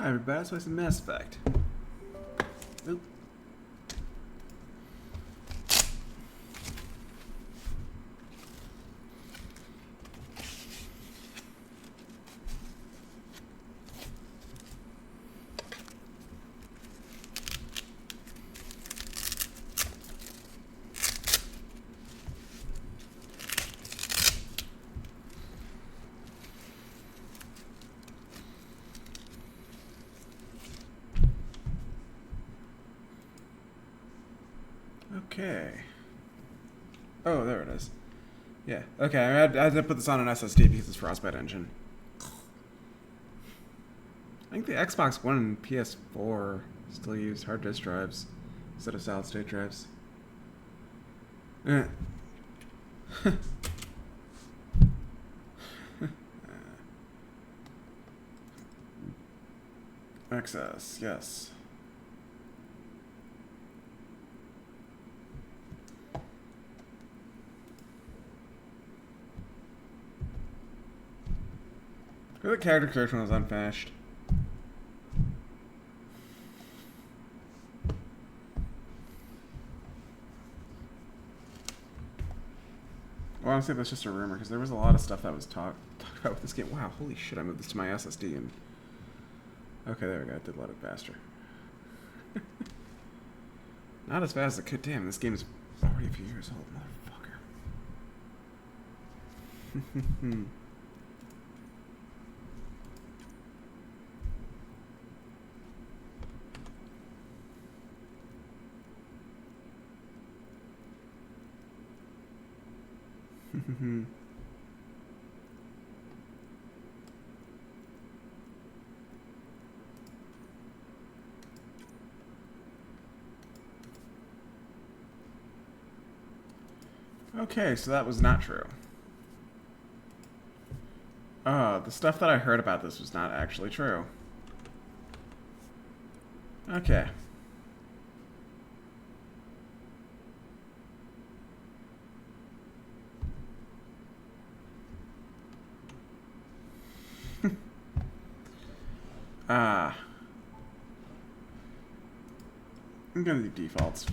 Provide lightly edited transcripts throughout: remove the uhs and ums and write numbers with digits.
everybody, let's play some Mass Effect. Oop. Okay. Oh, there it is. Yeah. Okay, I had to put this on an SSD because it's Frostbite engine. I think the Xbox One and PS4 still use hard disk drives instead of solid state drives. Access, yes. The character creation was unfinished. Well, honestly, that's just a rumor because there was a lot of stuff that was talked about with this game. Wow, holy shit! I moved this to my SSD and okay, there we go. I did load it faster. Not as fast as it could. Damn, this game is already a few years old, motherfucker. Okay, so that was not true. The stuff that I heard about this was not actually true. Okay. I'm gonna do defaults.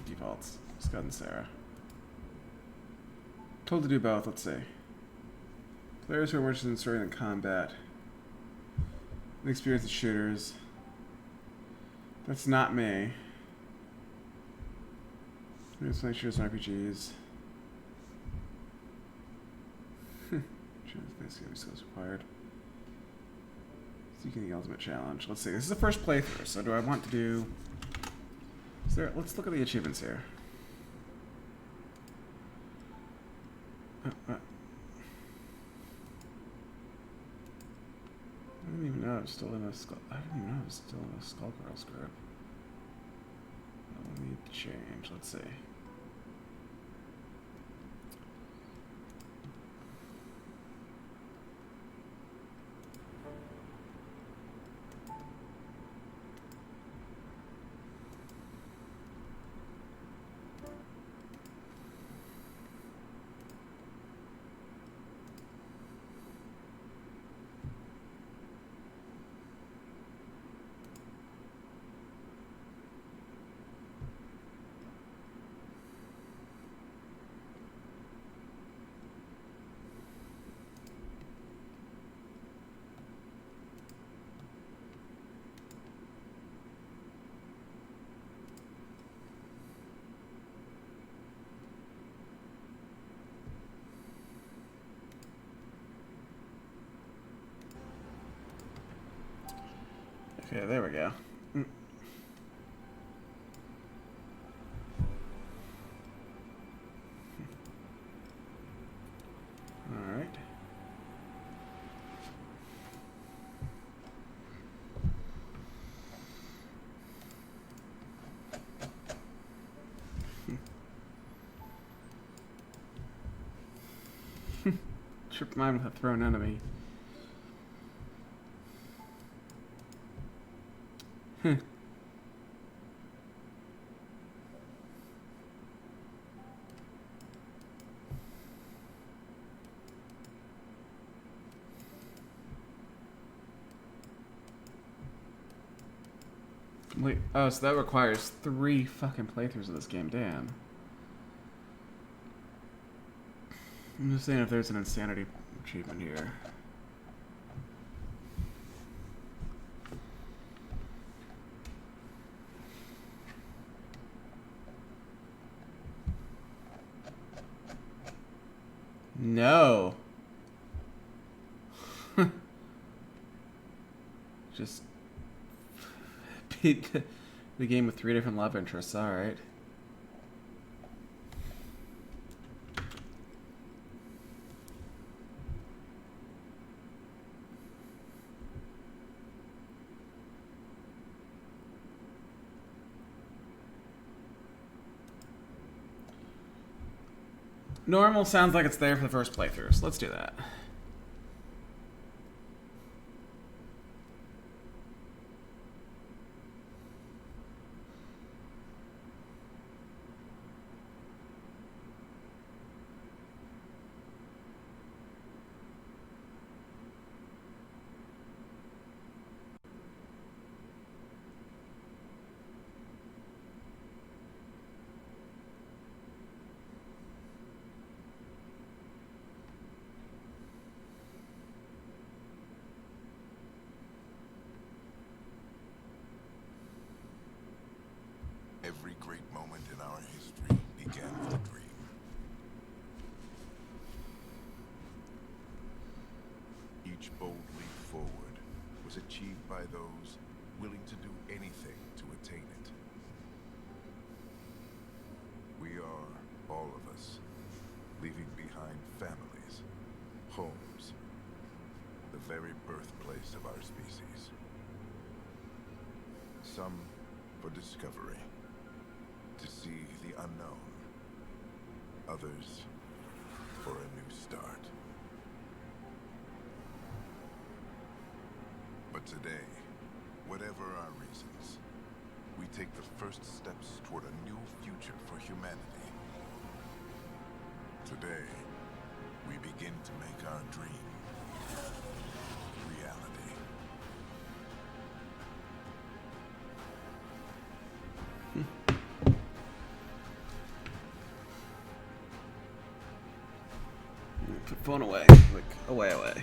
Defaults. Scott and Sarah. Told to do both, let's see. Players who are more interested in story than combat. The experience of shooters. That's not me. Let's make shooters and RPGs. Basically, skills required. Seeking the ultimate challenge. Let's see. This is the first playthrough, so do I want to do... Let's look at the achievements here. I didn't even know I was still in a skull. I didn't even know I was still in a Skullgirls group. I'll need to change. Let's see. Okay, there we go. All right. Trip mine with a thrown enemy. Wait, oh, so that requires 3 fucking playthroughs of this game, damn. I'm just saying if there's an insanity achievement here. No. Just beat the game with 3 different love interests, alright. Normal sounds like it's there for the first playthrough, so let's do that. Every great moment in our history began with a dream. Each bold leap forward was achieved by those willing to do anything to attain it. We are, all of us, leaving behind families, homes, the very birthplace of our species. Some for discovery, to see the unknown. Others for a new start. But today, whatever our reasons, we take the first steps toward a new future for humanity. Today, we begin to make our dream reality. Put phone away. Like, away.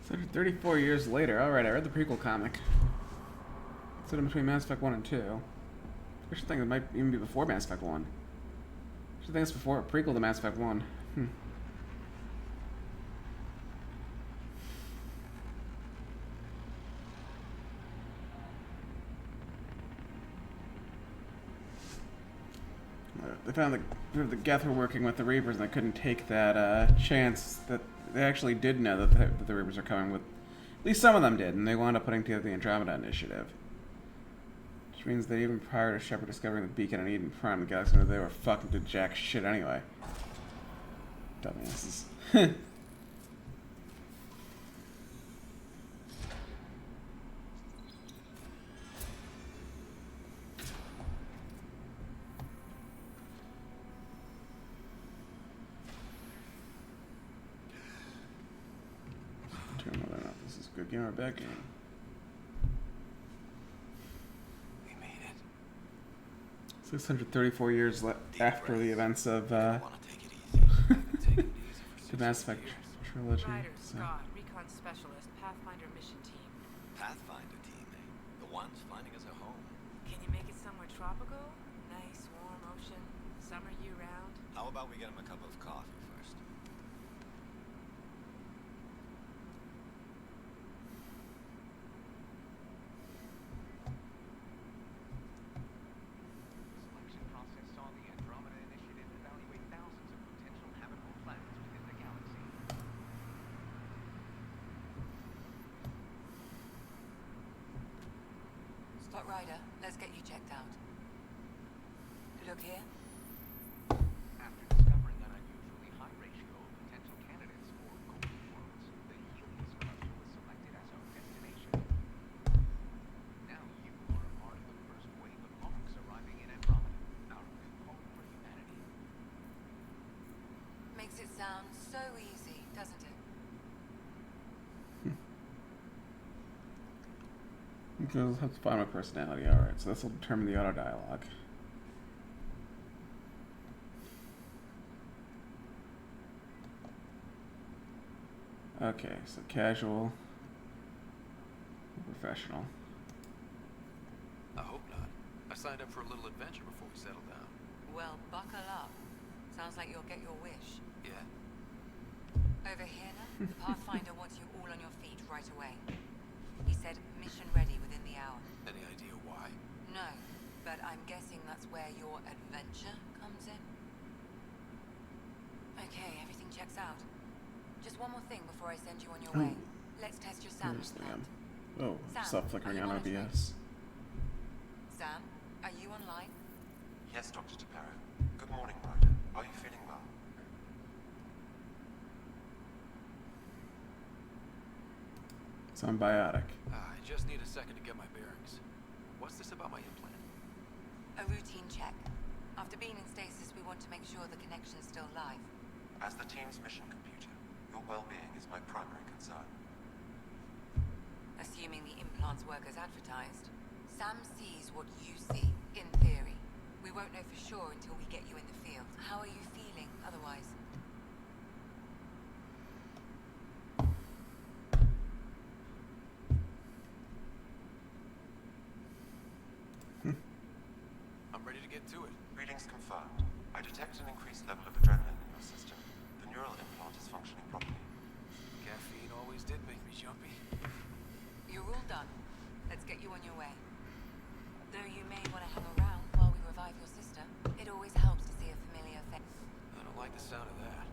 So 34 years later. Alright, I read the prequel comic. It's in between Mass Effect 1 and 2. I should think it might even be before Mass Effect 1. I should think it's before a prequel to Mass Effect 1. They found the Geth were working with the Reapers and they couldn't take that chance that they actually did know that the Reapers are coming with. At least some of them did, and they wound up putting together the Andromeda Initiative. Which means that even prior to Shepard discovering the beacon on Eden Prime, the Galaxy knew they were fucking to jack shit anyway. Dumbasses. Whether or not this is a good game or a bad game. We made it. 634 years after the events of Want to take it easy. Take it easy for the Mass Effect trilogy. Ryder, So. Scott, Recon Specialist, Pathfinder Mission Team. Pathfinder team, eh? The ones finding us a home. Can you make it somewhere tropical? Nice, warm ocean about we get him a cup of coffee first? Selection process saw the Andromeda initiative evaluate thousands of potential habitable planets within the galaxy. Spot Rider, let's get you checked out. Look here. After discovering an unusually high ratio of potential candidates for golden worlds, the Helios cluster was selected as our destination. Now you are a part of the first wave of monarchs arriving in Andromeda, our new home for humanity. Makes it sound so easy, doesn't it? Okay, let's have to find my personality. Alright, so this will determine the auto dialogue. Okay, so casual, professional. I hope not. I signed up for a little adventure before we settle down. Well, buckle up. Sounds like you'll get your wish. Yeah? Over here now, the Pathfinder wants you all on your feet right away. He said mission ready within the hour. Any idea why? No, but I'm guessing that's where your adventure comes in. Okay, everything checks out. Just one more thing before I send you on your way. Let's test your Sam Where's implant. Liam? Oh, Sam, stop flickering are you on monitoring? OBS. Sam, are you online? Yes, Dr. Taparo. Good morning, Ryder. Are you feeling well? So I'm biotic. I just need a second to get my bearings. What's this about my implant? A routine check. After being in stasis, we want to make sure the connection's still live. As the team's mission computer, your well-being is my primary concern. Assuming the implants work as advertised. Sam sees what you see, in theory. We won't know for sure until we get you in the field. How are you feeling otherwise? I'm ready to get to it. Readings confirmed. I detect an increased level of adrenaline in your system. The neural implant is functioning properly. Caffeine always did make me jumpy. You're all done. Let's get you on your way. Though you may want to hang around while we revive your sister, it always helps to see a familiar face. I don't like the sound of that.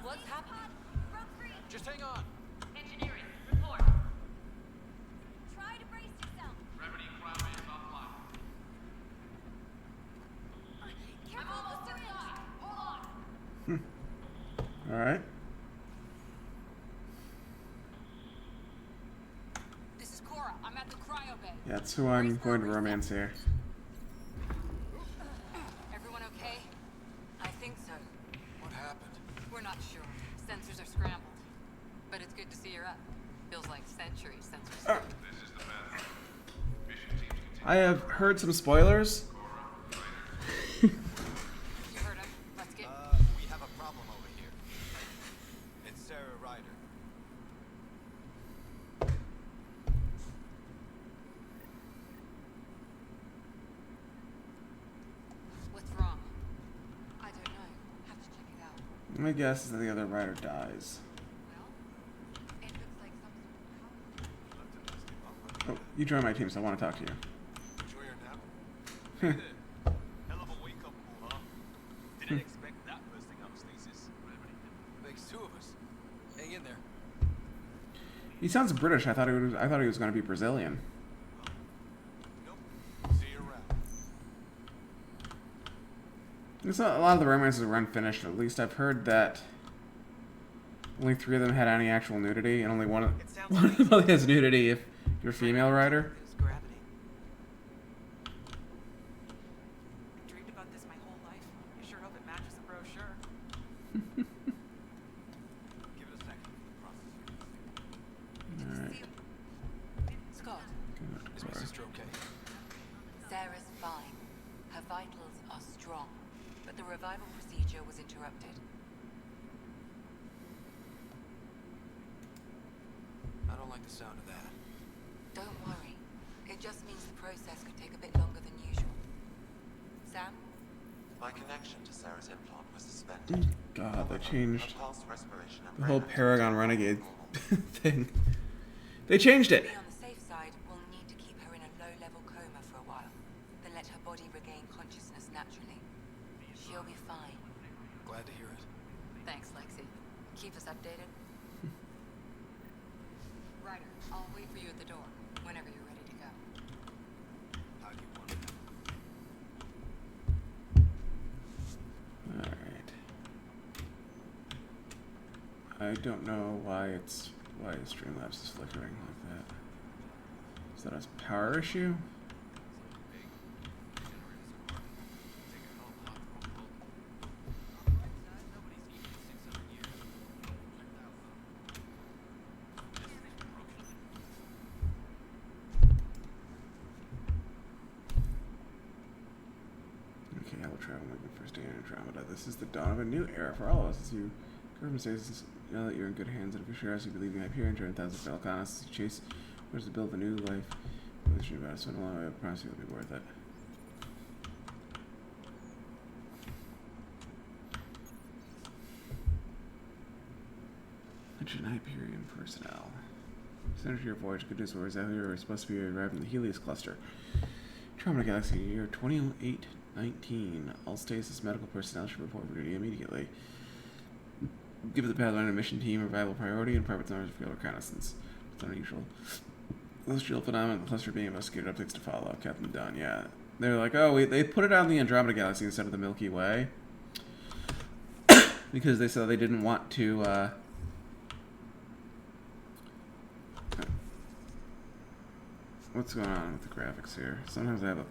What's happening? Just hang on. Engineering, report. Try to brace yourself. Remedy cryo is offline. Careful, I'm almost syringe. inside. Hold on. Alright. This is Cora. I'm at the cryo bay. Yeah, that's who I'm going to romance here. Everyone okay? I think so. What happened? We're not sure. Sensors are scrambled. But it's good to see you're up. Feels like centuries since we started. I have heard some spoilers. You heard him. Let's get... We have a problem over here. It's Sarah Ryder. What's wrong? I don't know. Have to check it out. My guess is that the other rider dies. Well, it looks like some sort of Oh, you joined my team, so I want to talk to you. Enjoy your nap. Hey there. Hell of a wake-up call, huh? Didn't expect that bursting out of stasis. Makes two of us. Hang in there. He sounds British. I thought he was going to be Brazilian. Nope. See you around. It's not, a lot of the romances were unfinished. At least I've heard that only 3 of them had any actual nudity, and only one of them has nudity if you're a female rider. Is gravity. I dreamed about this my whole life. I sure hope it matches the brochure. Give it a second for the process. All right. Scott, for? Sister okay? Sarah's fine. Her vitals are strong, but the revival procedure was interrupted. I don't like the sound of that. Don't worry. It just means the process could take a bit longer than usual. Sam? My connection to Sarah's implant was suspended. God, they changed Her pulse, respiration, and the whole brain Paragon activity Renegade are normal. thing. They changed To it. be on the safe side, we'll need to keep her in a low-level coma for a while, then let her body regain consciousness naturally. She'll be fine. Glad to hear it. Thanks, Lexi. Keep us updated. Ryder, I'll wait for you at the door whenever you're ready to go. How do you want it? Alright. I don't know why Streamlabs is flickering like that. Is that a power issue? Okay, I will travel making first day in Andromeda. This is the dawn of a new era for all of us. As you go from stasis, you know that you're in good hands, and if you're sure as you'll be leaving up here and join thousands of fellow colonists to chase orders to build a new life. With you about it, so in a long way, I promise you it'll be worth it. Attention Hyperion personnel. Center to your voyage. Good news, whereas we were supposed to be arriving in the Helios cluster. Andromeda Galaxy, year 2819. All stasis medical personnel should report for duty immediately. Give the Pathfinder mission team revival priority and private numbers of field reconnaissance. It's unusual. Celestial phenomenon, the cluster being investigated, updates to follow. Captain Dunn, yeah. They're like, oh, they put it on the Andromeda Galaxy instead of the Milky Way. Because they said they didn't want to, what's going on with the graphics here? Sometimes I have a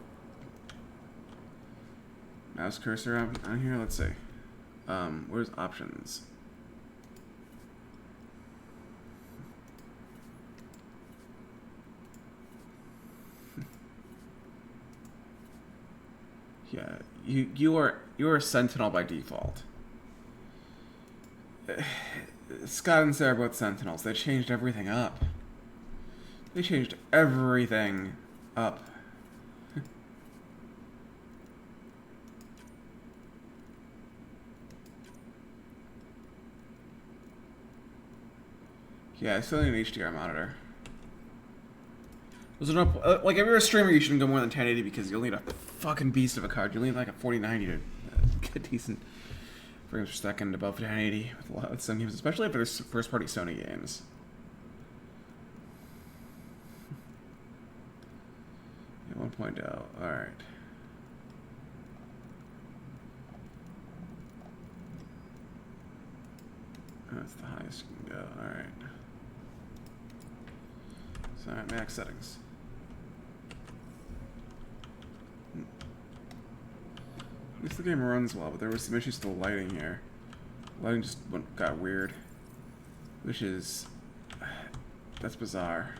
mouse cursor on here. Let's see. Where's options? Yeah, you're a Sentinel by default. Scott and Sarah are both Sentinels. They changed everything up. They changed everything up. Yeah, I still need an HDR monitor. There's no, like, if you're a streamer, you shouldn't go more than 1080 because you'll need a fucking beast of a card. You'll need like a 4090 to get decent frames per second above 1080 with a lot of some games, especially if there's first-party Sony games. Yeah, 1.0. All right. That's the highest you can go. All right. So, all right, max settings. At least the game runs well, but there was some issues with the lighting here. Lighting just got weird, which is that's bizarre.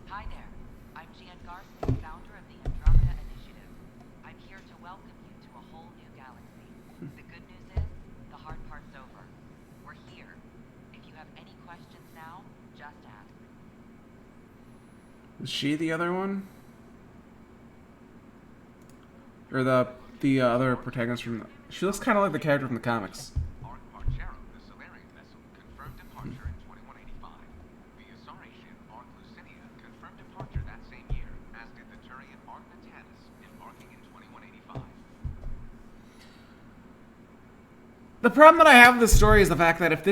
Hi there. I'm Jan Garson, founder of the Andromeda Initiative. I'm here to welcome you to a whole new galaxy. The good news is, the hard part's over. We're here. If you have any questions now, just ask. Is she the other one? Or the other protagonist from... She looks kind of like the character from the comics. Ark Parchero, the Solarian vessel, confirmed departure in 2185. The Asaratian Ark Lucinia confirmed departure that same year, as did the Turian Ark Natanus, embarking in 2185. The problem that I have with this story is the fact that if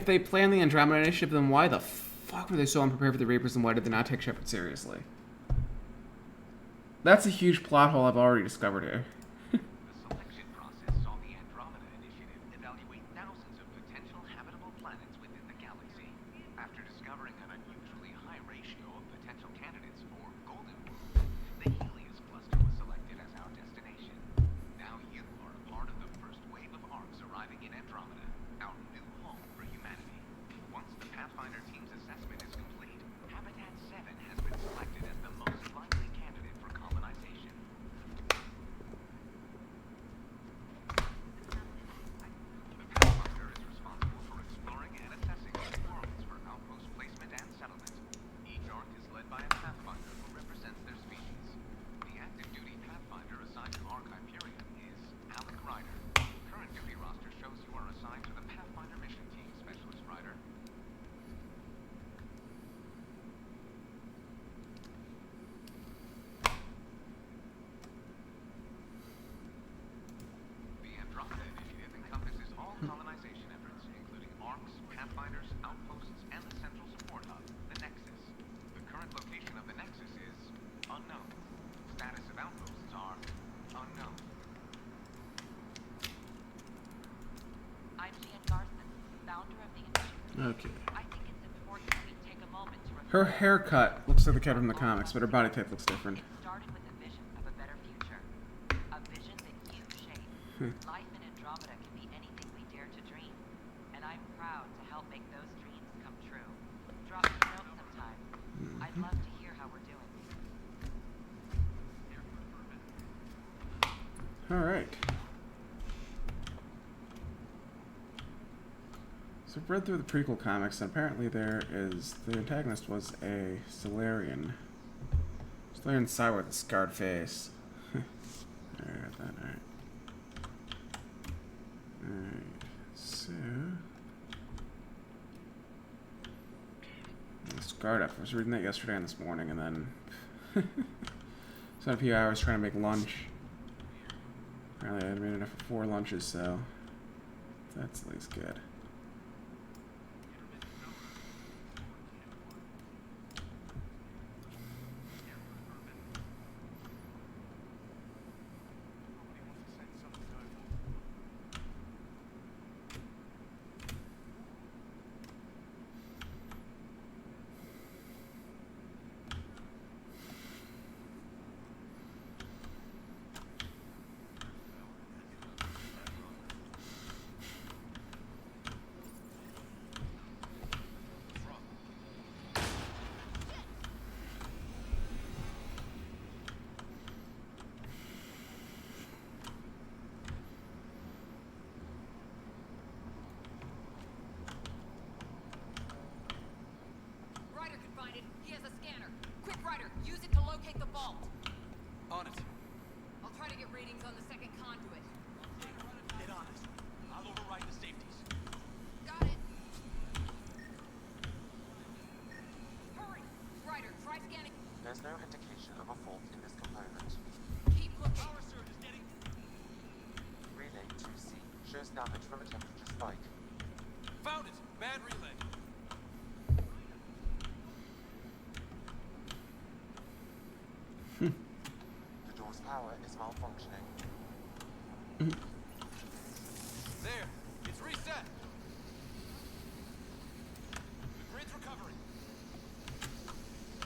they plan the Andromeda Initiative, then why the fuck were they so unprepared for the Reapers, and why did they not take Shepard seriously? That's a huge plot hole I've already discovered here. The selection process saw the Andromeda Initiative evaluate thousands of potential habitable planets within the galaxy. After discovering an unusually high ratio of potential candidates for Golden World, the Helios cluster was selected as our destination. Now you are a part of the first wave of arcs arriving in Andromeda, our new home for humanity. Once the Pathfinder team's assessment is complete, Habitat 7 Her haircut looks like the cat from the comics, but her body type looks different. It started with a vision of a better future. A vision that you shape. Life in Andromeda can be anything we dare to dream. And I'm proud to help make those dreams come true. Drop me a note sometime. I'd love to hear how we're doing. Alright. So I've read through the prequel comics, and apparently the antagonist was a Solarian. Solarian cyborg with a scarred face. Alright, alright. Alright, so... Scarred up. I was reading that yesterday and this morning, and then... spent a few hours trying to make lunch. Apparently I made enough for 4 lunches, so... that's at least good. Ryder can find it. He has a scanner. Quick, Ryder, use it to locate the vault. On it. I'll try to get readings on the second conduit. Get on it. I'll override the safeties. Got it. Hurry! Ryder, try scanning. There's no indication of a fault in this component. Keep looking. Power surge is getting... Relay 2C shows damage from a temperature spike. Found it! Bad relay. The door's power is malfunctioning. There. It's reset. The grid's recovering.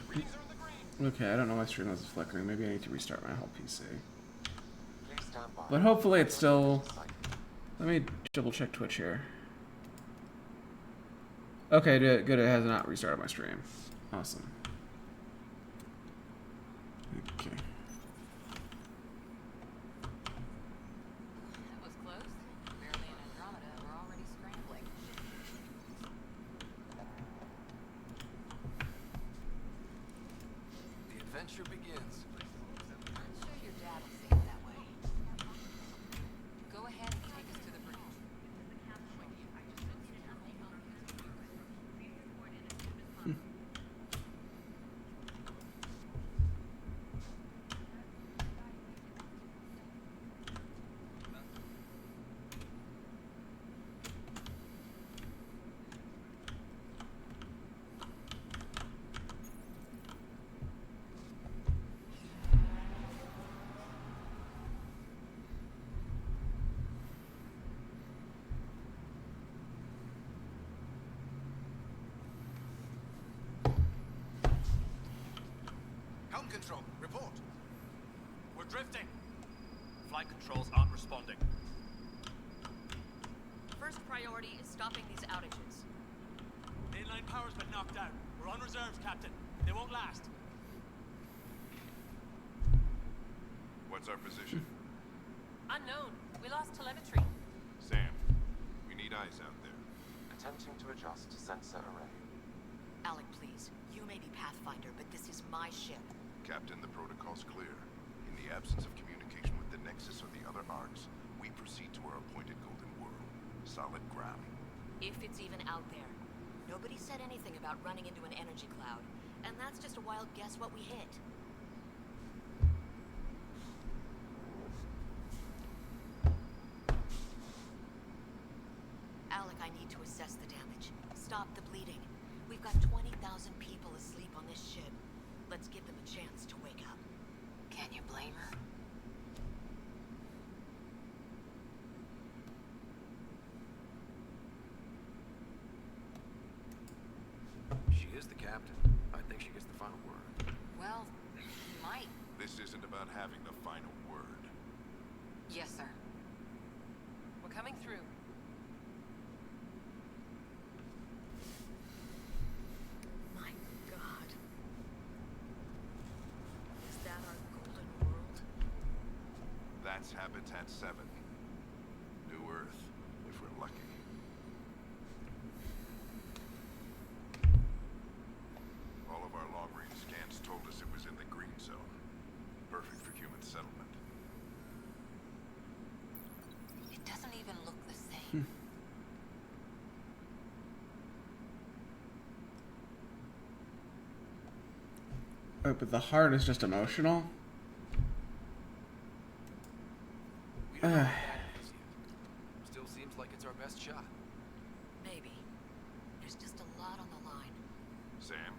Readings are in the green. Okay, I don't know why Streamlabs is flickering. Maybe I need to restart my whole PC. Please stand by. But hopefully it's still... let me double check Twitch here. Okay, good. It has not restarted my stream. Awesome. Okay. That was close. Barely in Andromeda. We're already scrambling. The adventure begins. I'm sure your dad will see it that way. Go ahead and take us to the bridge. Helm control, report. We're drifting. Flight controls aren't responding. First priority is stopping these outages. Mainline power's been knocked out. We're on reserves, Captain. They won't last. What's our position? Unknown. We lost telemetry. Sam, we need eyes out there. Attempting to adjust sensor array. Alec, please. You may be Pathfinder, but this is my ship. Captain, the protocol's clear. In the absence of communication with the Nexus or the other arcs, we proceed to our appointed golden world. Solid ground. If it's even out there. Nobody said anything about running into an energy cloud. And that's just a wild guess what we hit. Alec, I need to assess the damage. Stop the bleeding. We've got 20,000 people asleep on this ship. Let's give them a chance to wake up. Can you blame her? She is the captain. I'd think she gets the final word. Well, he might. This isn't about having the final word. Yes, sir. We're coming through. My God. Is that our golden world? That's Habitat 7. New Earth, if we're lucky. All of our long-range scans told us it was in the green zone. Perfect for human settlement. It doesn't even look the same. Oh, but the heart is just emotional? We don't know what that is yet. Still seems like it's our best shot. Maybe. There's just a lot on the line. Sam?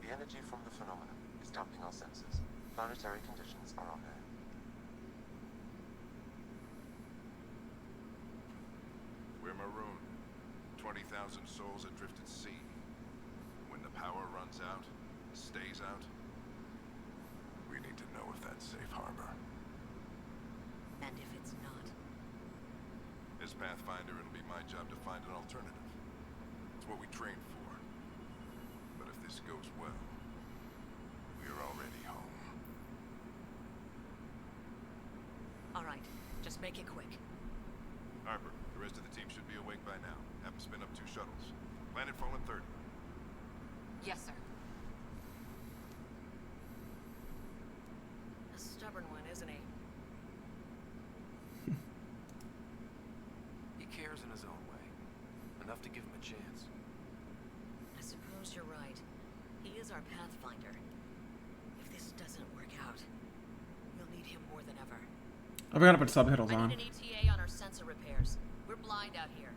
The energy from the phenomenon is dumping our senses. Planetary conditions are on there. We're marooned. 20,000 souls adrift at sea. When the power runs out, stays out, we need to know if that's safe harbor. And if it's not, As Pathfinder, it'll be my job to find an alternative. It's what we trained for. But if this goes well, we're already home. all right. Just make it quick. Harper, the rest of the team should be awake by now. Have them spin up 2 shuttles. Planetfall in 30. Yes, sir. A stubborn one, isn't he? He cares in his own way. Enough to give him a chance. I suppose you're right. He is our Pathfinder. If this doesn't work out, we'll need him more than ever. I forgot to put subtitles I on. need an ETA on our sensor repairs. We're blind out here.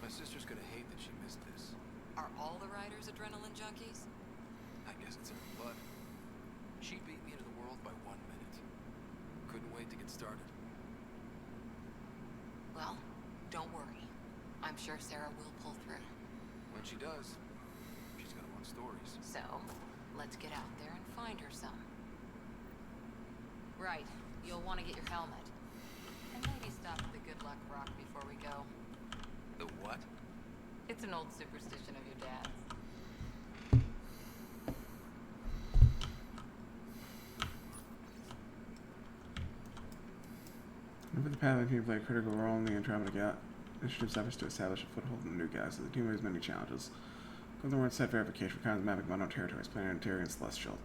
My sister's gonna hate that she missed this. Are all the riders adrenaline junkies? I guess it's in her blood. She beat me to the world by 1 minute. Couldn't wait to get started. Well, don't worry. I'm sure Sarah will pull through. When she does, she's gonna want stories. So, let's get out there and find her some. Right. You'll want to get your helmet. And maybe stop at the Good Luck Rock before we go. The what? It's an old superstition of your dad's. Remember the Pathfinder team played a critical role in the Andromeda initiative's efforts to establish a foothold in the new galaxy. The team has many challenges. Golden Word set verification for kinds of mapping unknown territories, planetary and celestial.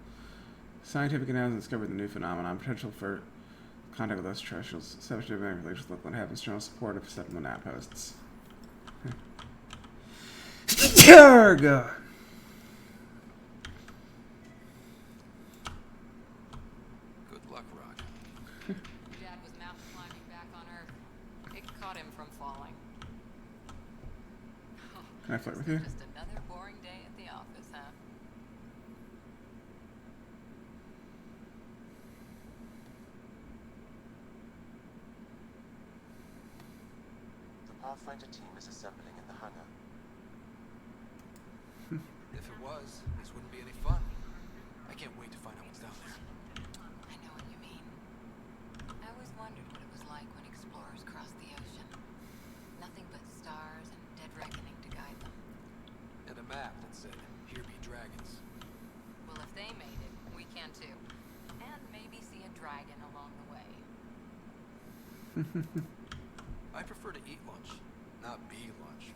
Scientific analysis discovered the new phenomenon, potential for contact with extraterrestrials, established diplomatic relations with local inhabitants, general support of settlement outposts. Cargo! Good luck, Rock. Dad was mountain climbing back on Earth. It caught him from falling. Can I flirt with you? Just another boring day at the office, huh? The Pathfinder team is assembling in the hangar. If it was, this wouldn't be any fun. I can't wait to find out what's down there. I know what you mean. I always wondered what it was like when explorers crossed the ocean. Nothing but stars and dead reckoning to guide them. And a map that said, "Here be dragons." Well, if they made it, we can too. And maybe see a dragon along the way. I prefer to eat lunch, not be lunch.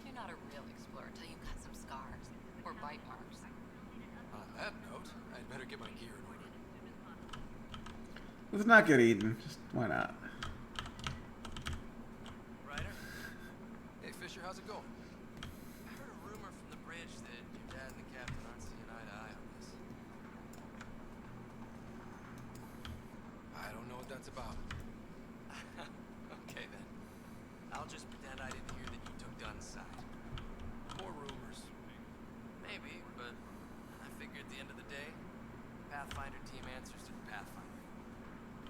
You're not a real explorer till you've got some scars. Or bite marks. On that note, I'd better get my gear in order. Let's not get eaten. Just why not? Ryder? Hey, Fisher, how's it going? I heard a rumor from the bridge that your dad and the captain aren't seeing eye to eye on this. I don't know what that's about. Okay then. I'll just pretend I didn't hear that you took Dunn's side. More rumors. Maybe, but I figure at the end of the day, Pathfinder team answers to the Pathfinder.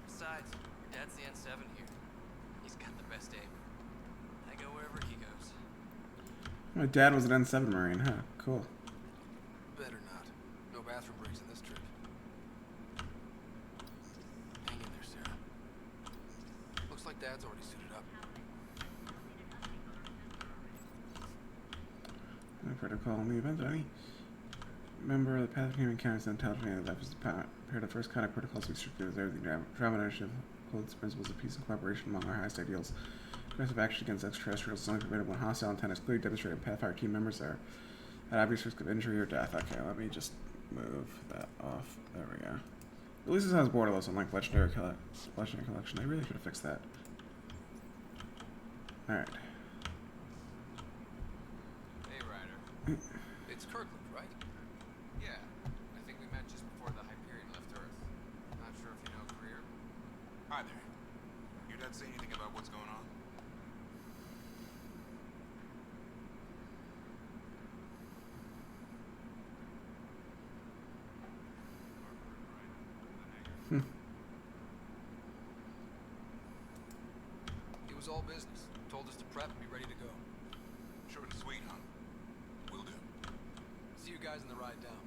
Besides, your dad's the N7 here. He's got the best aim. I go wherever he goes. My dad was an N7 Marine, huh? Cool. Better not. No bathroom breaks in this trip. Hang in there, Sarah. Looks like Dad's already suited up. No protocol. In the event that any member of the Pathfinder encounters an intelligent that is prepare the first contact protocols to be strictly observed. The Andromeda initiative holds principles of peace and cooperation among our highest ideals. Aggressive action against extraterrestrials is only permitted when hostile intent is clearly demonstrated. Pathfinder team members are at obvious risk of injury or death. Okay, let me just move that off. There we go. At least it has borderless, unlike Legendary Collection. I really should have fixed that. Alright. Hey, Ryder. It's Kirkland, right? Yeah. I think we met just before the Hyperion left Earth. Not sure if you know Greer. Hi there. Your dad say anything about what's going on? It was all business. Told us to prep and be ready to go. Short and sweet, huh? Will do. See you guys on the ride down.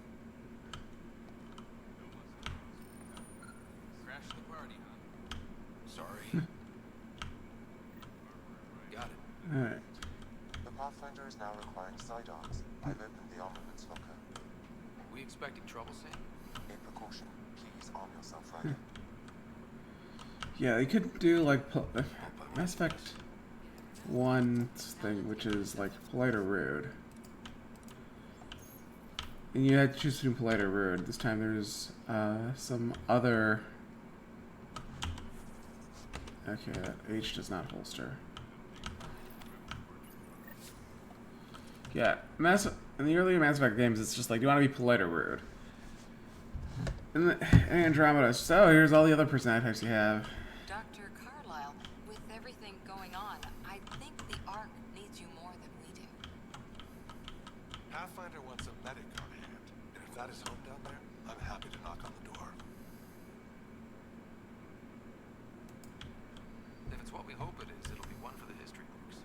Crash the party, huh? Sorry. Got it. Alright. The Pathfinder is now requiring sidearms. I've opened the armaments locker. We expecting trouble, Sam? A precaution. Please arm yourself, Ryder. Yeah, they could do like Mass Effect 1 thing, which is like polite or rude. And you had to choose between polite or rude. This time there's some other. Okay, that H does not holster. Yeah, in the earlier Mass Effect games, it's just like, do you want to be polite or rude? In Andromeda, so here's all the other personality types you have. Dr. Carlyle, with everything going on, I think the Ark needs you more than we do. Pathfinder wants a medic on hand. And if that is home down there, I'm happy to knock on the door. If it's what we hope it is, it'll be one for the history books.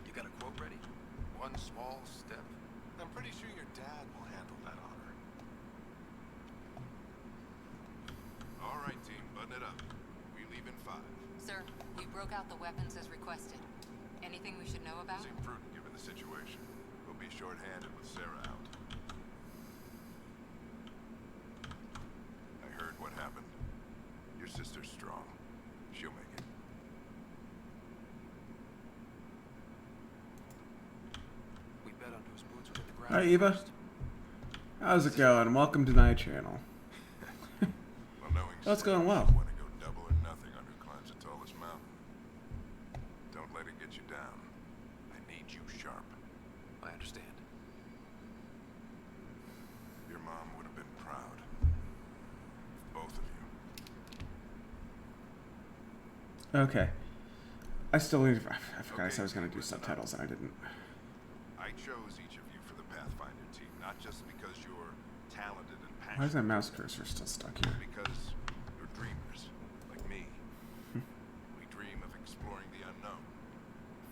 You got a quote ready? One small step? I'm pretty sure your dad will handle that honor. All right, team, button it up. We leave in 5. Sir, we broke out the weapons as requested. Anything we should know about? Seem prudent given the situation. We'll be short-handed with Sarah out. I heard what happened. Your sister's strong. She'll make it. We bet on whose boots would hit the ground. Hi, Eva. first. How's it going? Welcome to my channel. Well, knowing That's Sarah, going well. you want to go double or nothing on who climbs the tallest mountain. Don't let it get you down. I need you sharp. I understand. Your mom would have been proud. Both of you. Okay. I still need. I forgot I said I was going to do subtitles and I didn't. I chose each of you for the Pathfinder team, not just because you're talented and passionate. Why is that mouse cursor still stuck here? Because you're dreamers, like me. We dream of exploring the unknown,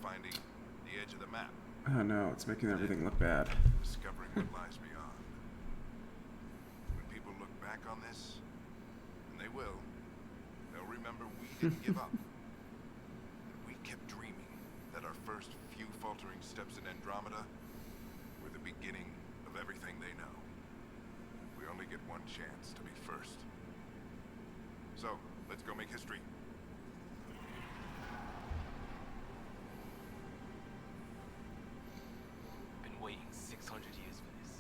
finding the edge of the map, Oh no, it's making everything look bad. discovering what lies beyond. When people look back on this, and they will, they'll remember we didn't give up. That we kept dreaming, that our first few faltering steps in Andromeda were the beginning of everything they know. We only get one chance to be first. So, let's go make history. Been waiting 600 years for this.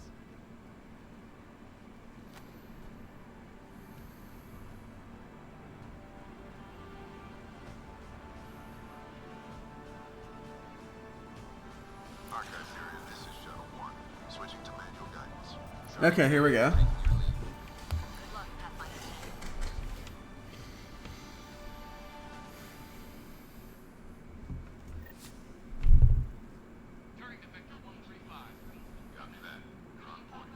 Archive period, this is Shuttle 1. Switching to manual guidance. Okay, here we go. Good luck, Pathfinder. Turning to Victor 135. Copy that. You're on point.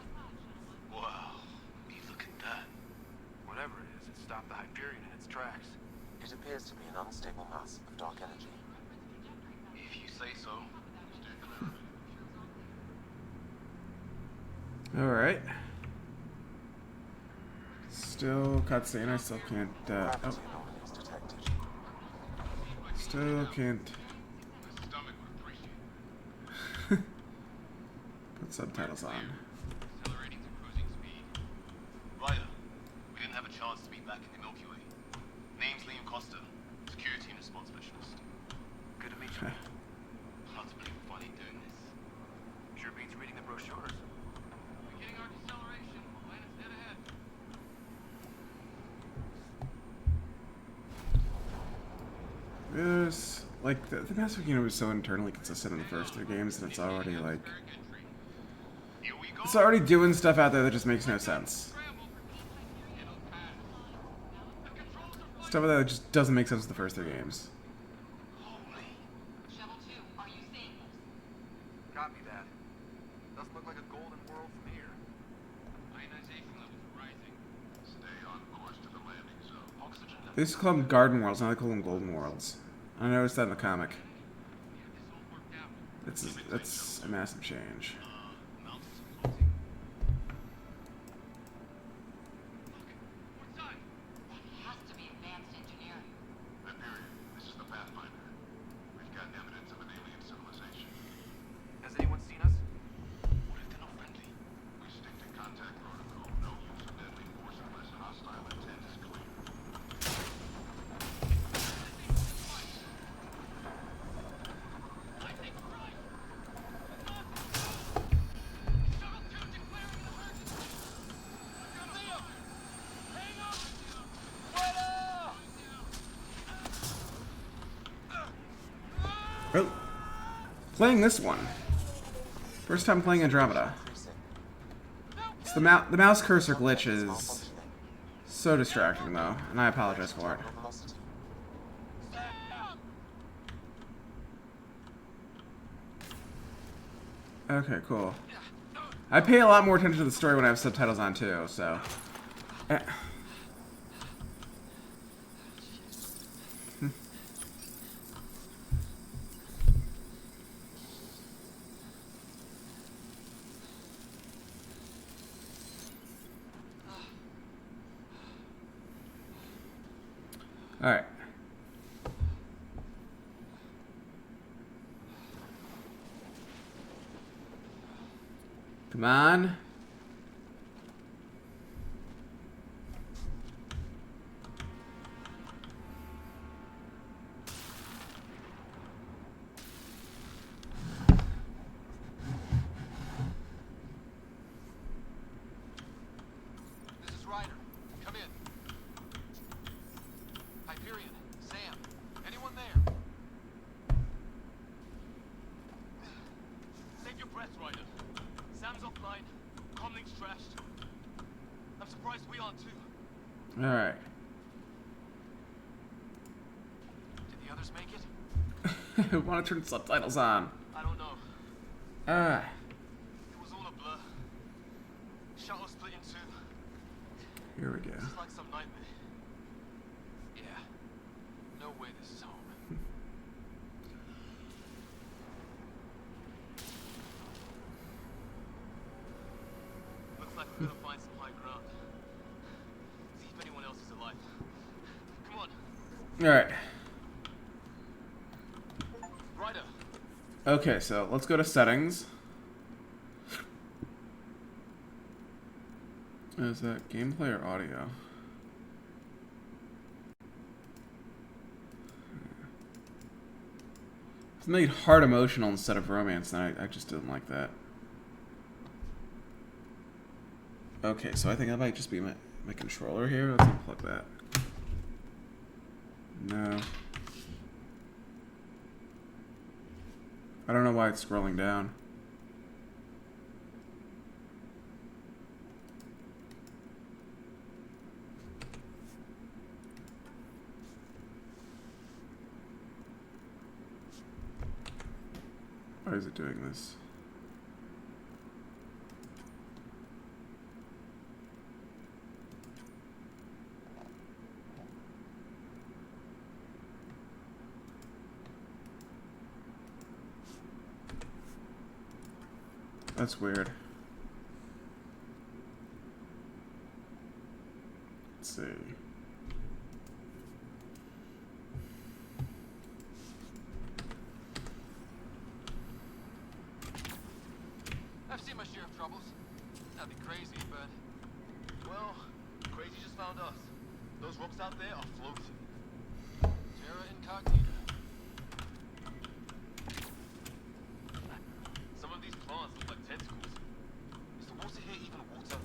Wow, you look at that. tracks. It appears to be an unstable mass of dark energy. If you say so. Alright. Still cutscene. I still can't. Gravity Oh, anomalies detected. still can't put subtitles on. Accelerating to cruising speed. Ryder, we didn't have a chance to meet back in the Milky Way. Name's Liam Costa, security and response specialist. Good to meet you. Lots of people funny doing this. Sure beats reading the brochures. Beginning our deceleration. Plan is dead ahead. There's like the Mass Effect universe was so internally consistent in the first 3 games, and it's already like it's already doing stuff out there that just makes no sense. Stuff out there that just doesn't make sense in the first 3 games. Shovel 2, are you seeing this? Copy that. Doesn't look like a golden world from here. Ionization levels are rising. Stay on course to the landing zone. Oxygen They used to call them Garden Worlds, now they call them Golden Worlds. I noticed that in the comic. It's a massive change. mountains are floating. Look, we're done. That has to be advanced engineering. Hyperion, this is the Pathfinder. We've got evidence of an alien civilization. Has anyone seen us? What if they're not friendly? We stick to contact protocol. No use of deadly force unless hostile intent is clear. Oh, playing this one. First time playing Andromeda. It's the mouse cursor glitch is so distracting though, and I apologize for it. Velocity. Okay, cool. I pay a lot more attention to the story when I have subtitles on too, so. Alright. Come on. This is Ryder. Come in. Hyperion, Sam, anyone there? Save your breath, Ryder. Sam's offline. Comlink's trashed. I'm surprised we aren't too. Alright. Did the others make it? I want to turn subtitles on. I don't know. Ah. It was all a blur. Shuttle split in two. Here we go. This is like some nightmare. Yeah. No way this is home. Looks like we're gonna find some high ground. See if anyone else is alive. Come on. Alright. Ryder. Okay, so let's go to settings. Is that gameplay or audio? It's made hard emotional instead of romance, and I just didn't like that. Okay, so I think that might just be my controller here. Let's unplug that. No. I don't know why it's scrolling down. Why is it doing this? That's weird. Let's see. I've seen my share of troubles. Nothing crazy, but... Well, crazy just found us. Those ropes out there are floating. Terra Incognita. Some of these plants look like tentacles. Is the water here even water?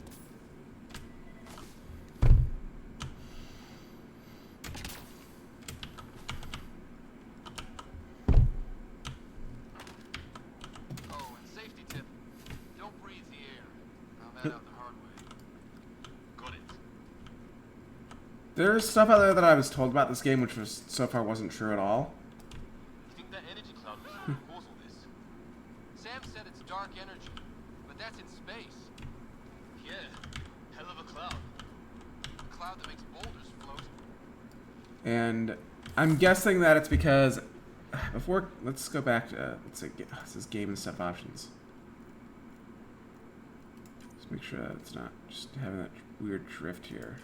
Oh, and safety tip. Don't breathe the air. Found that out the hard way. Got it. There's stuff out there that I was told about this game which was so far wasn't true at all. You think that energy cloud was what caused all this? Sam said it's dark energy, but that's in space. Yeah, hell of a cloud. A cloud that makes boulders float. And I'm guessing that it's because let's go back to let's see, this is game and stuff options. Just make sure that it's not just having that weird drift here.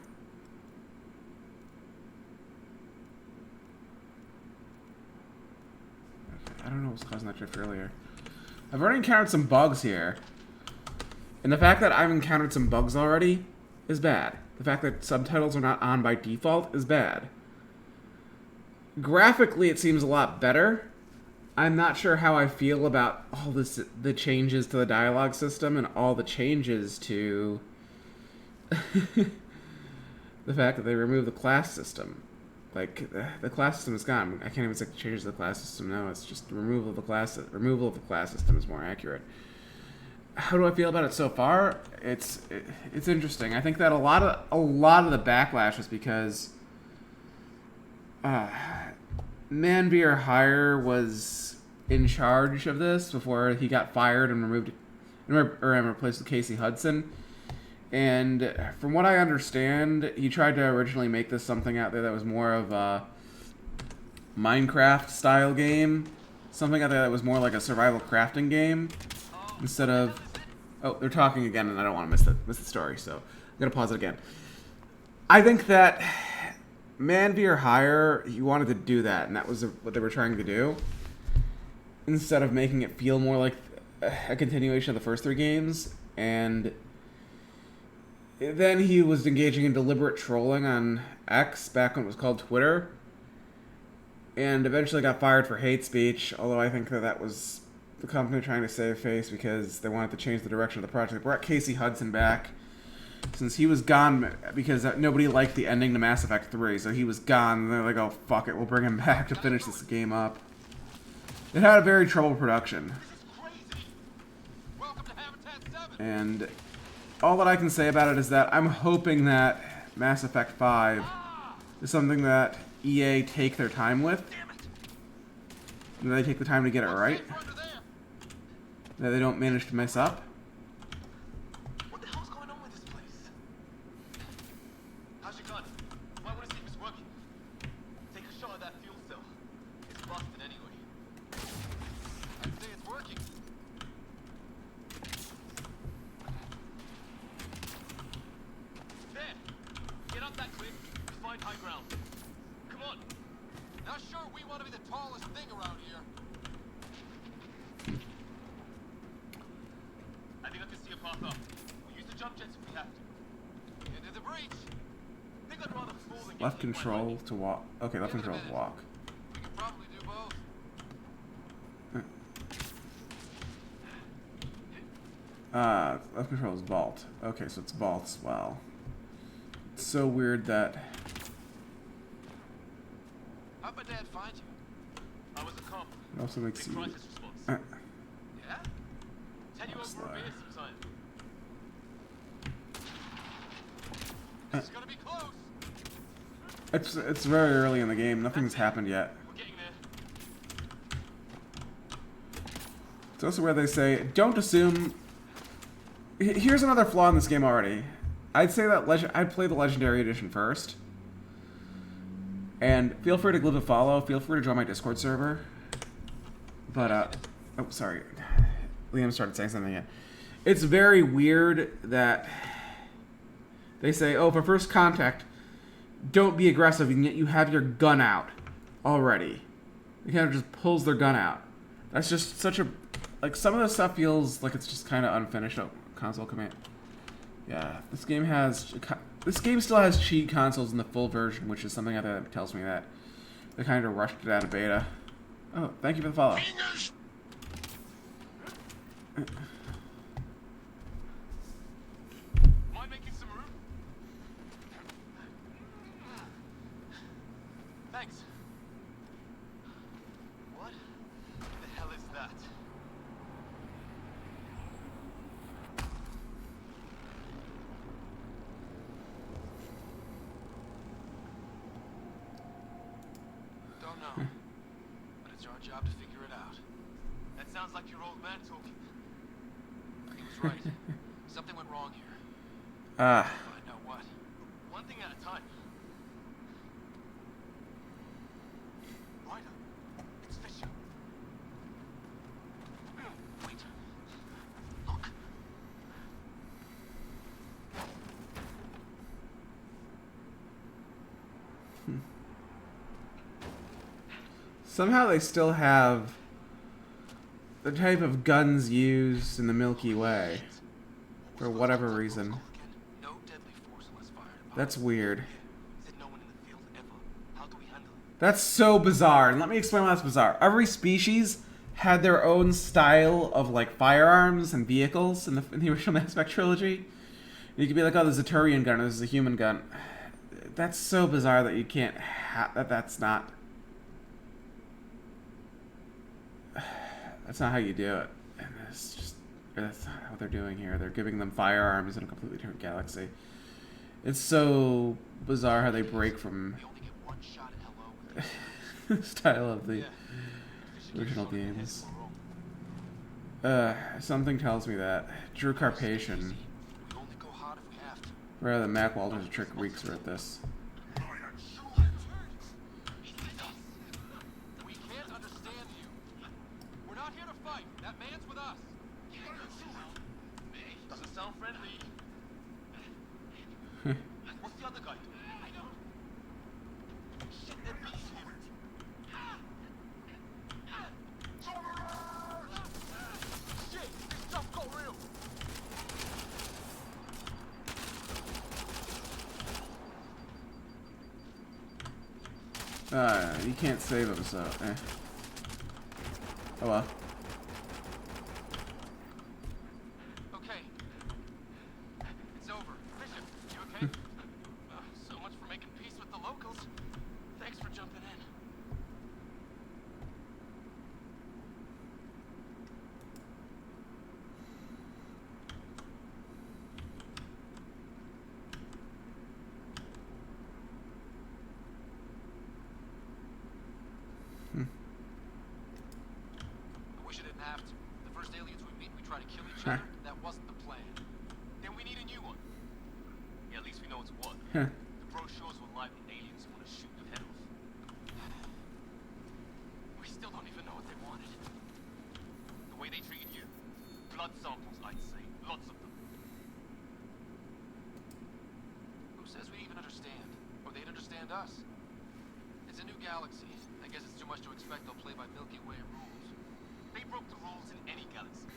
Okay, I don't know what's causing that drift earlier. I've already encountered some bugs here. And the fact that I've encountered some bugs already is bad. The fact that subtitles are not on by default is bad. Graphically, it seems a lot better. I'm not sure how I feel about all this, the changes to the dialogue system and all the changes to the fact that they removed the class system. Like, the class system is gone. I can't even say changes to the class system. No, it's just removal of the class system is more accurate. How do I feel about it so far? It's interesting. I think that a lot of the backlash is because Manveer Hire was in charge of this before he got fired and replaced with Casey Hudson. And from what I understand, he tried to originally make this something out there that was more of a Minecraft style game, something out there that was more like a survival crafting game instead of. Oh, they're talking again, and I don't want to miss the story, so I'm gonna pause it again. I think that Manveer Hire, he wanted to do that, and that was what they were trying to do. Instead of making it feel more like a continuation of the first 3 games, and then he was engaging in deliberate trolling on X, back when it was called Twitter, and eventually got fired for hate speech, although I think that was the company trying to save face because they wanted to change the direction of the project. They brought Casey Hudson back, since he was gone because nobody liked the ending to Mass Effect 3, so he was gone, and they're like, oh, fuck it, we'll bring him back to finish this game up. It had a very troubled production. And all that I can say about it is that I'm hoping that Mass Effect 5 is something that EA take their time with. And they take the time to get it right. That they don't manage to mess up. What the hell's going on with this place? How's your gun? Why would it see if it's working? Take a shot at that fuel cell. It's busted anyway. I'd say it's working. There! Get up that cliff and find high ground. Come on! Not sure we want to be the tallest thing around here. I think I can see a path up. We'll use the jump jets if we have to. Into the breach. I think I'd rather fall than Left control to walk. Okay, left control to walk. We could probably do both. Left control is vault. Okay, so it's vault as well. It's so weird that. How'd my dad find you? I was a cop. It also makes Big you. crisis response. Yeah? Tell you over a beer sometime. This is gonna be close. It's very early in the game. Nothing's happened yet. We're getting there. It's also where they say, don't assume. Here's another flaw in this game already. I'd say that I'd play the Legendary Edition first. And feel free to give a follow. Feel free to join my Discord server. But, oh, sorry. Liam started saying something again. It's very weird that they say, oh, for first contact, don't be aggressive, and yet you have your gun out already. It kind of just pulls their gun out. That's just such a... Like, some of the stuff feels like it's just kind of unfinished. Oh, console command. Yeah, this game still has cheat consoles in the full version, which is something that tells me that they kind of rushed it out of beta. Oh, thank you for the follow. Mind making some room? Thanks. What the hell is that? Don't know. But it's our job to figure it out. That sounds like your old man talking. He was right. Something went wrong here. Find out what. One thing at a time. Ryder, it's Fisher. Wait. Look. Somehow they still have the type of guns used in the Milky Way. For whatever reason. No deadly force unless fired upon. That's weird. Said no one in the field ever. How do we handle it? That's so bizarre. And let me explain why that's bizarre. Every species had their own style of, like, firearms and vehicles in the original Mass Effect trilogy. You could be like, oh, there's a Turian gun, or this is a human gun. That's so bizarre that you can't have... That's not... That's not how you do it. And it's just... That's not what they're doing here. They're giving them firearms in a completely different galaxy. It's so bizarre how they break from... We only get one shot at hello. style of the original games. Something tells me that Drew Carpathian, We only go hard if we have to. rather than Mac Walters or Trick Weeks, are at this. We can't understand you. We're not here to fight. That man's with us. Doesn't sound friendly. What's the other guy doing? I don't. Shit, that beats him. Shit, this stuff got real. You can't save him, so Oh well. Okay. It's over. Bishop, you okay? So much for making peace with the locals. Thanks for jumping in. I wish I didn't have to. The first aliens we meet, we try to kill each other. That wasn't the plan. Then we need a new one. Yeah, at least we know it's one. The brochures will lie with aliens who want to shoot the head off. We still don't even know what they wanted. The way they treated you. Blood samples, I'd say. Lots of them. Who says we even understand? Or they'd understand us? It's a new galaxy. I guess it's too much to expect they'll play by Milky Way rules. They broke the rules in any galaxy.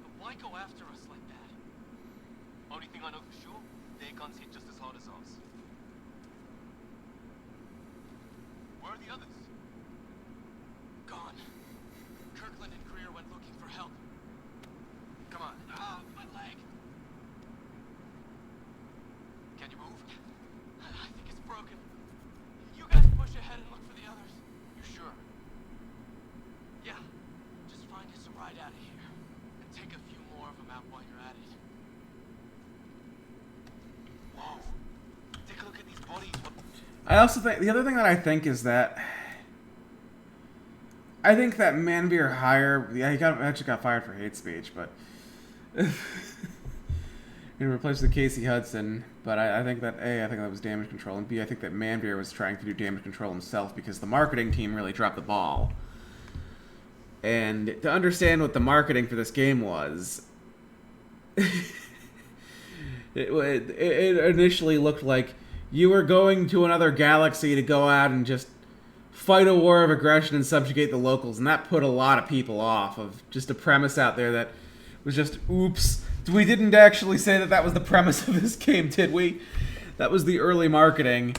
But why go after us like that? Only thing I know for sure, their guns hit just as hard as ours. Where are the others? Gone. Kirkland and Greer went looking for help. Come on. My leg. Can you move? I think it's broken. You guys push ahead and look for the others. You sure? Yeah. Just find us a ride out of here. And take a few more of them out while you're at it. Whoa. Take a look at these bodies. I also think the other thing that I think is that I think that Manveer hire, yeah, he actually got fired for hate speech, but he replaced with Casey Hudson. But I think that I think that was damage control, and B, I think that Manveer was trying to do damage control himself because the marketing team really dropped the ball. And to understand what the marketing for this game was, it initially looked like you were going to another galaxy to go out and just fight a war of aggression and subjugate the locals, and that put a lot of people off of just a premise out there that was just, oops. We didn't actually say that that was the premise of this game, did we? That was the early marketing,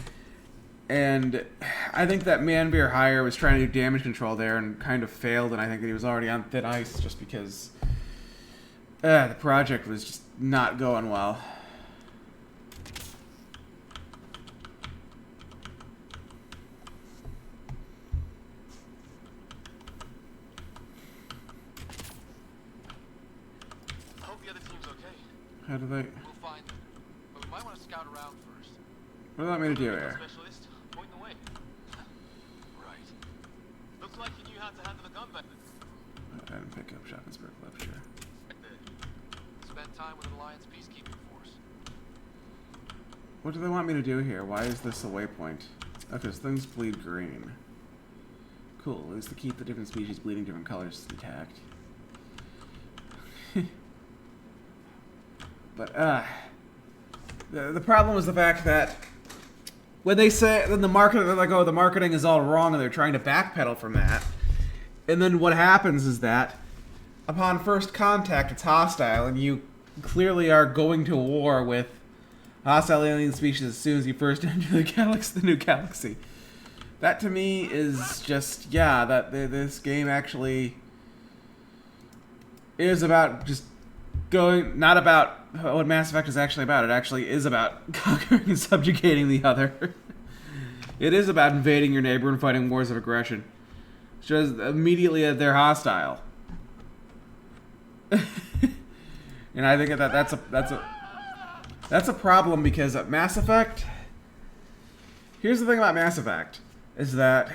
and I think that Manveer Hire was trying to do damage control there and kind of failed, and I think that he was already on thin ice just because the project was just not going well. I hope the other team's okay. How do they... We'll find them. But we might want to scout around first. What do you want me to do here? Specialist, point the way. Right. Looks like you knew how to handle a gun back then. I didn't pick up Shotgun's Bird Club, sure. Spend time with an Alliance peacekeeping force. What do they want me to do here? Why is this a waypoint? Okay, so things bleed green. Cool, at least to keep the different species bleeding different colors intact. But, the problem is the fact that when they say, then the marketing, they're like, oh, the marketing is all wrong, and they're trying to backpedal from that. And then what happens is that upon first contact, it's hostile, and you clearly are going to war with hostile alien species as soon as you first enter the galaxy, the new galaxy. That to me is just, yeah, that this game actually is about just going, not about what Mass Effect is actually about. It actually is about conquering and subjugating the other. It is about invading your neighbor and fighting wars of aggression. It's just immediately they're hostile. And I think that that's a problem because Mass Effect. Here's the thing about Mass Effect is that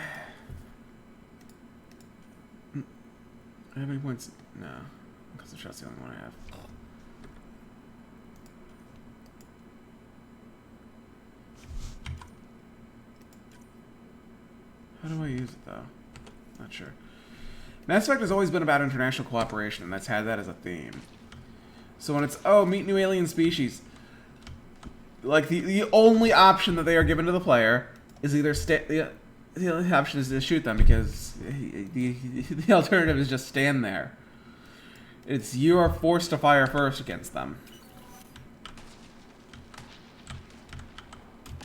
how many points? No, because the shot's the only one I have. How do I use it though? Not sure. Mass Effect has always been about international cooperation, and that's had that as a theme. So when it's, oh, meet new alien species, like the only option that they are given to the player is either the only option is to shoot them, because the alternative is just stand there. It's you are forced to fire first against them.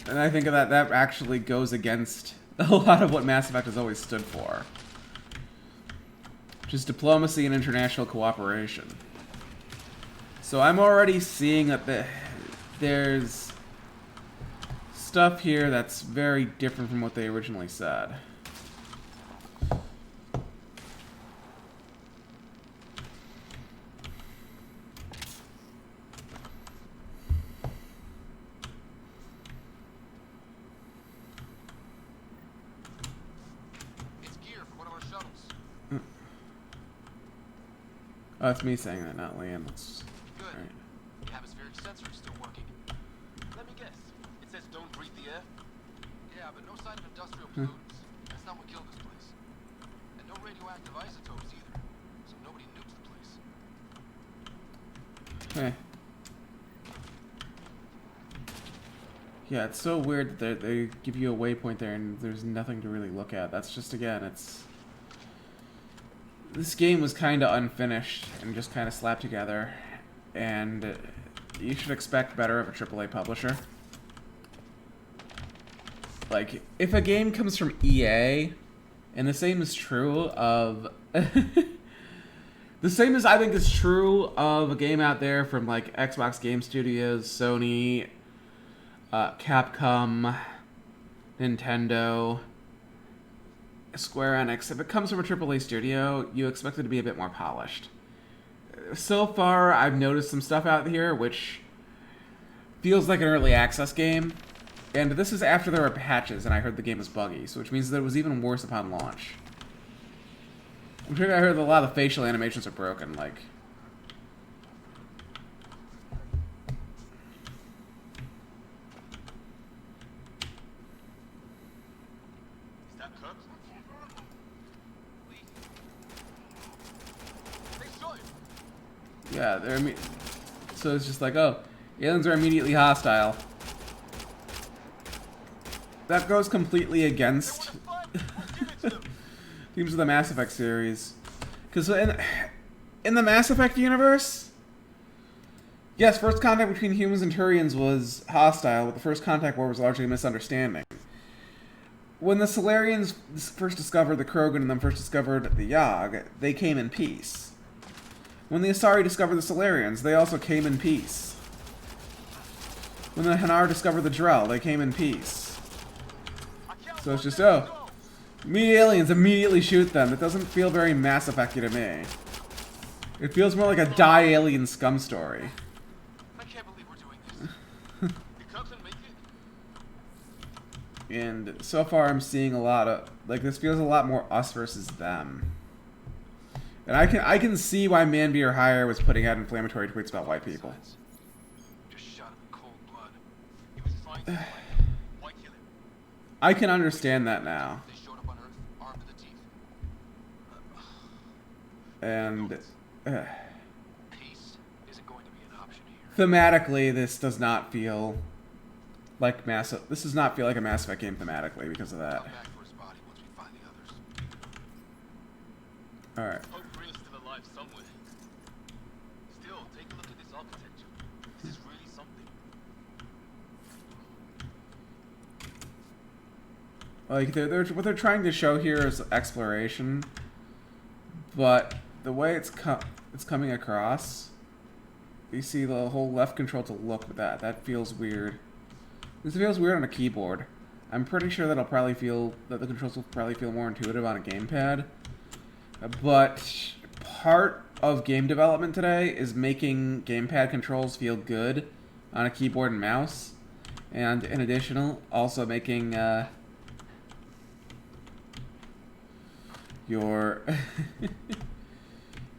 And I think that actually goes against a lot of what Mass Effect has always stood for. Just diplomacy and international cooperation. So I'm already seeing that there's stuff here that's very different from what they originally said. It's gear for one of our shuttles. Oh, it's me saying that, not Liam. It's, Good. right. The atmospheric sensor is still working. Let me guess. It says don't breathe the air? Yeah, but no sign of industrial pollutants. That's not what killed this place. And no radioactive isotopes either. So nobody nukes the place. Hey. Yeah, it's so weird that they give you a waypoint there and there's nothing to really look at. That's just, again, it's... This game was kind of unfinished and just kind of slapped together, and you should expect better of a AAA publisher. Like, if a game comes from EA, and the same is true of... the same as I think is true of a game out there from, like, Xbox Game Studios, Sony, Capcom, Nintendo, Square Enix. If it comes from a AAA studio, you expect it to be a bit more polished. So far, I've noticed some stuff out here which feels like an early access game. And this is after there were patches and I heard the game was buggy, so which means that it was even worse upon launch. I'm sure I heard that a lot of the facial animations are broken, like... Is that Kirk? Lee. They shot him. Yeah, I mean... So it's just like, oh, aliens are immediately hostile. That goes completely against themes of the Mass Effect series. Because in the Mass Effect universe, yes, first contact between humans and Turians was hostile, but the First Contact War was largely a misunderstanding. When the Solarians first discovered the Krogan and then first discovered the Yogg, they came in peace. When the Asari discovered the Solarians, they also came in peace. When the Hanar discovered the Drell, they came in peace. So it's just, oh, meet aliens, immediately shoot them. It doesn't feel very Mass Effect-y to me. It feels more like a die alien scum story. I can't believe we're doing this. The Cubs can make it. And so far I'm seeing a lot of, like, this feels a lot more us versus them. And I can see why Manbeer Hire was putting out inflammatory tweets about white people. Just shot him in cold blood. He was trying to why kill him? I can understand that now. They showed up on Earth, armed to the teeth. And Peace isn't going to be an option here. thematically, this does not feel like this does not feel like a Mass Effect game thematically because of that. Come back for his body once we find the others. All right. Hope Green's still alive somewhere. Still, take a look at this architecture. This is really something. Like what they're trying to show here is exploration, but the way it's coming across, you see the whole left control to look with that feels weird. This feels weird on a keyboard. I'm pretty sure that the controls will probably feel more intuitive on a gamepad. But part of game development today is making gamepad controls feel good on a keyboard and mouse, and in addition, also making your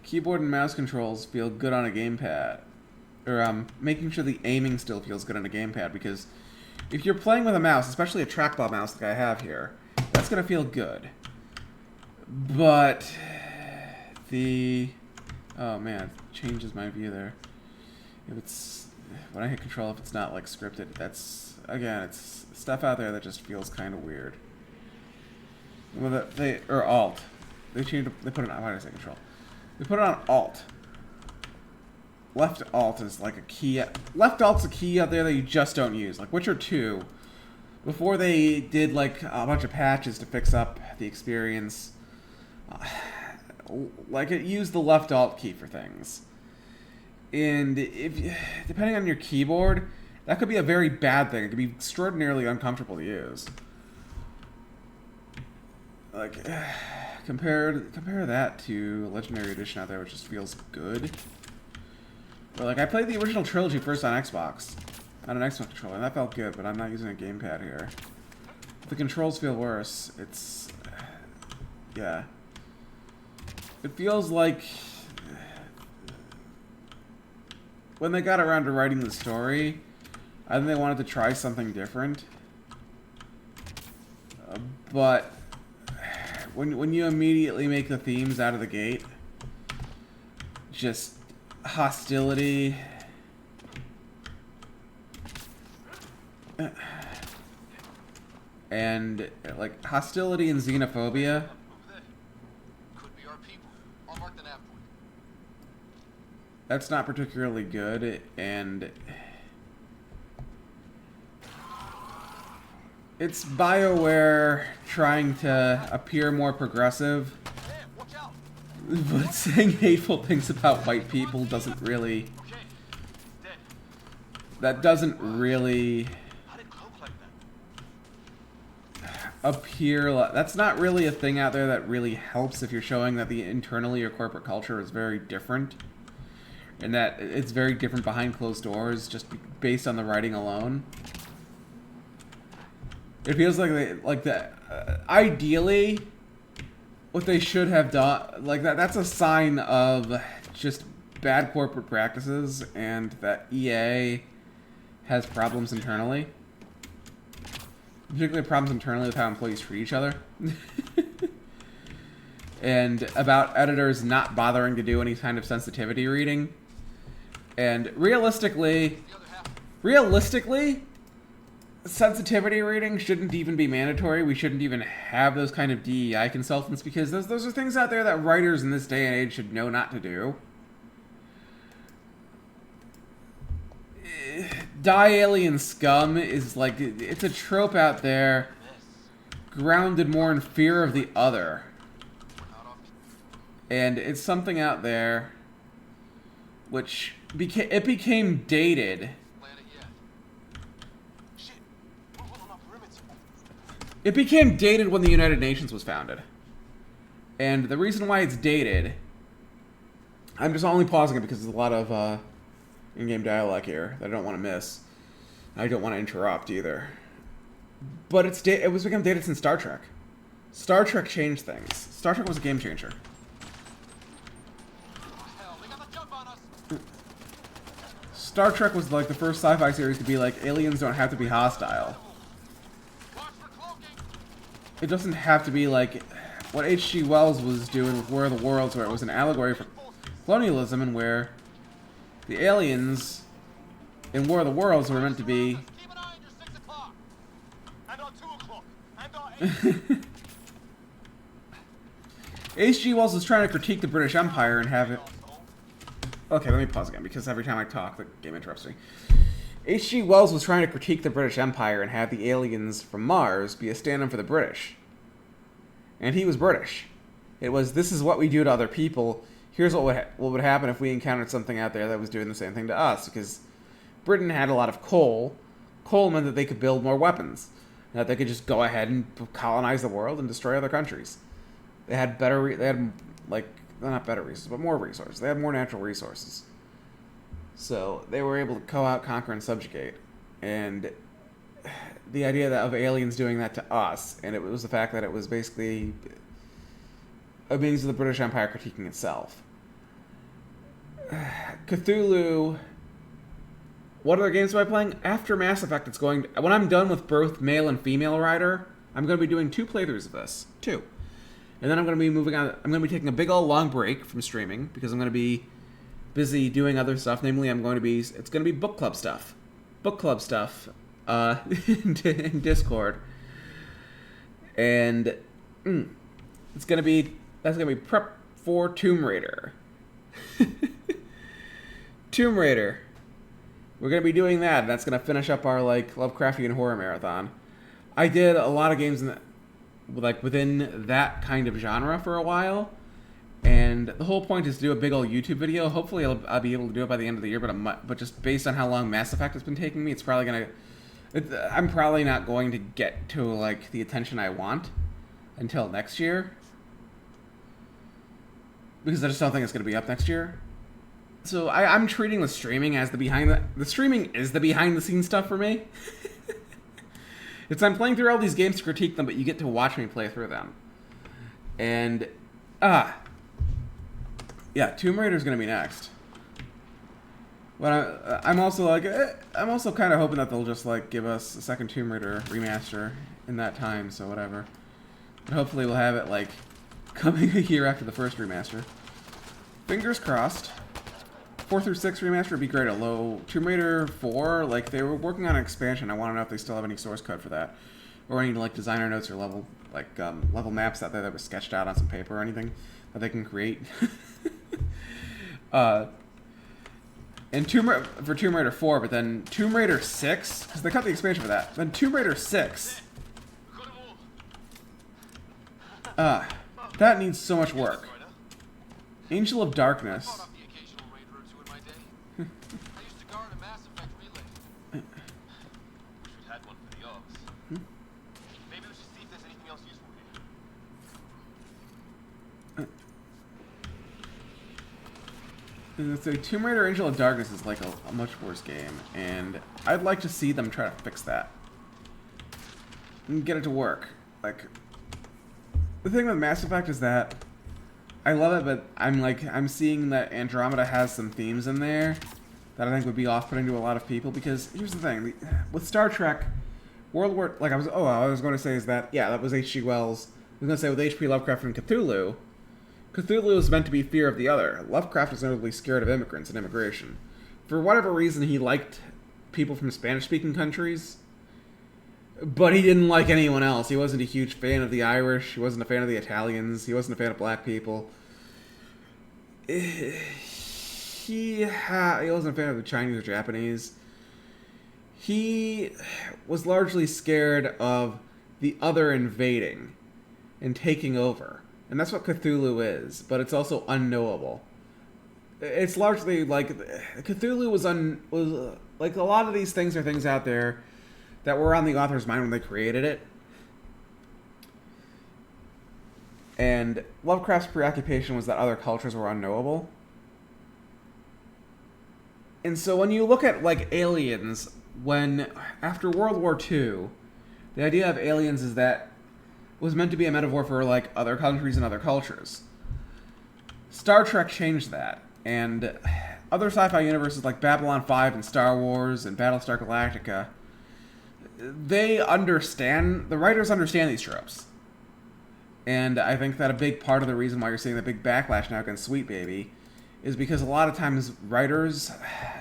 keyboard and mouse controls feel good on a gamepad, or making sure the aiming still feels good on a gamepad, because if you're playing with a mouse, especially a trackball mouse like I have here, that's gonna feel good. But oh man, it changes my view there. If it's when I hit control, if it's not like scripted, that's again, it's stuff out there that just feels kind of weird. Well, or alt. They put it on. Why did I say control? They put it on alt. Left alt is like a key. Left alt's a key out there that you just don't use. Like Witcher 2, before they did like a bunch of patches to fix up the experience, like it used the left alt key for things. And depending on your keyboard, that could be a very bad thing. It could be extraordinarily uncomfortable to use. Like, compare that to Legendary Edition out there, which just feels good. But like, I played the original trilogy first on Xbox, on an Xbox controller, and that felt good, but I'm not using a gamepad here. The controls feel worse. It's, yeah. It feels like when they got around to writing the story, I think they wanted to try something different. But when you immediately make the themes out of the gate, just hostility, and like hostility and xenophobia. Could be our people. I'll mark the nav point. That's not particularly good, and it's BioWare trying to appear more progressive, but saying hateful things about white people doesn't really. That doesn't really appear. That's not really a thing out there that really helps if you're showing that the internally your corporate culture is very different, and that it's very different behind closed doors, just based on the writing alone. It feels like ideally, what they should have done, like that's a sign of just bad corporate practices, and that EA has problems internally. Particularly problems internally with how employees treat each other. And about editors not bothering to do any kind of sensitivity reading. And realistically, sensitivity ratings shouldn't even be mandatory. We shouldn't even have those kind of DEI consultants because those are things out there that writers in this day and age should know not to do. Die alien scum is like, it's a trope out there grounded more in fear of the other. And it's something out there which became dated. It became dated when the United Nations was founded. And the reason why it's dated, I'm just only pausing it because there's a lot of in-game dialogue here that I don't want to miss. I don't want to interrupt either. But it was become dated since Star Trek. Star Trek changed things. Star Trek was a game changer. Star Trek was like the first sci-fi series to be like, aliens don't have to be hostile. It doesn't have to be like what H.G. Wells was doing with War of the Worlds, where it was an allegory for colonialism, and where the aliens in War of the Worlds were meant to be. H.G. Wells was trying to critique the British Empire and have it. Okay, let me pause again because every time I talk, the game interrupts me. H.G. Wells was trying to critique the British Empire and have the aliens from Mars be a stand-in for the British. And he was British. It was, this is what we do to other people. Here's what would happen if we encountered something out there that was doing the same thing to us. Because Britain had a lot of coal. Coal meant that they could build more weapons. That they could just go ahead and colonize the world and destroy other countries. They had not better resources, but more resources. They had more natural resources. So they were able to go out, conquer, and subjugate. And the idea of aliens doing that to us, and it was the fact that it was basically a means of the British Empire critiquing itself. Cthulhu. What other games am I playing? After Mass Effect, it's going to, when I'm done with both male and female writer, I'm going to be doing 2 playthroughs of this. 2. And then I'm going to be moving on. I'm going to be taking a big old long break from streaming because I'm going to be busy doing other stuff. Namely, it's going to be book club stuff. Book club stuff in Discord. And that's going to be prep for Tomb Raider. Tomb Raider. We're going to be doing that. That's going to finish up our Lovecraftian horror marathon. I did a lot of games within that kind of genre for a while, and the whole point is to do a big old YouTube video. Hopefully I'll be able to do it by the end of the year, but just based on how long Mass Effect has been taking me, it's probably I'm probably not going to get to the attention I want until next year, because I just don't think it's going to be up next year. So I'm treating the streaming as the streaming is the behind the scenes stuff for me. It's I'm playing through all these games to critique them, but you get to watch me play through them. And yeah, Tomb Raider is gonna be next. But I'm also kind of hoping that they'll just give us a second Tomb Raider remaster in that time. So whatever. But hopefully we'll have it coming a year after the first remaster. Fingers crossed. 4 through 6 remaster would be great. Although Tomb Raider 4, they were working on an expansion. I want to know if they still have any source code for that, or any designer notes or level level maps out there that were sketched out on some paper or anything that they can create. And for Tomb Raider 4, but then Tomb Raider 6, because they cut the expansion for that. Then Tomb Raider 6. That needs so much work. Angel of Darkness. So Tomb Raider Angel of Darkness is a much worse game, and I'd like to see them try to fix that and get it to work. The thing with Mass Effect is that I love it, but I'm seeing that Andromeda has some themes in there that I think would be off-putting to a lot of people, because here's the thing, with Star Trek, World War, I was going to say is that, yeah, that was H.G. Wells. I was going to say with H.P. Lovecraft and Cthulhu, Cthulhu is meant to be fear of the other. Lovecraft is notably scared of immigrants and immigration. for whatever reason, he liked people from Spanish-speaking countries, but he didn't like anyone else. He wasn't a huge fan of the Irish. He wasn't a fan of the Italians. He wasn't a fan of black people. He wasn't a fan of the Chinese or Japanese. He was largely scared of the other invading and taking over. And that's what Cthulhu is, but it's also unknowable. It's largely like Cthulhu was like a lot of these things are things out there that were on the author's mind when they created it. And Lovecraft's preoccupation was that other cultures were unknowable. And so when you look at like aliens, after World War II, the idea of aliens is that was meant to be a metaphor for like other countries and other cultures. Star Trek changed that, and other sci-fi universes like Babylon 5 and Star Wars and Battlestar Galactica, the writers understand these tropes. And I think that a big part of the reason why you're seeing the big backlash now against Sweet Baby is because a lot of times writers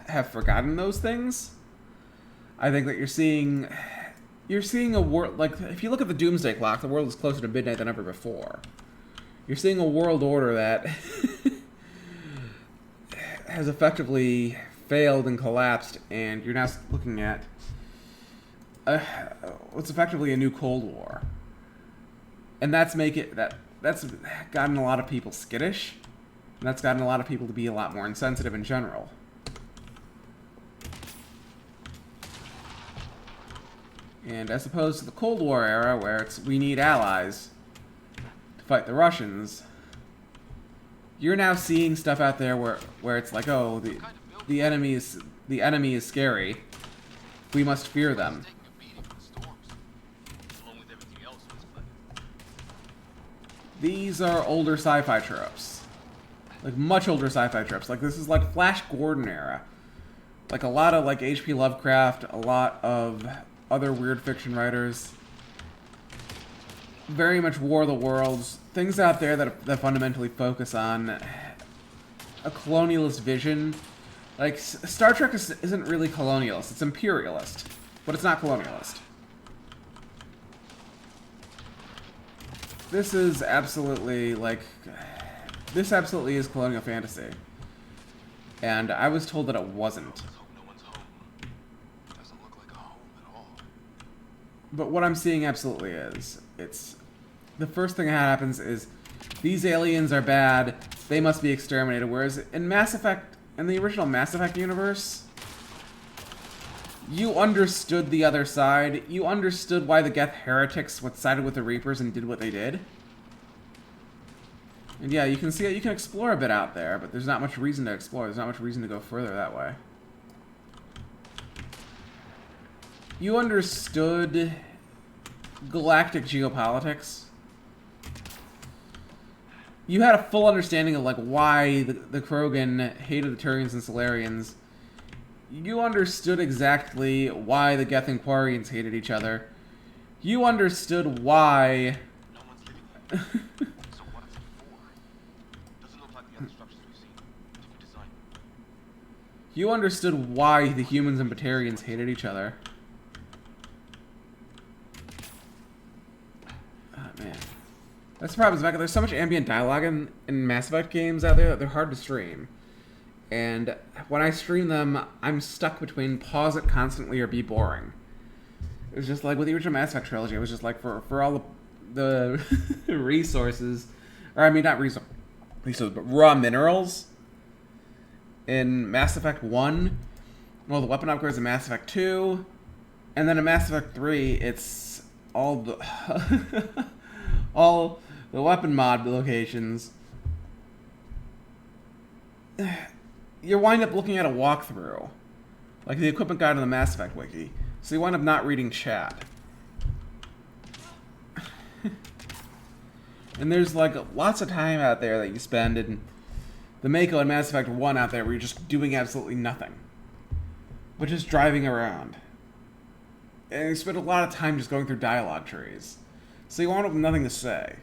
have forgotten those things. I think that you're seeing a world, like, if you look at the Doomsday Clock, the world is closer to midnight than ever before. You're seeing a world order that has effectively failed and collapsed, and you're now looking at what's effectively a new Cold War. And that's gotten a lot of people skittish, and that's gotten a lot of people to be a lot more insensitive in general. And as opposed to the Cold War era, where we need allies to fight the Russians, you're now seeing stuff out there where it's like, oh, the enemy is scary. We must fear them. These are older sci-fi tropes. Like, much older sci-fi tropes. Like, this is like Flash Gordon era. Like, a lot of, like, H.P. Lovecraft, a lot of other weird fiction writers. Very much War of the Worlds. Things out there that fundamentally focus on a colonialist vision. Like, Star Trek isn't really colonialist. It's imperialist. But it's not colonialist. This is absolutely, like... This absolutely is colonial fantasy. And I was told that it wasn't. But what I'm seeing absolutely is. It's... The first thing that happens is, these aliens are bad, they must be exterminated. Whereas in Mass Effect, in the original Mass Effect universe, you understood the other side. You understood why the Geth heretics sided with the Reapers and did what they did. And yeah, you can see it. You can explore a bit out there, but there's not much reason to explore. There's not much reason to go further that way. You understood galactic geopolitics. You had a full understanding of like why the Krogan hated the Turians and Solarians. You understood exactly why the Geth and Quarians hated each other. You understood why... No one's living here. So what is it for? Doesn't look like the other structures we've seen. Different design. You understood why the humans and Batarians hated each other. Oh, man. That's the problem. There's so much ambient dialogue in Mass Effect games out there that they're hard to stream. And when I stream them, I'm stuck between pause it constantly or be boring. It was just like with the original Mass Effect trilogy, it was just like for all the resources, or I mean not resources, but raw minerals in Mass Effect 1, well, the weapon upgrades in Mass Effect 2, and then in Mass Effect 3, it's all the all the weapon mod locations. You wind up looking at a walkthrough, like the equipment guide on the Mass Effect wiki, so you wind up not reading chat. And there's like lots of time out there that you spend in the Mako and Mass Effect 1 out there where you're just doing absolutely nothing, but just driving around. And you spend a lot of time just going through dialogue trees, so you wind up with nothing to say.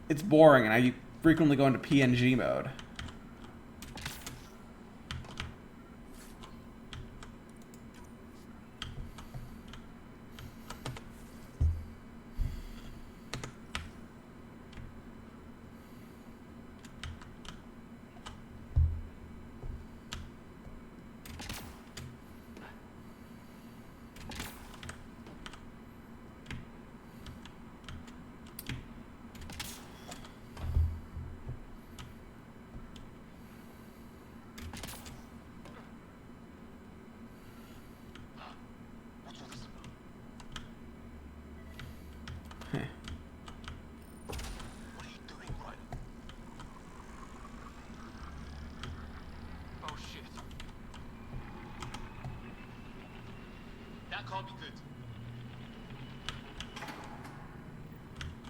It's boring, and I frequently go into PNG mode. What are you doing, Ryder? Oh shit. That can't be good.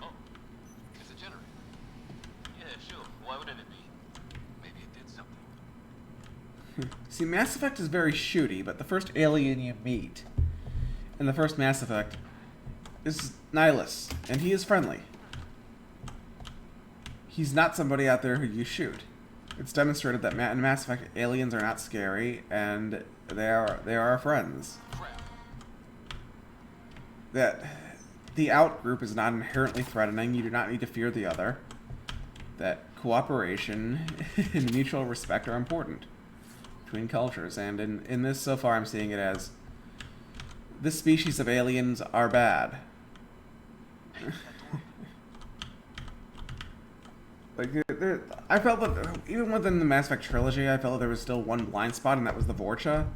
Oh, it's a generator. Yeah, sure. Why wouldn't it be? Maybe it did something. See, Mass Effect is very shooty, but the first alien you meet in the first Mass Effect is Nihilus, and he is friendly. He's not somebody out there who you shoot. It's demonstrated that in Mass Effect, aliens are not scary, and they are our friends. Crap. That the out group is not inherently threatening. You do not need to fear the other. That cooperation and mutual respect are important between cultures, and in this so far I'm seeing it as this species of aliens are bad. Like, I felt that even within the Mass Effect trilogy, I felt that there was still one blind spot, and that was the Vorcha.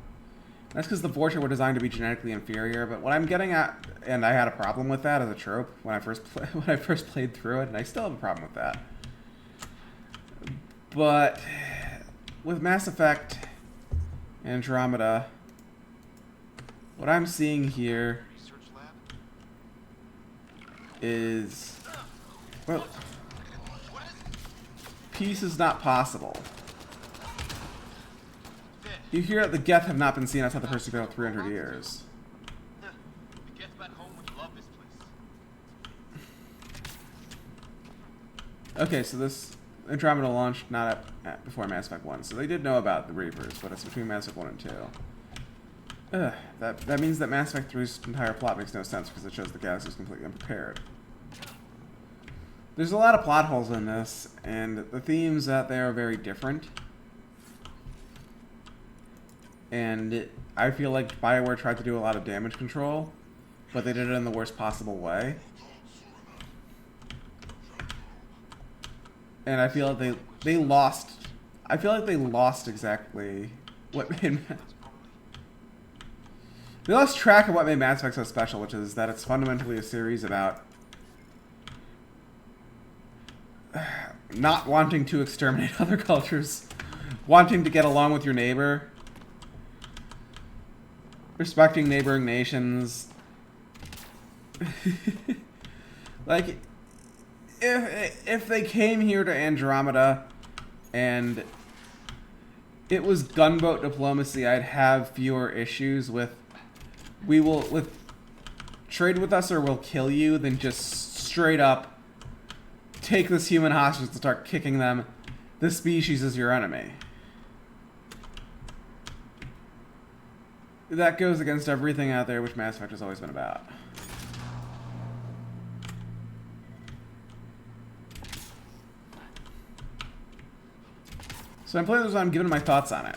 That's because the Vorcha were designed to be genetically inferior. But what I'm getting at, and I had a problem with that as a trope when I first played through it, and I still have a problem with that. But with Mass Effect Andromeda, what I'm seeing here Research lab? is, well, What is it? peace is not possible. There. You hear that the Geth have not been seen outside the first about 300 years. The Geth back home would love this place. Okay, so this Andromeda launched not before Mass Effect 1, so they did know about the Reapers, but it's between Mass Effect 1 and 2. That means that Mass Effect 3's entire plot makes no sense because it shows the galaxy is completely unprepared. There's a lot of plot holes in this, and the themes out there are very different. And I feel like BioWare tried to do a lot of damage control, but they did it in the worst possible way. And I feel like they lost. I feel like they lost exactly what made. They lost track of what made Mass Effect so special, which is that it's fundamentally a series about not wanting to exterminate other cultures, wanting to get along with your neighbor, respecting neighboring nations. Like, if they came here to Andromeda and it was gunboat diplomacy, I'd have fewer issues with trade with us or we'll kill you than just straight up take this human hostage and start kicking them. This species is your enemy. That goes against everything out there which Mass Effect has always been about. So I'm playing this, I'm giving my thoughts on it.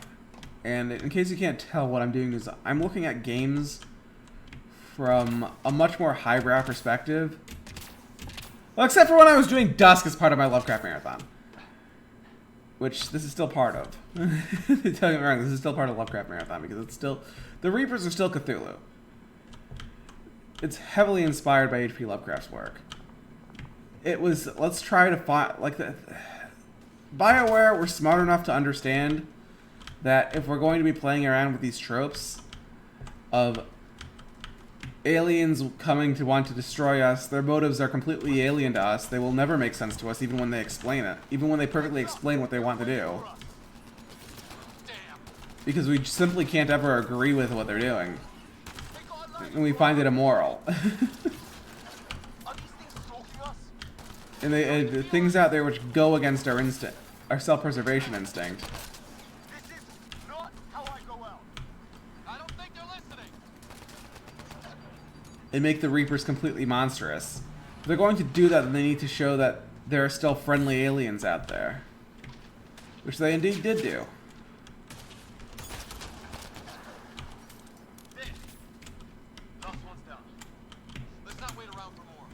And in case you can't tell, what I'm doing is I'm looking at games from a much more highbrow perspective. Well, except for when I was doing Dusk as part of my Lovecraft marathon. Which this is still part of. Don't get me wrong, this is still part of Lovecraft marathon because it's still... The Reapers are still Cthulhu. It's heavily inspired by H.P. Lovecraft's work. It was, let's try to find... Like, BioWare were smart enough to understand that if we're going to be playing around with these tropes of aliens coming to want to destroy us, their motives are completely alien to us. They will never make sense to us even when they explain it. Even when they perfectly explain what they want to do. Because we simply can't ever agree with what they're doing. And we find it immoral. And the things out there which go against our instinct, our self-preservation instinct. This is not how I go out. I don't think they're listening. And make the Reapers completely monstrous. If they're going to do that, then they need to show that there are still friendly aliens out there. Which they indeed did do. There. Last one's down. Let's not wait around for more.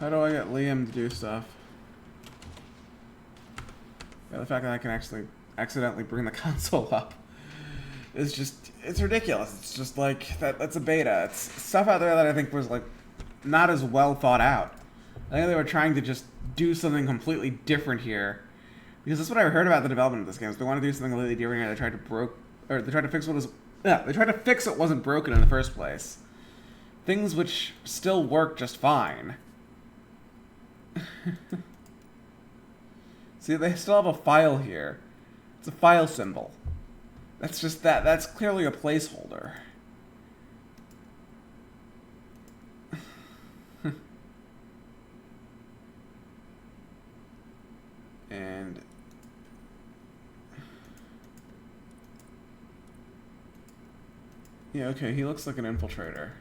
How do I get Liam to do stuff? Yeah, the fact that I can actually accidentally bring the console up is just, it's ridiculous. It's just like, that's a beta. It's stuff out there that I think was like not as well thought out. I think they were trying to just do something completely different here. Because that's what I heard about the development of this game. Is they want to do something completely different here. They tried to fix they tried to fix what wasn't broken in the first place. Things which still work just fine. See, they still have a file here. It's a file symbol. That's just that. That's clearly a placeholder. And yeah, okay, he looks like an infiltrator.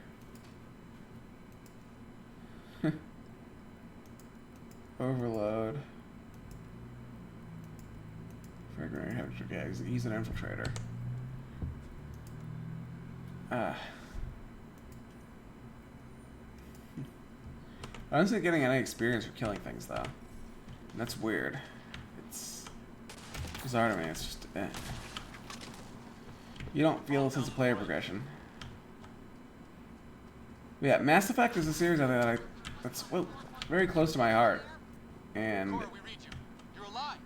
Overload. Yeah, he's an infiltrator. I don't see getting any experience for killing things, though. And that's weird. It's bizarre to me. It's just, You don't feel a sense of player progression. But yeah, Mass Effect is a series that that's very close to my heart. And Cora, we read you. You're alive.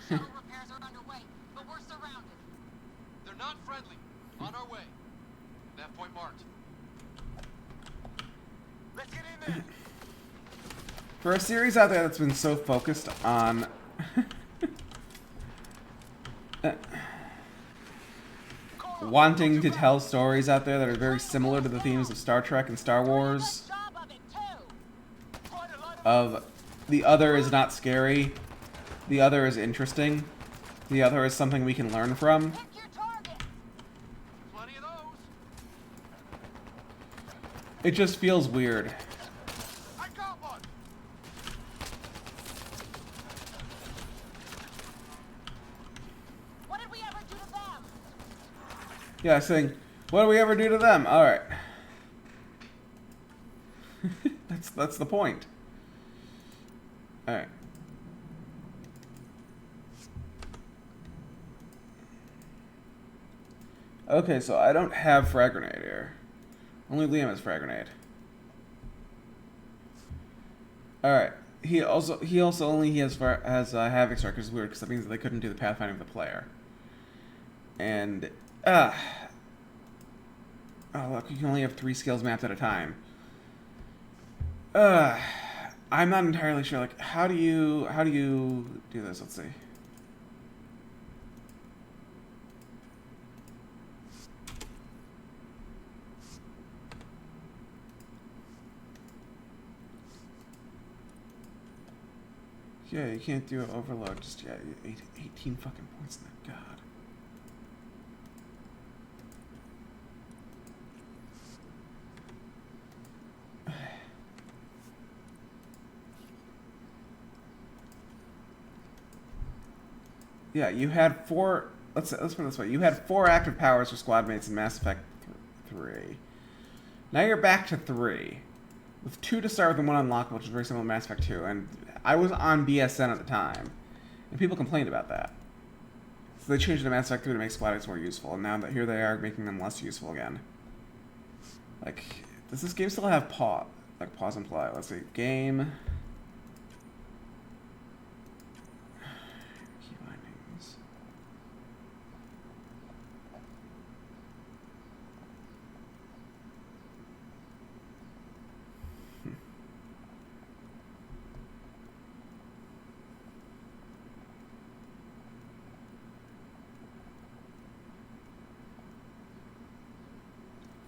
Shuttle repairs are underway, but we're surrounded. They're not friendly. On our way. That point marked. Let's get in there. for a series out there that's been so focused on wanting to tell stories out there that are very similar to the themes of Star Trek and Star Wars, of the other is not scary, the other is interesting, the other is something we can learn from. Plenty of those. It just feels weird. I got one. What did we ever do to them? Yeah, saying, what do we ever do to them? Alright. That's the point. Alright. Okay, so I don't have frag grenade here. Only Liam has frag grenade. Alright. He also only has Havoc Strike, which is weird because that means that they couldn't do the pathfinding of the player. And oh look, you can only have 3 skills mapped at a time. I'm not entirely sure. Like, how do you do this? Let's see. Yeah, you can't do an overload just yet. 18 fucking points in that. God. Yeah, you had 4. Let's put it this way. You had 4 active powers for squad mates in Mass Effect 3. Now you're back to 3, with 2 to start with and 1 unlockable, which is very similar to Mass Effect 2. And I was on BSN at the time, and people complained about that. So they changed it to Mass Effect 3 to make squad mates more useful, and now that here they are making them less useful again. Like, does this game still have pause and play? Let's see, game.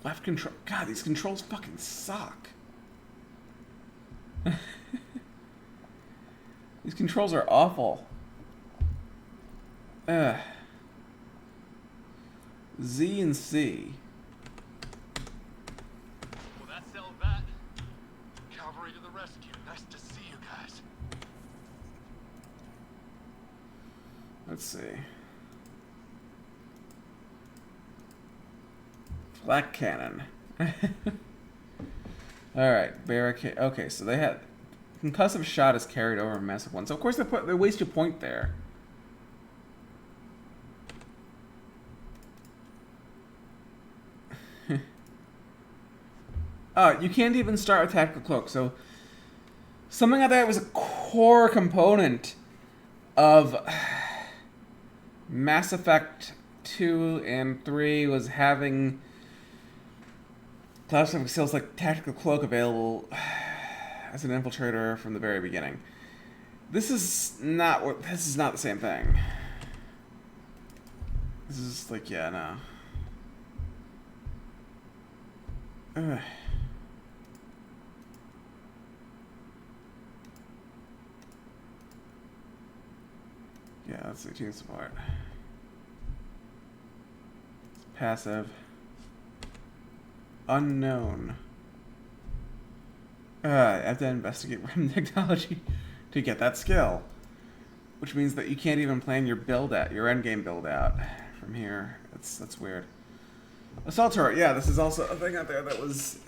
Left control. God, these controls fucking suck. These controls are awful. Z and C. Well, that settled that. Cavalry to the rescue. Nice to see you guys. Let's see. Black cannon. Alright, barricade. Okay, so they had concussive shot is carried over a massive one. So of course they waste your point there. You can't even start with Tactical Cloak. So something like that was a core component of Mass Effect 2 and 3 was having classic skills like Tactical Cloak available as an infiltrator from the very beginning. This is not the same thing. This is like, yeah, no. Ugh. Yeah, that's the team support. It's passive. Unknown. I have to investigate REM technology to get that skill. Which means that you can't even plan your endgame build out from here. That's weird. Assault turret, yeah, this is also a thing out there that was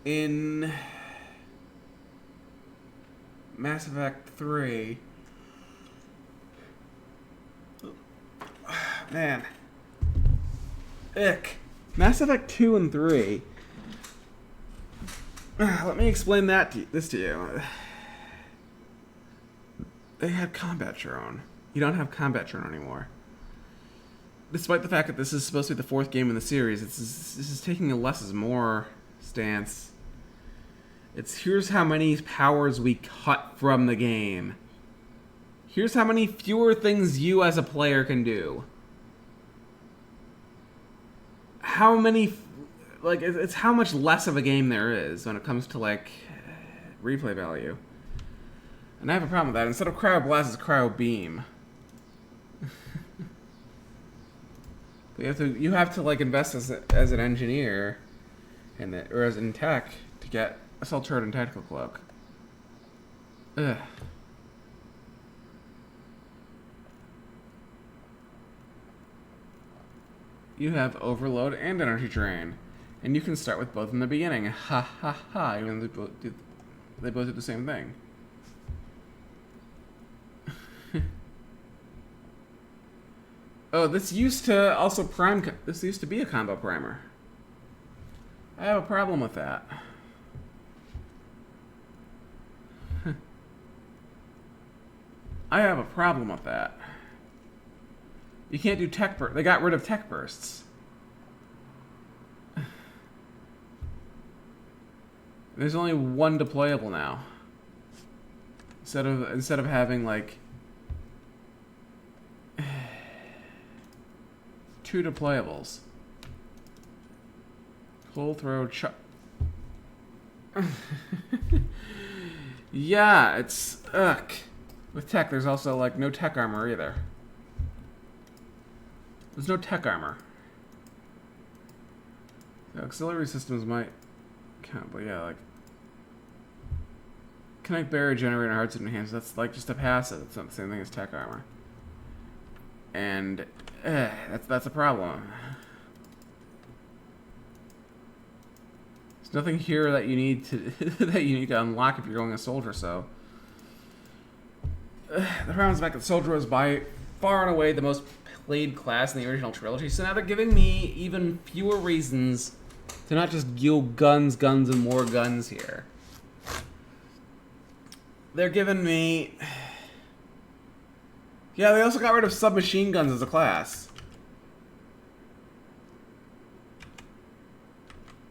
in Mass Effect 3. Man. Ick. Mass Effect 2 and 3. Let me explain this to you. They had combat drone. You don't have combat drone anymore. Despite the fact that this is supposed to be the 4th game in the series, this is taking a less is more stance. It's here's how many powers we cut from the game. Here's how many fewer things you as a player can do. How many, like, it's how much less of a game there is when it comes to, like, replay value. And I have a problem with that. Instead of Cryo Blast, it's Cryo Beam. You have to like invest as an engineer in it, or as in tech to get Assault Turret and Tactical Cloak. Ugh. You have Overload and Energy Drain, and you can start with both in the beginning. Ha ha ha! Even though they both do the same thing. Oh, this used to also prime. This used to be a combo primer. I have a problem with that. I have a problem with that. You can't do tech burst. They got rid of tech bursts. There's only one deployable now. Instead of having like 2 deployables. Full throw yeah, it's ugh. With tech, there's also like no tech armor either. There's no tech armor. The auxiliary systems might count, but yeah, like Connect Barrier Generator Hearts and Enhance. That's like just a passive. It's not the same thing as tech armor. And that's a problem. There's nothing here that you need to unlock if you're going a soldier. So the problem is the fact that soldier was by far and away the most played class in the original trilogy. So now they're giving me even fewer reasons to not just go guns, and more guns here. They're giving me. Yeah, they also got rid of submachine guns as a class.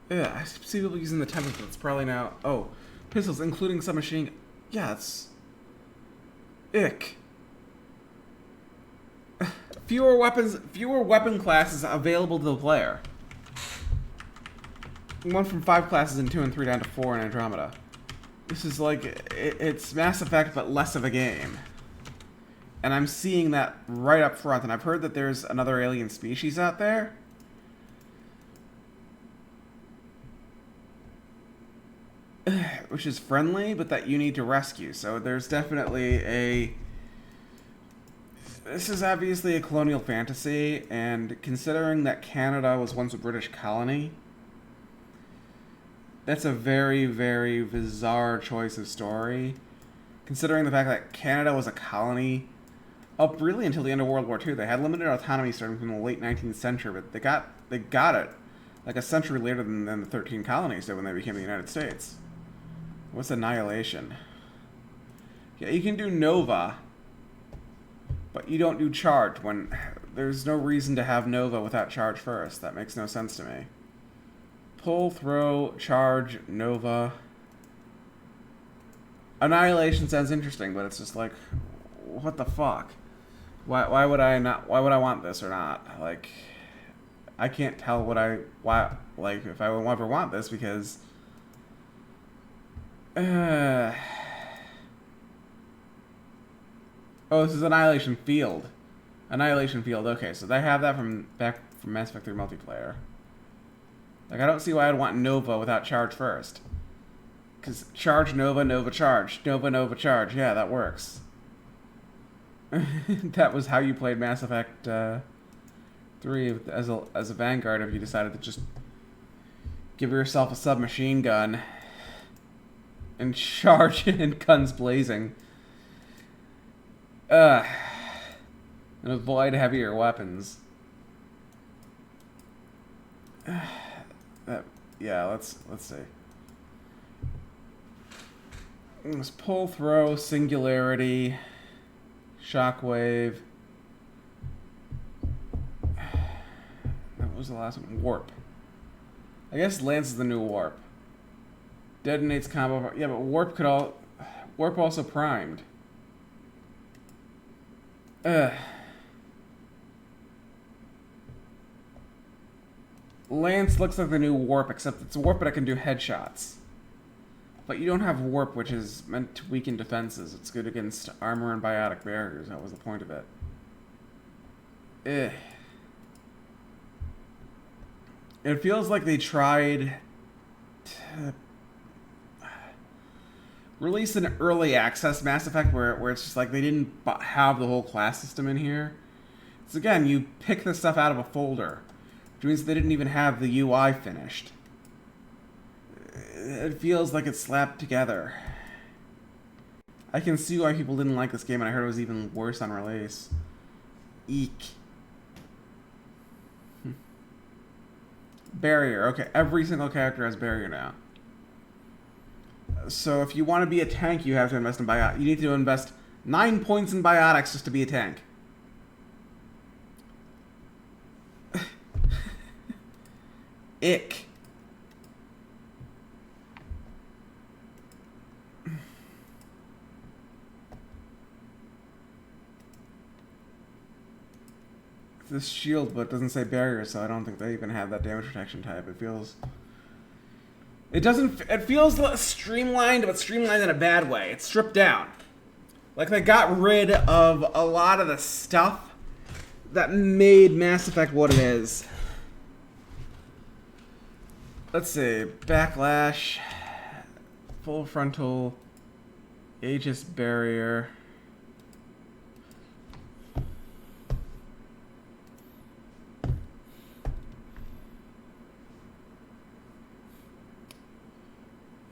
Yeah, I see people using the Tempest, but it's probably now... Oh, pistols, including submachine... Yeah, it's... Ick. Fewer weapon classes available to the player. One from 5 classes in 2 and 3 down to 4 in Andromeda. This is like... It's Mass Effect, but less of a game. And I'm seeing that right up front, and I've heard that there's another alien species out there. Which is friendly, but that you need to rescue. So there's definitely a... This is obviously a colonial fantasy, and considering that Canada was once a British colony, that's a very, very bizarre choice of story. Considering the fact that Canada was a colony up really until the end of World War II. They had limited autonomy starting from the late 19th century, but they got it like a century later than the 13 colonies did when they became the United States. What's annihilation? Yeah, you can do Nova, but you don't do charge when there's no reason to have Nova without charge first. That makes no sense to me. Pull, throw, charge, Nova. Annihilation sounds interesting, but it's just like, what the fuck? Why would I want this or not? Like, I can't tell if I ever want this because oh, this is Annihilation Field. Annihilation Field, okay, so they have that from Mass Effect 3 multiplayer. Like, I don't see why I'd want Nova without charge first. Because charge, Nova, Nova, charge. Nova, Nova, charge. Yeah, that works. That was how you played Mass Effect 3 as a Vanguard if you decided to just give yourself a submachine gun and charge and guns blazing. And avoid heavier weapons. Yeah, let's see. Let's pull, throw, singularity, shockwave. What was the last one? Warp. I guess Lance is the new warp. Detonates combo. Yeah, but warp also primed. Lance looks like the new warp, except it's a warp that can do headshots. But you don't have warp, which is meant to weaken defenses. It's good against armor and biotic barriers. That was the point of it. It feels like they tried to release an early access Mass Effect where it's just like they didn't have the whole class system in here. So again, you pick this stuff out of a folder, which means they didn't even have the UI finished. It feels like it's slapped together. I can see why people didn't like this game, and I heard it was even worse on release. Eek. Barrier. Okay, every single character has barrier now. So if you want to be a tank, you have to invest in biotics. You need to invest 9 points in biotics just to be a tank. Ick. This shield, but it doesn't say barrier, so I don't think they even have that damage protection type. It feels streamlined, but streamlined in a bad way. It's stripped down. Like they got rid of a lot of the stuff that made Mass Effect what it is. Let's see. Backlash. Full frontal. Aegis barrier.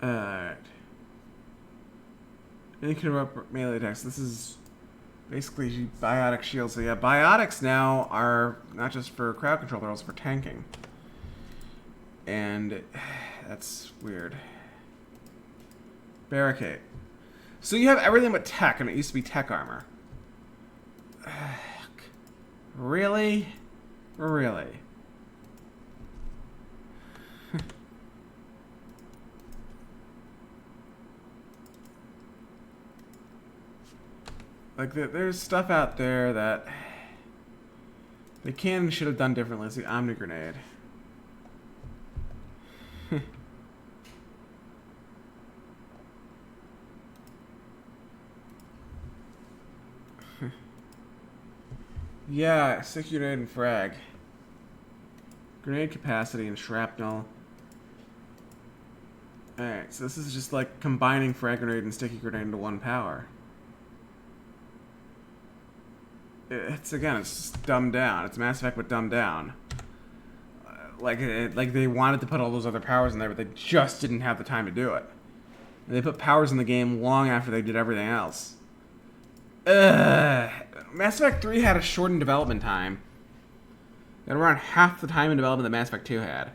Alright. And you can interrupt melee attacks. This is basically biotic shield. So yeah, biotics now are not just for crowd control, they're also for tanking. And that's weird. Barricade. So you have everything but tech, and it used to be tech armor. Really? Really? Like, there's stuff out there that they can and should have done differently. It's the Omni Grenade. Yeah, stick grenade and frag. Grenade capacity and shrapnel. Alright, so this is just like combining frag grenade and sticky grenade into one power. It's just dumbed down. It's Mass Effect but dumbed down. Like they wanted to put all those other powers in there, but they just didn't have the time to do it. And they put powers in the game long after they did everything else. Mass Effect 3 had a shortened development time. It had around half the time in development that Mass Effect 2 had.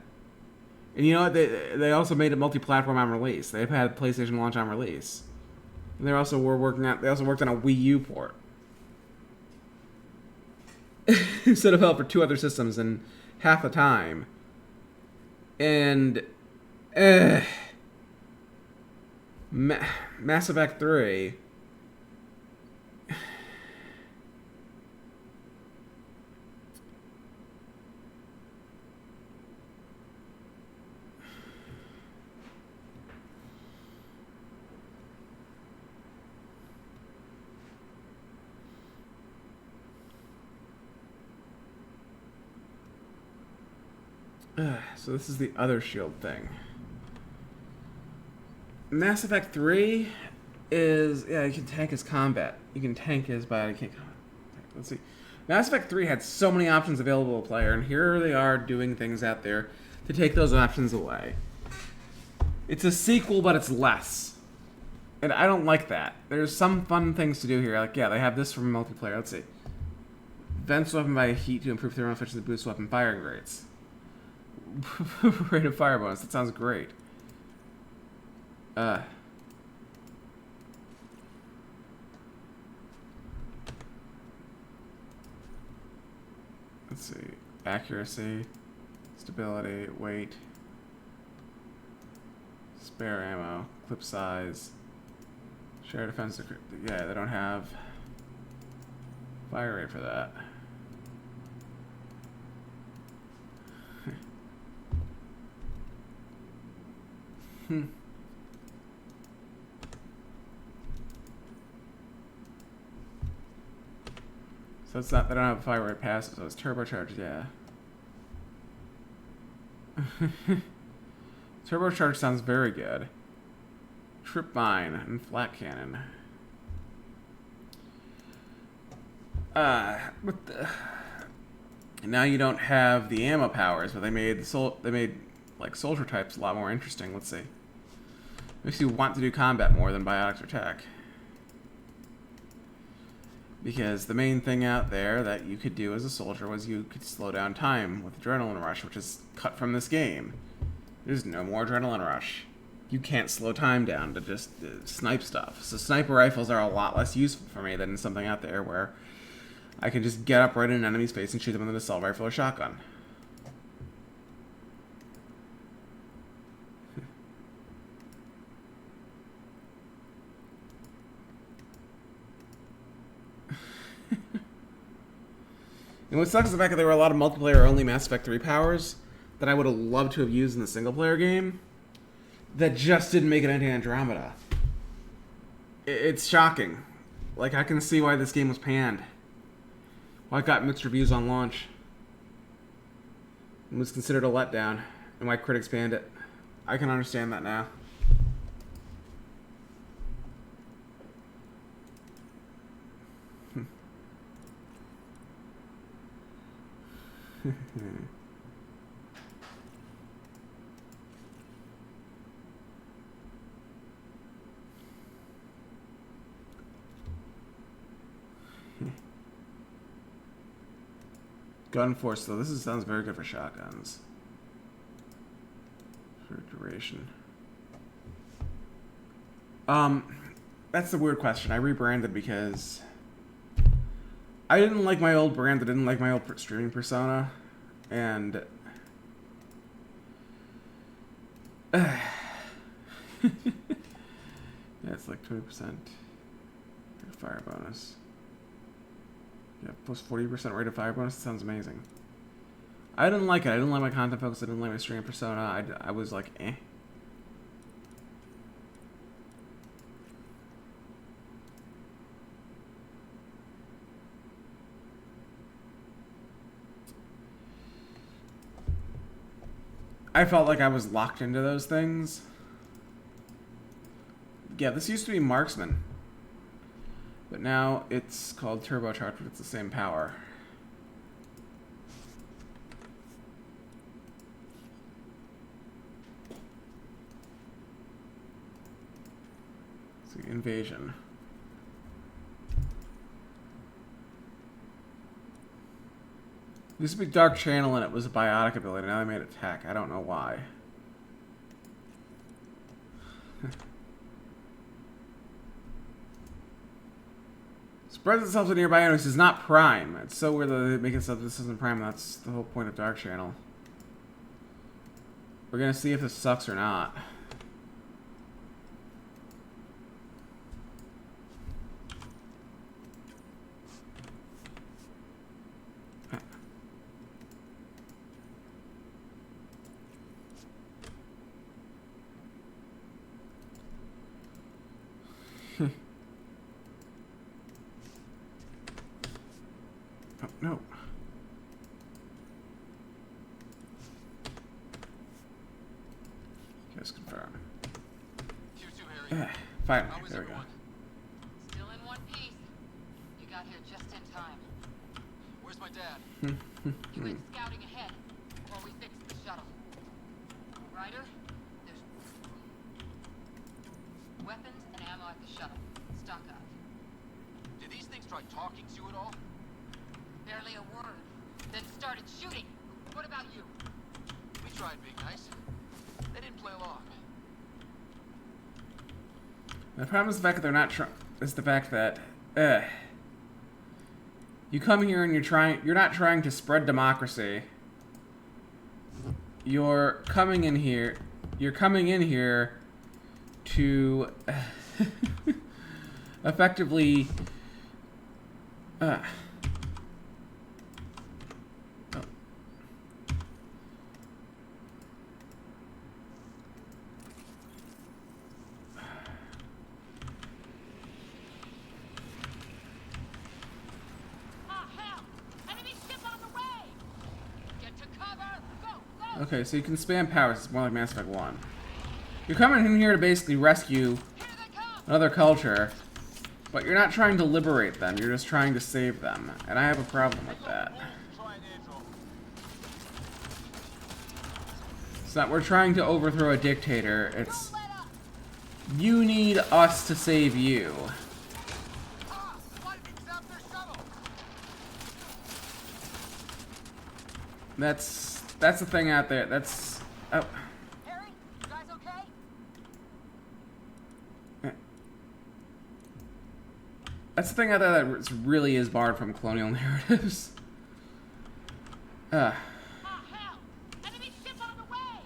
And you know what? They also made it multi-platform on release. They've had PlayStation launch on release. And they also worked on a Wii U port. Instead of help for 2 other systems in half the time. And Mass Effect 3. So this is the other shield thing. Mass Effect 3 is, yeah, you can tank his combat. You can tank his body. Let's see. Mass Effect 3 had so many options available to the player, and here they are doing things out there to take those options away. It's a sequel, but it's less. And I don't like that. There's some fun things to do here. Like, yeah, they have this from multiplayer. Let's see. Vents weapon by heat to improve thermal efficiency, boost weapon firing rates. Rate of fire bonus. That sounds great. Let's see. Accuracy, stability, weight, spare ammo, clip size, share defense. Yeah, they don't have fire rate for that. So it's not, they don't have a fire rate passive, so it's turbocharged, yeah. Turbocharged sounds very good. Trip mine and flat cannon. Now you don't have the ammo powers, but they made like soldier types a lot more interesting. Let's see. Makes you want to do combat more than biotics or tech. Because the main thing out there that you could do as a soldier was you could slow down time with Adrenaline Rush, which is cut from this game. There's no more Adrenaline Rush. You can't slow time down to just snipe stuff. So sniper rifles are a lot less useful for me than something out there where I can just get up right in an enemy's face and shoot them with an assault rifle or shotgun. And what sucks is the fact that there were a lot of multiplayer-only Mass Effect 3 powers that I would have loved to have used in the single-player game that just didn't make it into Andromeda. It's shocking. Like, I can see why this game was panned. Why it got mixed reviews on launch. It was considered a letdown, and why critics banned it. I can understand that now. Gun force, though. Sounds very good for shotguns. For duration. That's the weird question. I rebranded because I didn't like my old brand. I didn't like my old streaming persona. And yeah, it's like 20% fire bonus. Yeah, plus 40% rate of fire bonus. That sounds amazing. I didn't like it. I didn't like my content focus. I didn't like my streaming persona. I was like, eh. I felt like I was locked into those things. Yeah, this used to be Marksman. But now it's called Turbocharged, but it's the same power. See, Invasion. Used to be Dark Channel and it was a biotic ability. Now they made it tech. I don't know why. Spreads itself to nearby enemies is not Prime. It's so weird that they make it so this isn't Prime. That's the whole point of Dark Channel. We're gonna see if this sucks or not. Oh, no. Just confirm. Harry. Finally, How is there we go. everyone? Still in one piece. You got here just in time. Where's my dad? You went scouting ahead while we fixed the shuttle. Ryder, there's weapons and ammo at the shuttle. Stock up. Did these things try talking to you at all? Barely a word. Then started shooting. What about you? We tried being nice. They didn't play along. The problem is the fact that they're not trying. Is the fact that, you come here and you're not trying to spread democracy. You're coming in here. You're coming in here to effectively. Oh. Okay, so you can spam powers. It's more like Mass Effect 1. You're coming in here to basically rescue another culture, but you're not trying to liberate them. You're just trying to save them. And I have a problem with that. It's not we're trying to overthrow a dictator. It's you need us to save you. That's the thing out there. That's oh. Harry, you guys okay? That's the thing out there that really is barred from colonial narratives. Oh hell! Enemy ship on the way!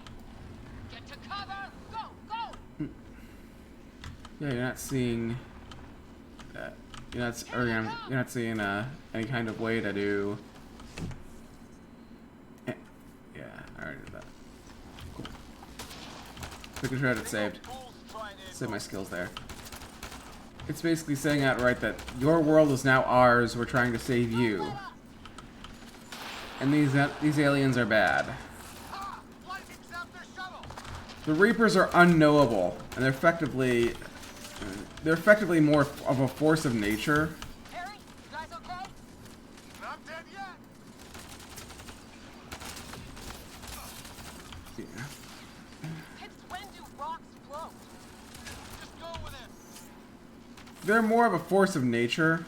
Get to cover! Go! Go! Yeah, you're not seeing that. You're not seeing any kind of way to do. Yeah, I already did that. Cool. Quick shred it saved. Save my skills there. It's basically saying outright that your world is now ours. We're trying to save you, and these aliens are bad. The Reapers are unknowable, and they're effectively more of a force of nature. Harry, you guys okay? Not dead yet. Yeah. Since when do rocks float? Just go with it. They're more of a force of nature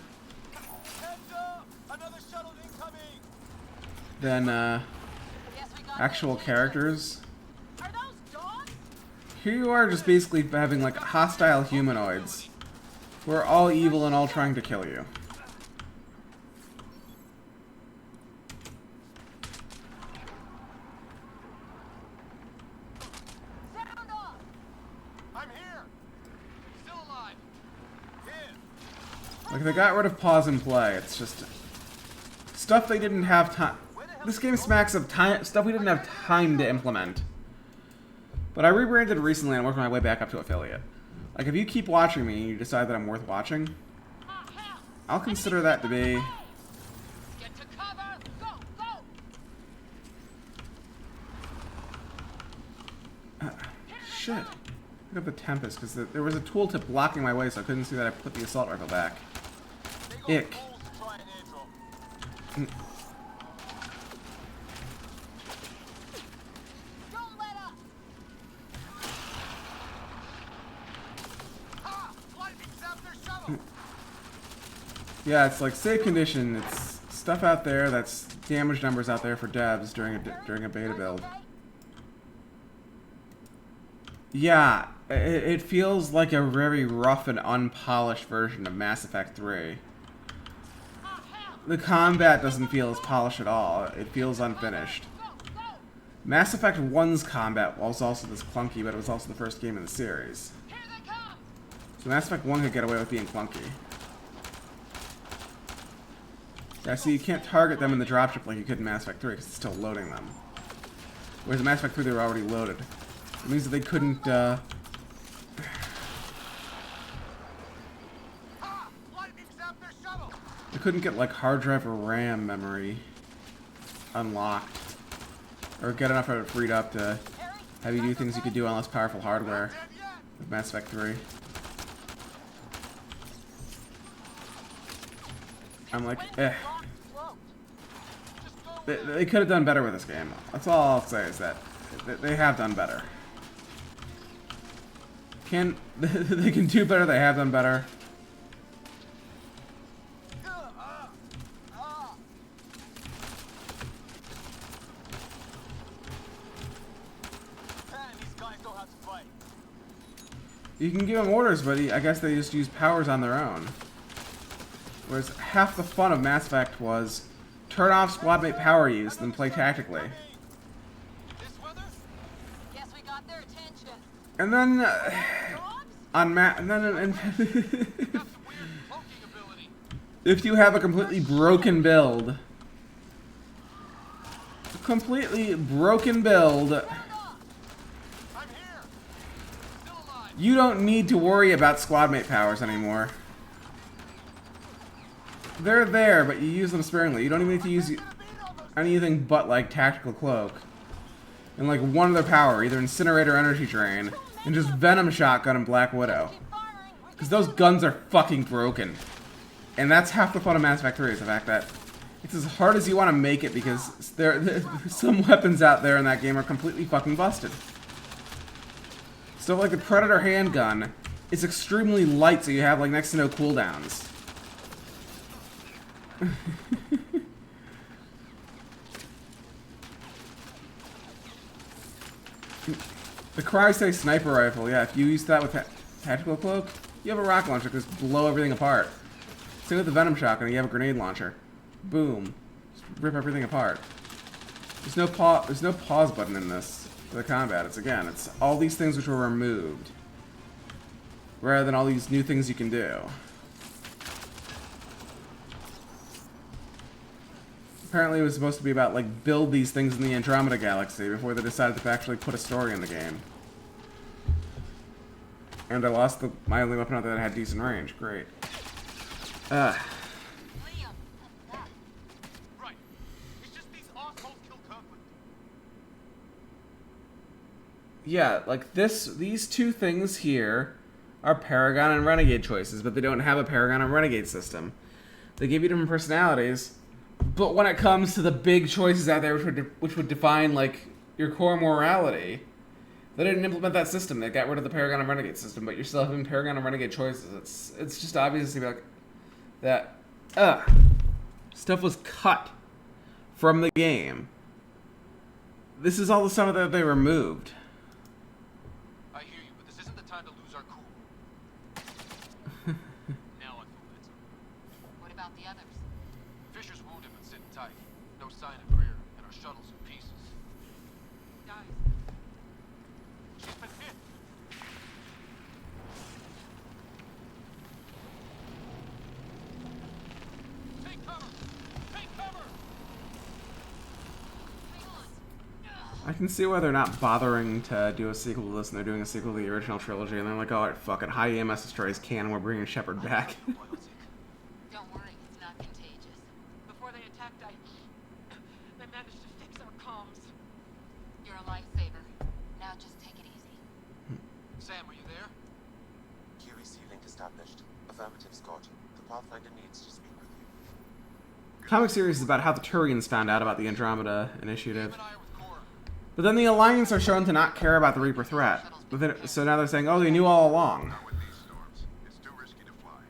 Heads up! Another shuttle incoming! than Yes, we got actual it. characters. Are those dogs? Here you are just basically having like hostile humanoids who are all evil and all trying to kill you. Sound off! I'm here! Still alive! Here! Like they got rid of pause and play. It's just stuff they didn't have time. This game smacks of time stuff we didn't have time to implement. But I rebranded recently and I'm working my way back up to affiliate. Like if you keep watching me and you decide that I'm worth watching, I'll consider that to be. Get to cover! Go! Go! Shit. Look at the Tempest, because there was a tooltip blocking my way, so I couldn't see that I put the assault rifle back. Ick. Don't let up! Ha! Lightning zapped their shuttle! Yeah, it's like safe condition. It's stuff out there that's damage numbers out there for devs during a beta build. Yeah, It feels like a very rough and unpolished version of Mass Effect 3. The combat doesn't feel as polished at all. It feels unfinished. Mass Effect 1's combat was also this clunky, but it was also the first game in the series. So Mass Effect 1 could get away with being clunky. Yeah, see, you can't target them in the dropship like you could in Mass Effect 3 because it's still loading them. Whereas in Mass Effect 3 they were already loaded. It means that they couldn't, they couldn't get, like, hard drive or RAM memory unlocked. Or get enough of it freed up to have you do things you could do on less powerful hardware with Mass Effect 3. I'm like, eh. They could have done better with this game. That's all I'll say, is that they have done better. They can do better, they have done better. You can give them orders, but I guess they just use powers on their own. Whereas half the fun of Mass Effect was turn off squad mate power use, then play tactically. And then if you have a completely broken build, you don't need to worry about squad mate powers anymore. They're there, but you use them sparingly. You don't even need to use anything but, like, Tactical Cloak. And, like, one other power, either Incinerator or Energy Drain, and just Venom Shotgun and Black Widow. Because those guns are fucking broken. And that's half the fun of Mass Effect 3, is the fact that it's as hard as you want to make it, because some weapons out there in that game are completely fucking busted. So, like, the Predator handgun is extremely light, so you have, like, next to no cooldowns. The Crystae sniper rifle, yeah, if you use that with Tactical Cloak, you have a rocket launcher, just blow everything apart. Same with the Venom Shotgun, you have a grenade launcher. Boom. Just rip everything apart. There's no pause button in this for the combat. It's all these things which were removed, rather than all these new things you can do. Apparently it was supposed to be about, like, build these things in the Andromeda galaxy before they decided to actually put a story in the game. And I lost my only weapon out there that had decent range. Great. Right. It's just these assholes kill Kirkland. Yeah, like these two things here are Paragon and Renegade choices, but they don't have a Paragon and Renegade system. They give you different personalities. But when it comes to the big choices out there, which would define, like, your core morality, they didn't implement that system. They got rid of the Paragon and Renegade system, but you're still having Paragon and Renegade choices. It's just obvious to be like that. Stuff was cut from the game. This is all the stuff that they removed. I hear you, but this isn't the time to lose our cool. Now I feel better. What about the others? Fisher's wounded but sitting tight. No sign of Greer, and our shuttle's in pieces. Guys, She's been hit. Take cover! Take cover! I can see why they're not bothering to do a sequel to this, and they're doing a sequel to the original trilogy, and they're like, alright, fuck it, high EMS destroys canon, we're bringing Shepard back. Don't worry, it's not contagious. before they attacked, they managed to fix our comms. You're a lifesaver. Now just take it easy. Sam, are you there? QEC link established. Affirmative, Scott. The Pathfinder needs to speak with you. Comic series is about how the Turians found out about the Andromeda Initiative. Sam and I are with Cora. But then the Alliance are shown to not care about the Reaper threat. But then, so now they're saying, oh, they knew all along. Not with these storms. It's too risky to fly.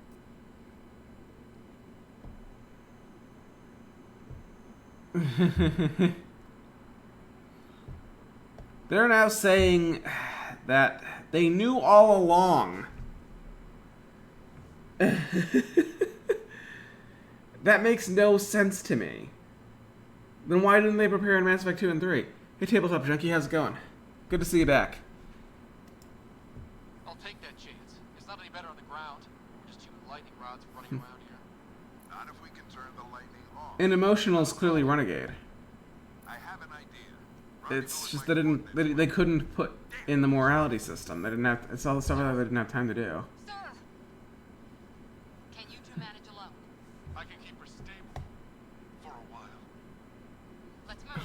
They're now saying that They knew all along. That makes no sense to me. Then why didn't they prepare in Mass Effect 2 and 3? Hey, Tabletop Junkie, how's it going? Good to see you back. I'll take that chance. It's not any better on the ground. We're just two lightning rods running around here. Not if we can turn the lightning off. And Emotional is clearly Renegade. I have an idea. It's just they couldn't put in the morality system. They didn't have. It's all the stuff that they didn't have time to do. Sir! Can you two manage alone? I can keep her stable. For a while. Let's move.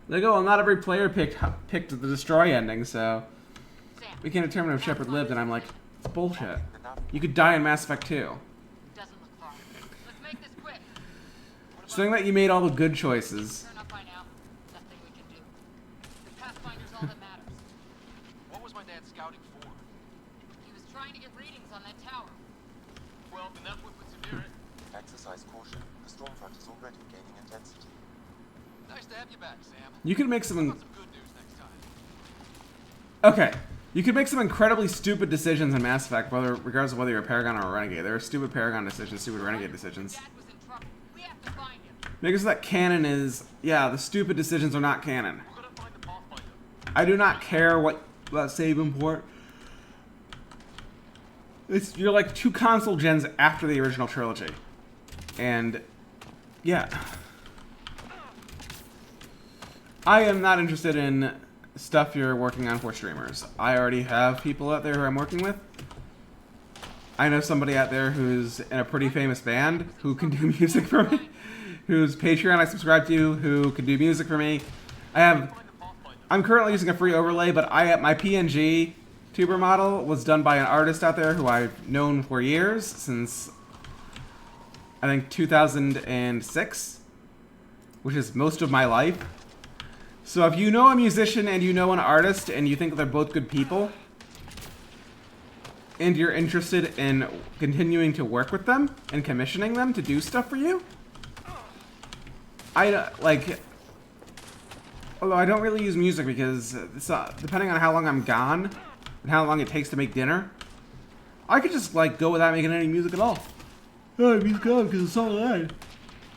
They go, well, not every player picked the destroy ending, so Sam, we can't determine if Shepard lived. And I'm like, it's bullshit. You could die in Mass Effect 2. doesn't look far. Let's make this quick. Saying that you made all the good choices. Turn up by now. Nothing we can do. The Pathfinder's all that matters. What was my dad scouting for? He was trying to get readings on that tower. Well, then that's what puts him near it. Exercise caution. The storm front is already gaining intensity. Nice to have you back, Sam. You could make How some. about some good news next time? Okay, you could make some incredibly stupid decisions in Mass Effect, regardless of whether you're a Paragon or a Renegade. There are stupid Paragon decisions, stupid Renegade decisions. Dad was in trouble. We have to find him. Because that canon is, yeah, the stupid decisions are not canon. We're gonna find the Pathfinder. I do not care what about save import. You're like 2 console gens after the original trilogy, and yeah, I am not interested in stuff you're working on for streamers. I already have people out there who I'm working with. I know somebody out there who's in a pretty famous band who can do music for me, whose Patreon I subscribe to, who can do music for me. I'm currently using a free overlay, but my PNG tuber model was done by an artist out there who I've known for years, since I think 2006, which is most of my life. So if you know a musician and you know an artist and you think they're both good people, and you're interested in continuing to work with them and commissioning them to do stuff for you, although I don't really use music because it's, depending on how long I'm gone and how long it takes to make dinner, I could just go without making any music at all. Oh, music on because the song line.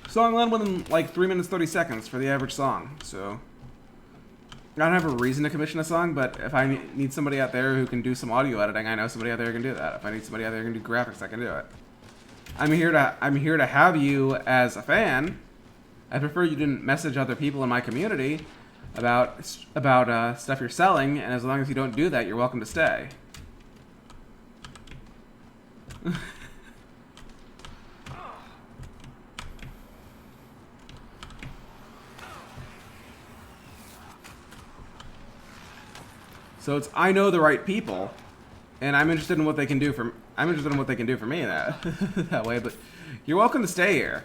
Song line within 3 minutes 30 seconds for the average song. So I don't have a reason to commission a song, but if I need somebody out there who can do some audio editing, I know somebody out there who can do that. If I need somebody out there who can do graphics, I can do it. I'm here to have you as a fan. I prefer you didn't message other people in my community about stuff you're selling, and as long as you don't do that, you're welcome to stay. So it's I know the right people, and I'm interested in what they can do for me that way. But you're welcome to stay here.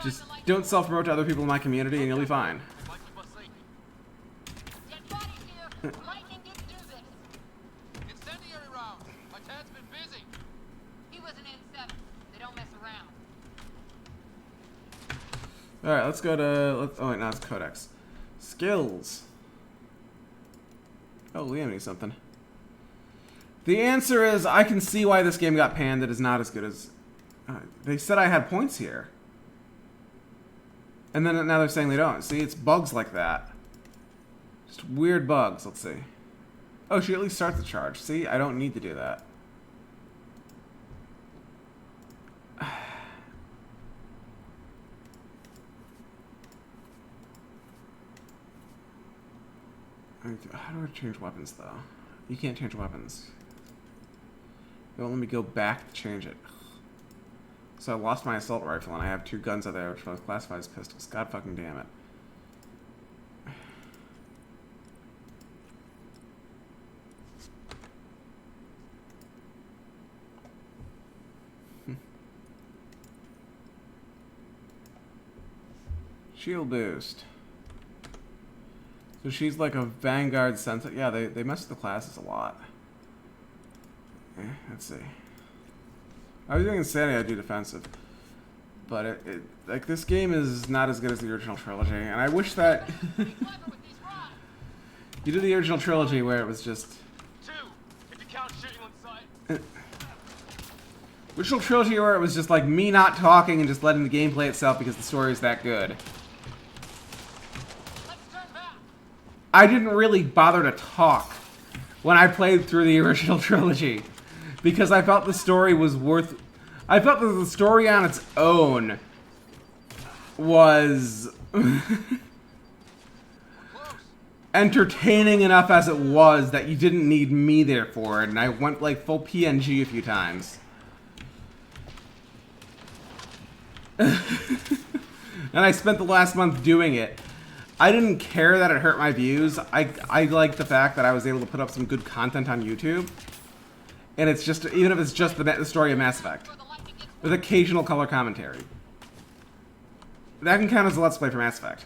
Just don't self-promote to other people in my community, and you'll be fine. Dead bodies here. Lightning didn't do this. Incendiary rounds. My dad's been busy. He was an N7. They don't mess around. All right, let's go to. Oh wait, no, it's Codex. Skills. Oh, Liam needs something. The answer is I can see why this game got panned. It is not as good as. They said I had points here. And then now they're saying they don't. See, it's bugs like that. Just weird bugs. Let's see. Oh, she at least starts the charge. See, I don't need to do that. How do I change weapons, though? You can't change weapons. They won't let me go back to change it. So I lost my assault rifle, and I have 2 guns out there, which are classified as pistols. God fucking damn it. Shield boost. So she's like a Vanguard sensor. Yeah, they mess with the classes a lot. Okay, let's see. I was doing Insanity, I'd do defensive. But like this game is not as good as the original trilogy, and I wish that You did the original trilogy where it was just... 2, if you count shooting on sight. Original trilogy where it was just like me not talking and just letting the game play itself because the story is that good. Let's turn back. I didn't really bother to talk when I played through the original trilogy because I felt the story was worth... I felt that the story on its own was entertaining enough as it was that you didn't need me there for it, and I went like full PNG a few times. And I spent the last month doing it. I didn't care that it hurt my views. I liked the fact that I was able to put up some good content on YouTube. And it's just, even if it's just the story of Mass Effect. With occasional color commentary. That can count as a Let's Play for Mass Effect.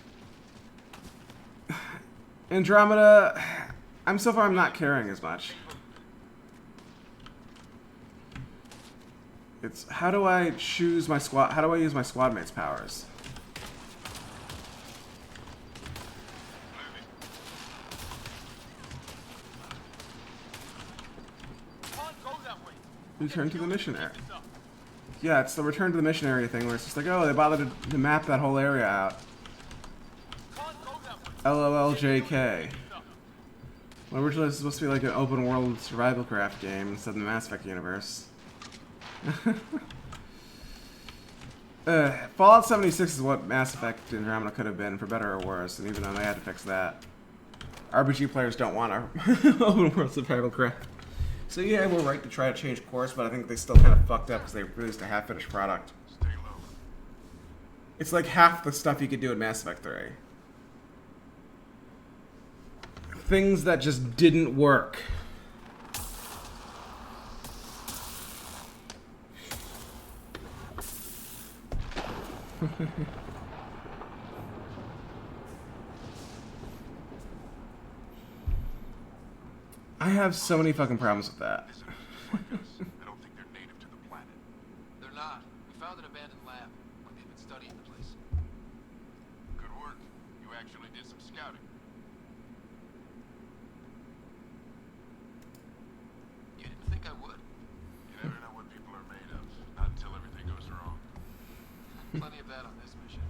Andromeda, I'm not caring as much. It's, how do I choose my squad, how do I use my squad mates' powers? Return to the mission area. Yeah, it's the return to the mission area thing where it's just like, oh, they bothered to map that whole area out. LOLJK. Well, originally this is supposed to be like an open world survival craft game instead of the Mass Effect universe. Fallout 76 is what Mass Effect Andromeda could have been, for better or worse, and even though they had to fix that. RPG players don't want our open world survival craft. So yeah, we're right to try to change course, but I think they still kind of fucked up because they released a half-finished product. Stay low. It's like half the stuff you could do in Mass Effect 3. Things that just didn't work. I have so many fucking problems with that. I don't think they're native to the planet. They're not. We found an abandoned lab. Like they've been studying the place. Good work. You actually did some scouting. You didn't think I would? You never know what people are made of. Not until everything goes wrong. Plenty of that on this mission.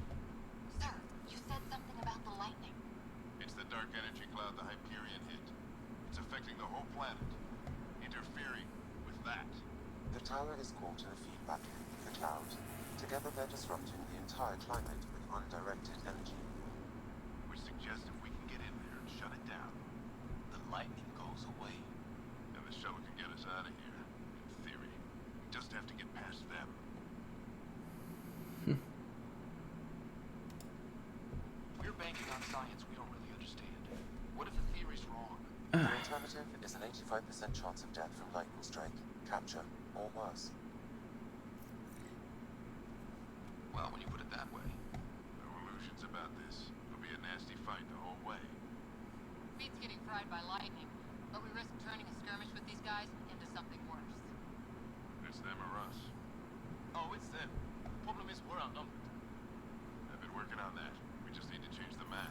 Sir, you said something about the lightning. It's the dark energy cloud the Hyperion hit. It's affecting the whole planet. Interfering with that. The tower is caught in a feedback loop with the cloud. Together they're disrupting the entire climate with undirected energy. Which suggests if we can get in there and shut it down, The lightning goes away. then the shuttle can get us out of here. In theory. We just have to get past them. We're banking on science we don't really understand. What if the theory's wrong? The alternative is an 85% chance of death from lightning strike, capture, or worse. Well, when you put it that way. No illusions about this. It'll be a nasty fight the whole way. Beats getting fried by lightning, but we risk turning a skirmish with these guys into something worse. It's them or us. Oh, it's them. Problem is we're outnumbered. I've been working on that. We just need to change the math.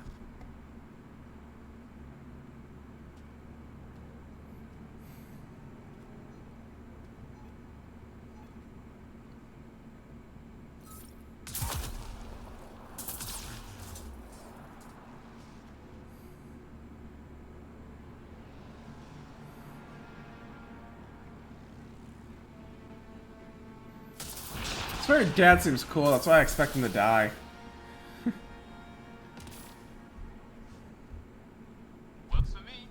I swear Dad seems cool, that's why I expect him to die. Works for me.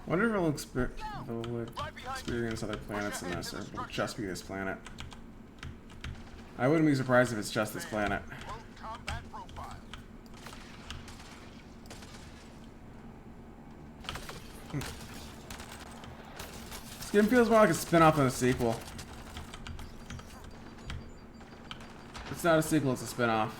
I wonder if it'll experience other planets in this, or it'll just be this planet. I wouldn't be surprised if it's just this planet. Quote combat profile. This game feels more like a spin-off than a sequel. It's not a sequel, it's a spin-off.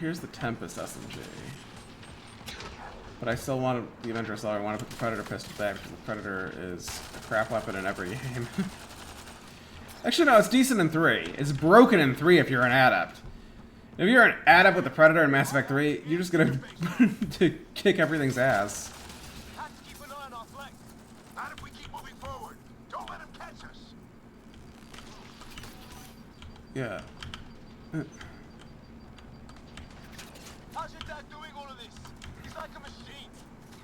here's the Tempest SMG. But I still want the Avenger Assault. I want to put the Predator pistol back because the Predator is a crap weapon in every game. Actually, no, it's decent in 3. It's broken in 3 if you're an adept. If you're an adept with the Predator in Mass Effect 3, you're just gonna to kick everything's ass. Have to keep an eye on our flank. Not if we keep moving forward. Don't let him catch us. Yeah. How's your dad doing all of this? He's like a machine.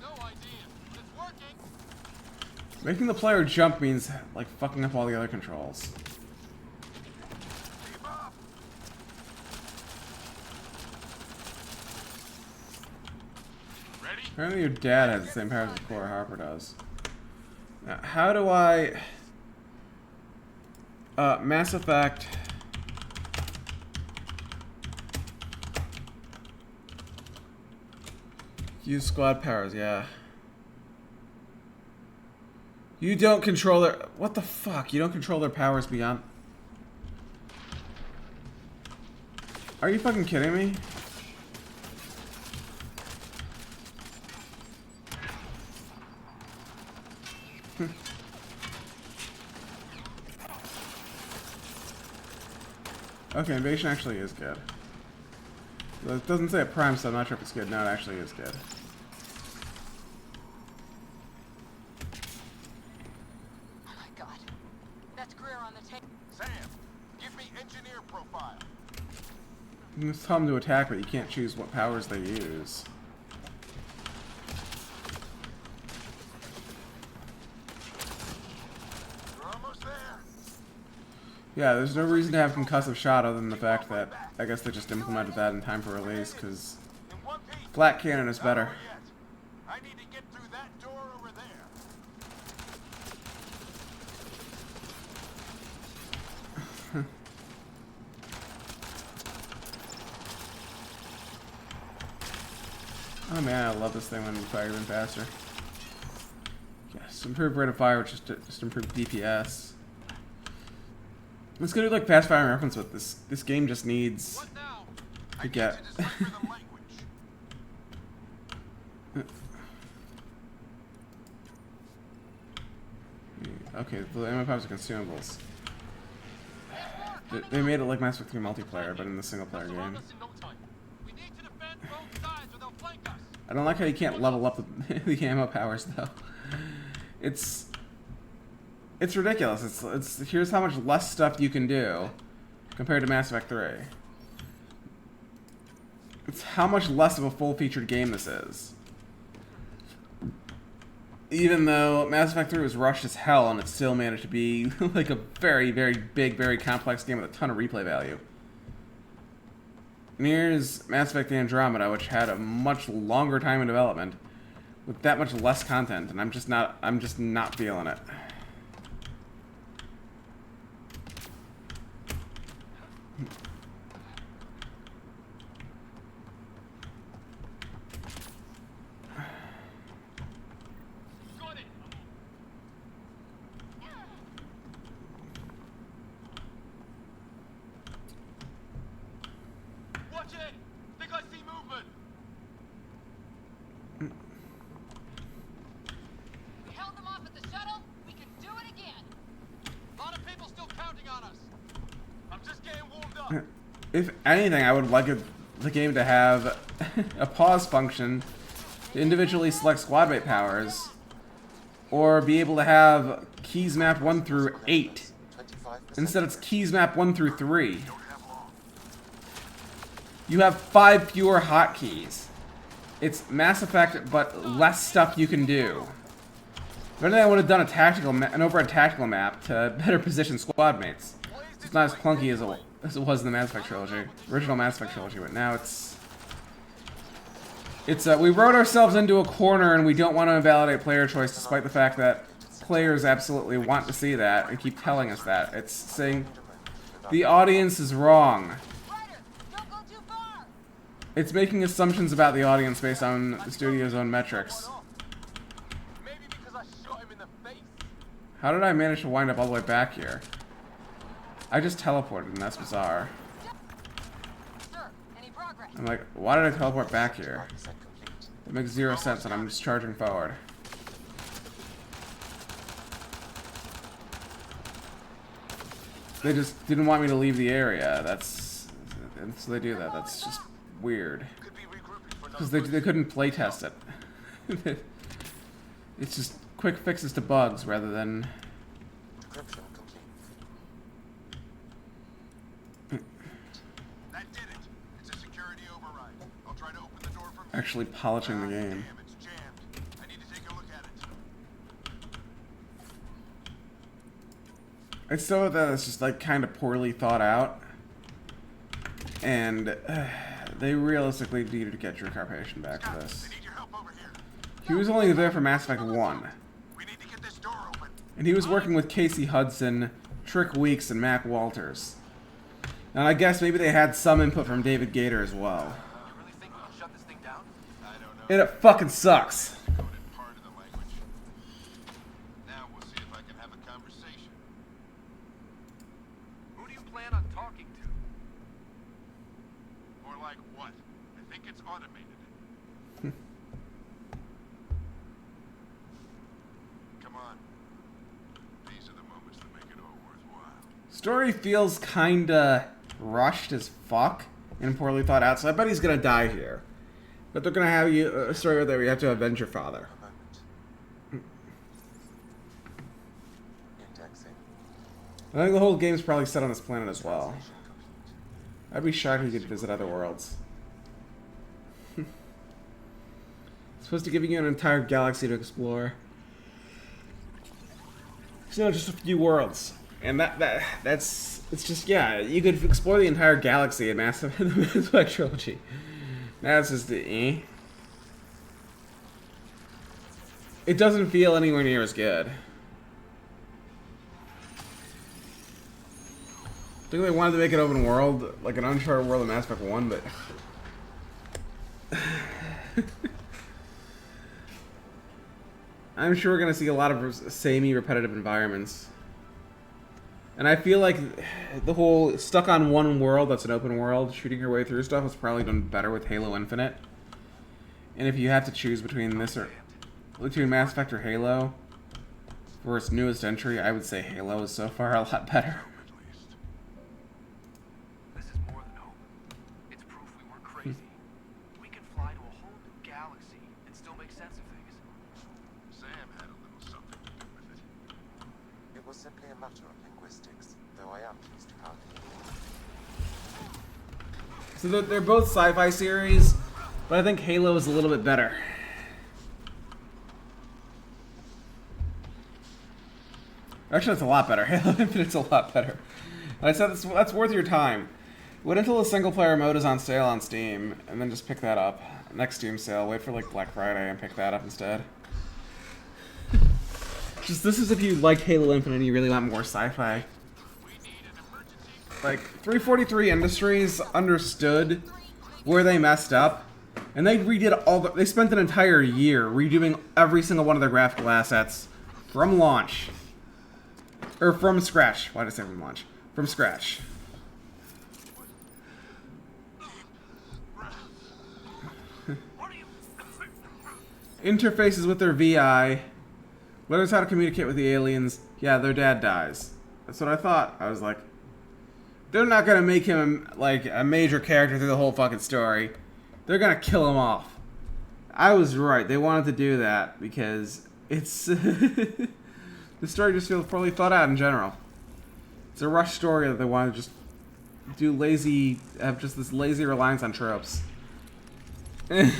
No idea, but it's working. Making the player jump means, like, fucking up all the other controls. Keep up. Ready? Apparently your dad has the same powers as Cora Harper does. Now, how do I... Mass Effect... Use squad powers, yeah. You don't control their... What the fuck? You don't control their powers beyond... Are you fucking kidding me? Okay, Invasion actually is good. It doesn't say it prime, so I'm not sure if it's good. No, it actually is good. Oh my god. That's Greer on the tape. Sam, give me engineer profile. You can just tell them to attack, but you can't choose what powers they use. We're almost there. Yeah, there's no reason to have concussive shot other than the fact that I guess they just implemented that in time for release, because In one piece. flat cannon is better. Not over yet. I need to get through that door over there. Oh man, I love this thing when we fire even faster. Yes, improved rate of fire, which is just improved DPS. Let's go do like fast firing reference with this. This game just needs What now? I to need get. to decipher the language. Okay, the ammo powers are consumables. They made it like Mass Effect 3 multiplayer, but in the single player game. We need to defend both sides or they'll flank us. I don't like how you can't level up the ammo powers though. It's ridiculous. It's here's how much less stuff you can do compared to Mass Effect 3. It's how much less of a full-featured game this is. Even though Mass Effect 3 was rushed as hell and it still managed to be like a very, very big, very complex game with a ton of replay value. And here's Mass Effect Andromeda, which had a much longer time in development with that much less content, and I'm just not feeling it. Got it. Watch it. Think I see movement. We held them off at the shuttle. We can do it again. A lot of people still counting on us. I'm just getting warmed up. If anything, I would like the game to have a pause function to individually select squad mate powers, or be able to have keys mapped 1 through 8. Instead, it's keys mapped 1 through 3. You have 5 fewer hotkeys. It's Mass Effect, but less stuff you can do. If anything, I would have done an overhead tactical map to better position squad mates. It's not as clunky as it was in the Mass Effect trilogy, original Mass Effect trilogy, but now it's we wrote ourselves into a corner and we don't want to invalidate player choice, despite the fact that players absolutely want to see that and keep telling us that. It's saying the audience is wrong. Don't go too far. It's making assumptions about the audience based on the studio's own metrics. Maybe because I shot him in the face. How did I manage to wind up all the way back here? I just teleported and that's bizarre. Sir, any progress? I'm like, why did I teleport back here? 5% complete. It makes zero sense, and I'm just charging forward. They just didn't want me to leave the area. And so they do that. That's just weird. Could be regrouping for Because they couldn't playtest it. It's just quick fixes to bugs rather than... Decryption complete. That did it. It's a security override. I'll try to open the door from actually polishing the game. Damn, it's jammed. I need to take a look at it. I still think that it's just like kind of poorly thought out. And they realistically needed to get Drew Carpation back for this. I need your help over here. He was only there for Mass Effect 1. We need to get this door open. And he was working with Casey Hudson, Trick Weeks, and Mac Walters. And I guess maybe they had some input from David Gator as well. You really think we can shut this thing down? I don't know. And it fucking sucks. Coded part of the language. Now we'll see if I can have a conversation. Who do you plan on talking to? More like what? I think it's automated. Come on. These are the moments that make it all worthwhile. Story feels kinda rushed as fuck and poorly thought out, so I bet he's gonna die here. But they're gonna have you a story where you have to avenge your father. A moment. Indexing. I think the whole game's probably set on this planet as well. Translation complete. I'd be shocked if you could visit other worlds. It's supposed to give you an entire galaxy to explore. It's not just a few worlds. And that's it's just, yeah, you could explore the entire galaxy in Mass Effect trilogy. That's just the It doesn't feel anywhere near as good. I think they wanted to make it open world, like an Uncharted world in Mass Effect 1, but... I'm sure we're going to see a lot of samey, repetitive environments. And I feel like the whole stuck on one world that's an open world, shooting your way through stuff is probably done better with Halo Infinite. And if you have to choose between this or... between Mass Effect or Halo, for its newest entry, I would say Halo is so far a lot better. This is more than hope. It's proof we weren't crazy. We can fly to a whole new galaxy and still make sense of things. Sam had a little something to do with it. It was simply a matter of linguistics, though I am pleased to have you. So they're both sci-fi series, but I think Halo is a little bit better. Actually, it's a lot better. Halo Infinite's a lot better. And I said that's worth your time. Wait until the single-player mode is on sale on Steam, and then just pick that up. Next Steam sale. Wait for like Black Friday and pick that up instead. Just this is if you like Halo Infinite and you really want more sci-fi. Like 343 Industries understood where they messed up, and they redid they spent an entire year redoing every single one of their graphical assets from launch. Or from scratch. Why did I say from launch? From scratch. Interfaces with their VI. Learns how to communicate with the aliens. Yeah, their dad dies. That's what I thought. I was like, they're not gonna make him like a major character through the whole fucking story. They're gonna kill him off. I was right. They wanted to do that because it's the story just feels poorly thought out in general. It's a rush story that they want to just do have just this lazy reliance on tropes. I'm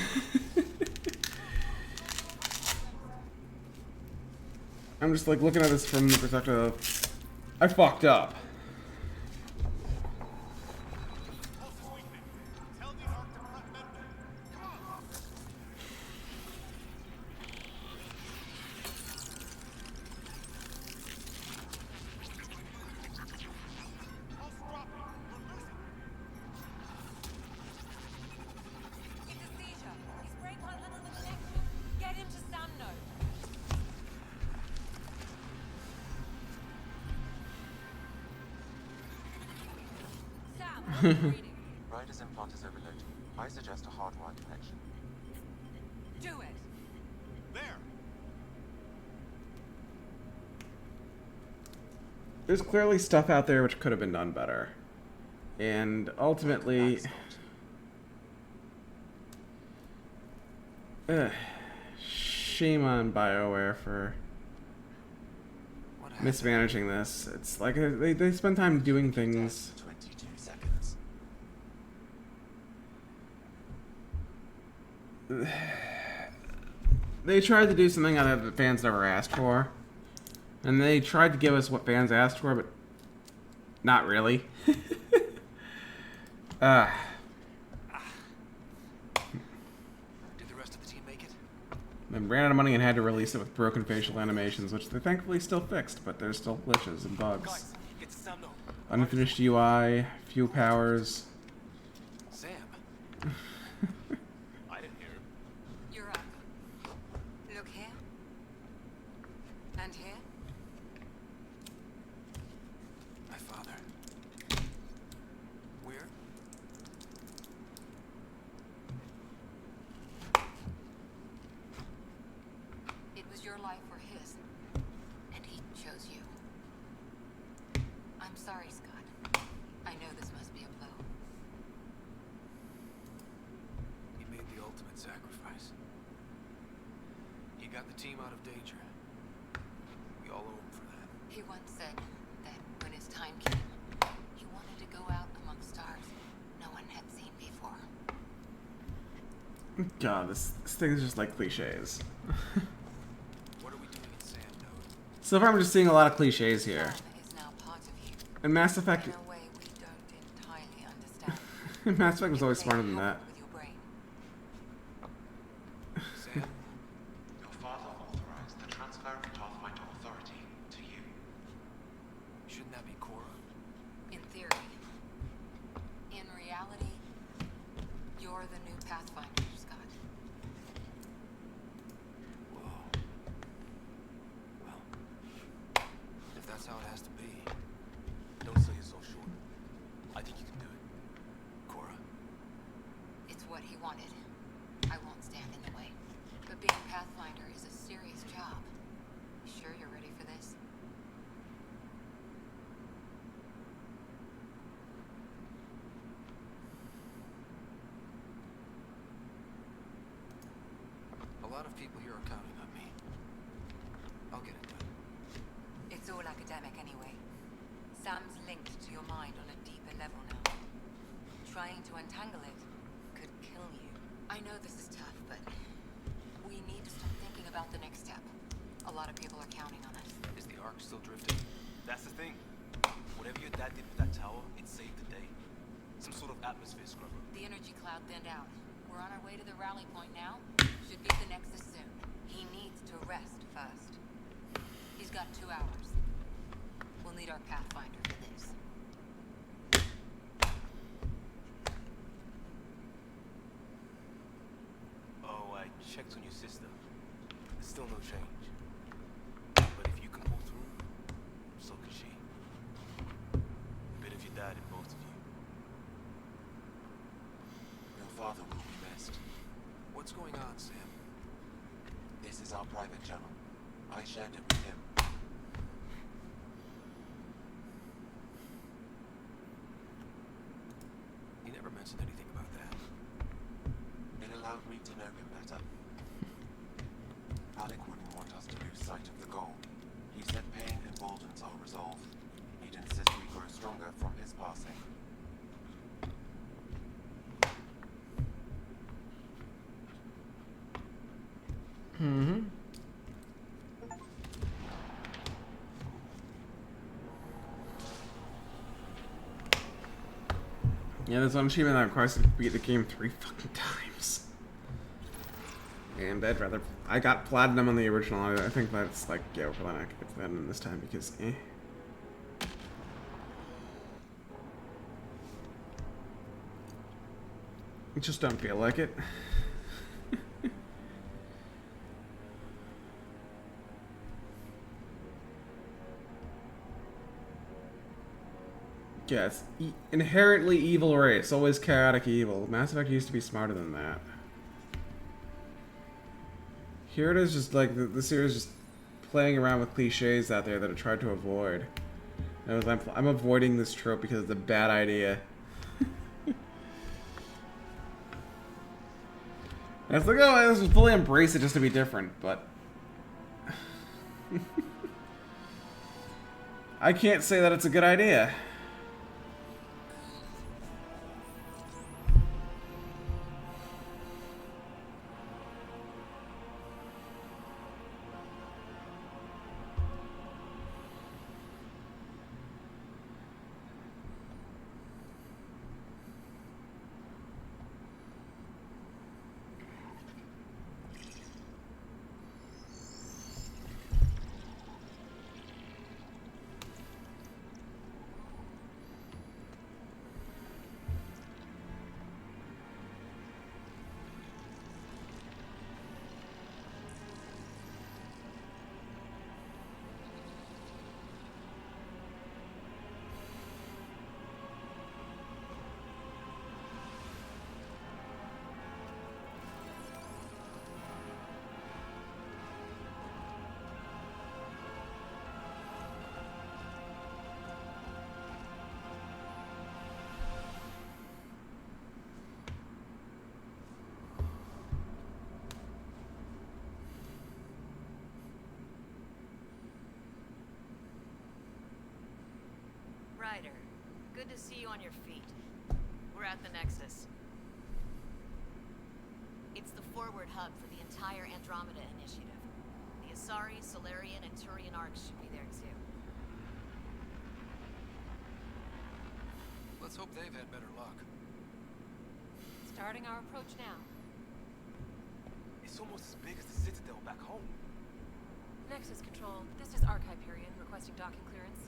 just like looking at this from the perspective of, I fucked up. Ryder's implant is overloaded. I suggest a hardwired connection. Do it. There! There's clearly stuff out there which could have been done better. And ultimately, shame on BioWare for What happened? mismanaging this. It's like they spend time doing things. 22 seconds. They tried to do something that the fans never asked for. And they tried to give us what fans asked for, but not really. Did the rest of the team make it? They ran out of money and had to release it with broken facial animations, which they thankfully still fixed, but there's still glitches and bugs. Guys, get to Sam now. Unfinished UI, few powers. Sam. I didn't hear him. You're up. Look here. And here. My father. Where? It was your life or his. And he chose you. I'm sorry, Scott. I know this must be a blow. He made the ultimate sacrifice. He got the team out of danger. We all owe him for that. He once said that when his time came, he wanted to go out among stars no one had seen before. God, this thing is just like cliches. What are we doing in Sam Node? So far, I'm just seeing a lot of cliches here. Sam is now part of you. And Mass Effect, In a way we don't entirely understand. Mass Effect was It always may smarter than happen that. with your brain. Sam? Your father authorized the transfer of Pathfinder authority to you. Shouldn't that be Cora? In theory. In reality, you're the new Pathfinder, Scott. Whoa. Well, if that's how it has to be, don't sell yourself short. I think you can do it. Cora. It's what he wanted. I won't stand in the way. But being Pathfinder is a serious job. Sure you're ready for this? A lot of people here are counting on me. I'll get it done. It's all academic anyway. Sam's linked to your mind on a deeper level now. Trying to untangle it could kill you. I know this is tough, but we need to start thinking about the next step. A lot of people are counting on us. Is the arc still drifting? That's the thing. Whatever your dad did with that tower, it saved the day. Some sort of atmosphere scrubber. The energy cloud thinned out. We're on our way to the rally point now. Should be at the Nexus soon. He needs to rest first. He's got 2 hours. We'll need our Pathfinder for this. Oh, I checked on your sister. There's still no change. But if you can pull through, so can she. Bit of your dad in both of you. Your father will be missed. What's going on, Sam? This is our private channel. I shared it with him. He never mentioned anything about that. It allowed me to know him better. Alec wouldn't want us to lose sight of the goal. He said pain emboldens our resolve. He'd insist we grow stronger from his passing. Mm-hmm. Yeah, there's one achievement that requires you to beat the game 3 fucking times. And I got platinum on the original. I think that's like, yeah, we're probably not gonna get platinum this time because, I just don't feel like it. Yeah, it's inherently evil race, always chaotic evil. Mass Effect used to be smarter than that. Here it is, just like the series just playing around with cliches out there that it tried to avoid. I'm avoiding this trope because it's a bad idea. And it's like, oh, let's just fully embrace it just to be different, but I can't say that it's a good idea. Ryder, good to see you on your feet. We're at the Nexus. It's the forward hub for the entire Andromeda initiative. The Asari, Solarian, and Turian arcs should be there too. Let's hope they've had better luck. Starting our approach now. It's almost as big as the Citadel back home. Nexus Control, this is Arch Hyperion requesting docking clearance.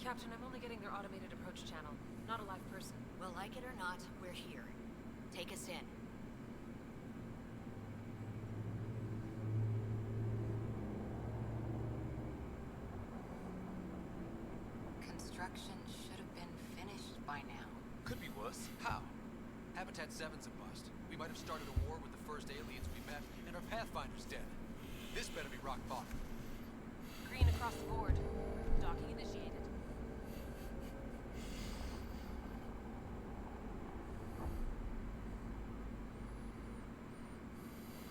Captain, I'm only getting their automated approach channel, not a live person. Well, like it or not, we're here. Take us in. Construction should have been finished by now. Could be worse. How? Habitat 7's a bust. We might have started a war with the first aliens we met, and our Pathfinder's dead. This better be rock bottom. Green across the board. Docking initiated.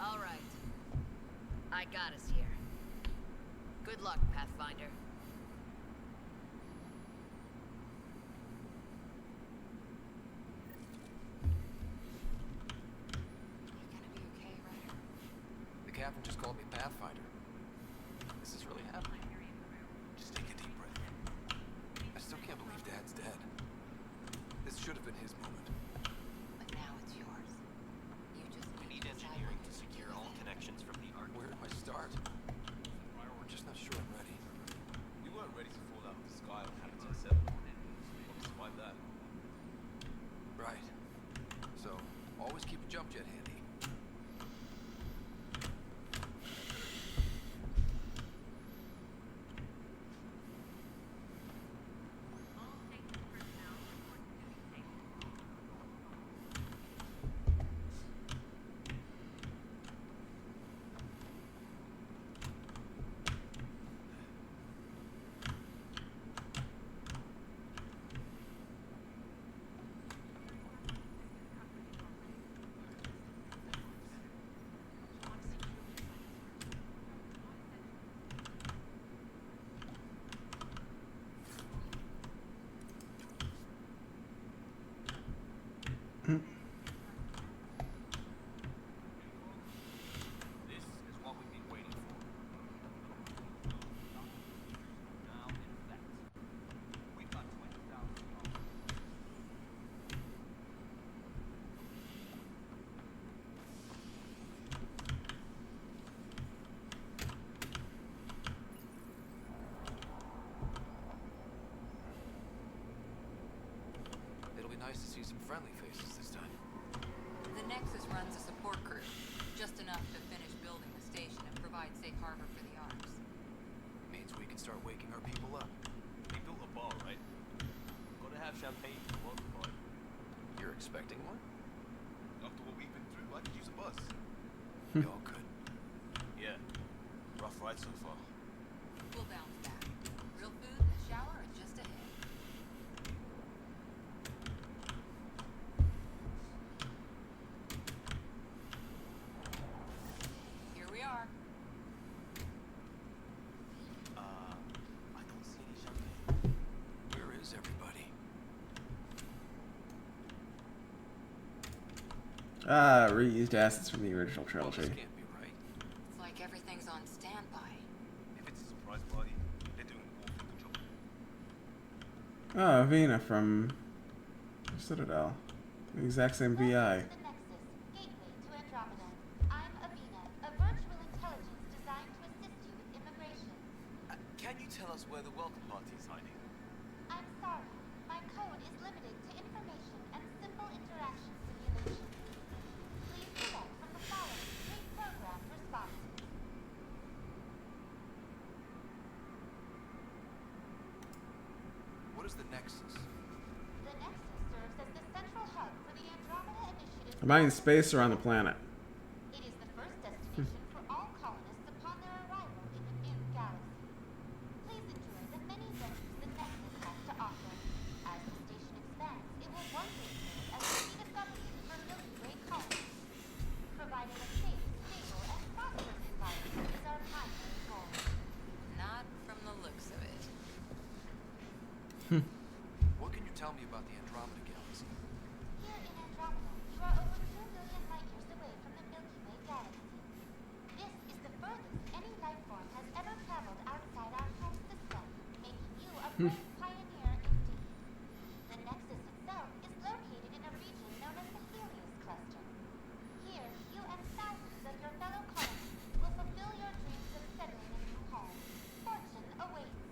All right. I got us here. Good luck, Pathfinder. You gonna be okay, Ryder? The captain just called me Pathfinder. This is really happening. Just take a deep breath. I still can't believe Dad's dead. This should have been his moment. But now it's yours. You just We need need to decide engineering what to you secure do all with it. connections from the Ark. Where do I start? We're just not sure I'm ready. We weren't ready to fall out of the sky on Habitat 7. But despite that, Right. So, always keep a jump jet handy. this is what we've been waiting for. Now, in effect, we've got 20,000 It'll be nice to see some friendly faces this time. The Nexus runs a support crew, just enough to finish building the station and provide safe harbor for the arcs. Means we can start waking our people up. We built a bar, right? ride so far. We'll bounce back. Real food and a shower are just ahead. Here we are. I don't see any champagne. Where is everybody? Reused assets from the original Well, this trilogy. can't be right. It's like everything's on standby. If it's a surprise party, they're doing warfare control. Oh, Avena from Citadel. The exact same VI. The Nexus, gateway to Andromeda. I'm Avena, a virtual intelligence designed to assist you with immigration. Can you tell us where the welcome party is hiding? I'm sorry, my code is limited to information and simple interaction simulation. Please select from the following pre-programmed responses. What is the Nexus? The Nexus serves as the central hub for the Andromeda Initiative. Am I in space or on the planet? It is the first destination for all colonists upon their arrival in the new galaxy. Please enjoy the many ventures the Nexus has to offer. As the station expands, it will one day serve as the seat of government for Milky Way colonists. Providing a safe, stable, and prosperous environment is our primary goal. Not from the looks of it. What can you tell me about the Andromeda galaxy? Here in Andromeda, you are over 2 million light years away from the Milky Way galaxy. This is the furthest any life form has ever traveled outside our home system, making you a great pioneer indeed. The Nexus itself is located in a region known as the Helios Cluster. Here, you and thousands of your fellow colonists will fulfill your dreams of settling a new home. Fortune awaits.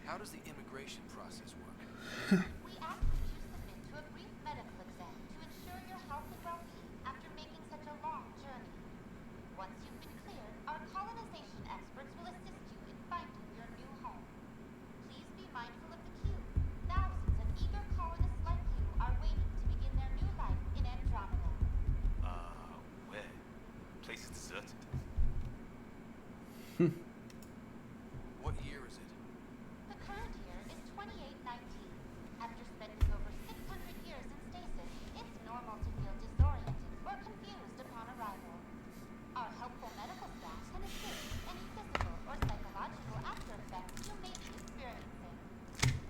How does the immigration process work? We ask you to submit to a brief medical exam to ensure your health and well-being after making such a long journey. Once you've been cleared, our colonization experts will assist you in finding your new home. Please be mindful of the queue. Thousands of eager colonists like you are waiting to begin their new life in Andromeda. Where? Place is deserted. What year is it? The current year is 2819. After spending over 600 years in stasis, it's normal to feel disoriented or confused upon arrival. Our helpful medical staff can assist with any physical or psychological after effects you may be experiencing.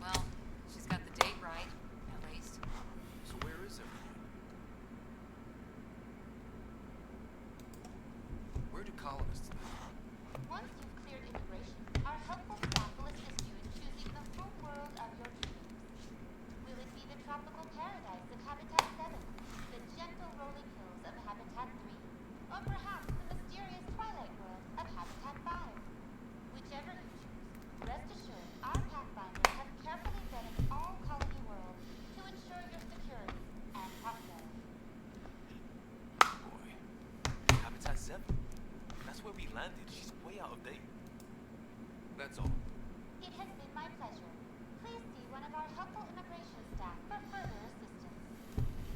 Well, she's got the date right, at least. So where is everyone? Where do colonists live? Once you've cleared immigration, our helpful staff will assist you in choosing the home world of your dreams. Will it be the tropical paradise of Habitat 7, the gentle rolling hills of Habitat 3, or perhaps the mysterious twilight world of Habitat 5? Whichever you choose, rest assured our Pathfinders have carefully vetted all colony worlds to ensure your security and prosperity. Boy. Habitat 7. That's where we landed. She's way out of date. That's all. It has been my pleasure. Please see one of our helpful immigration staff for further assistance.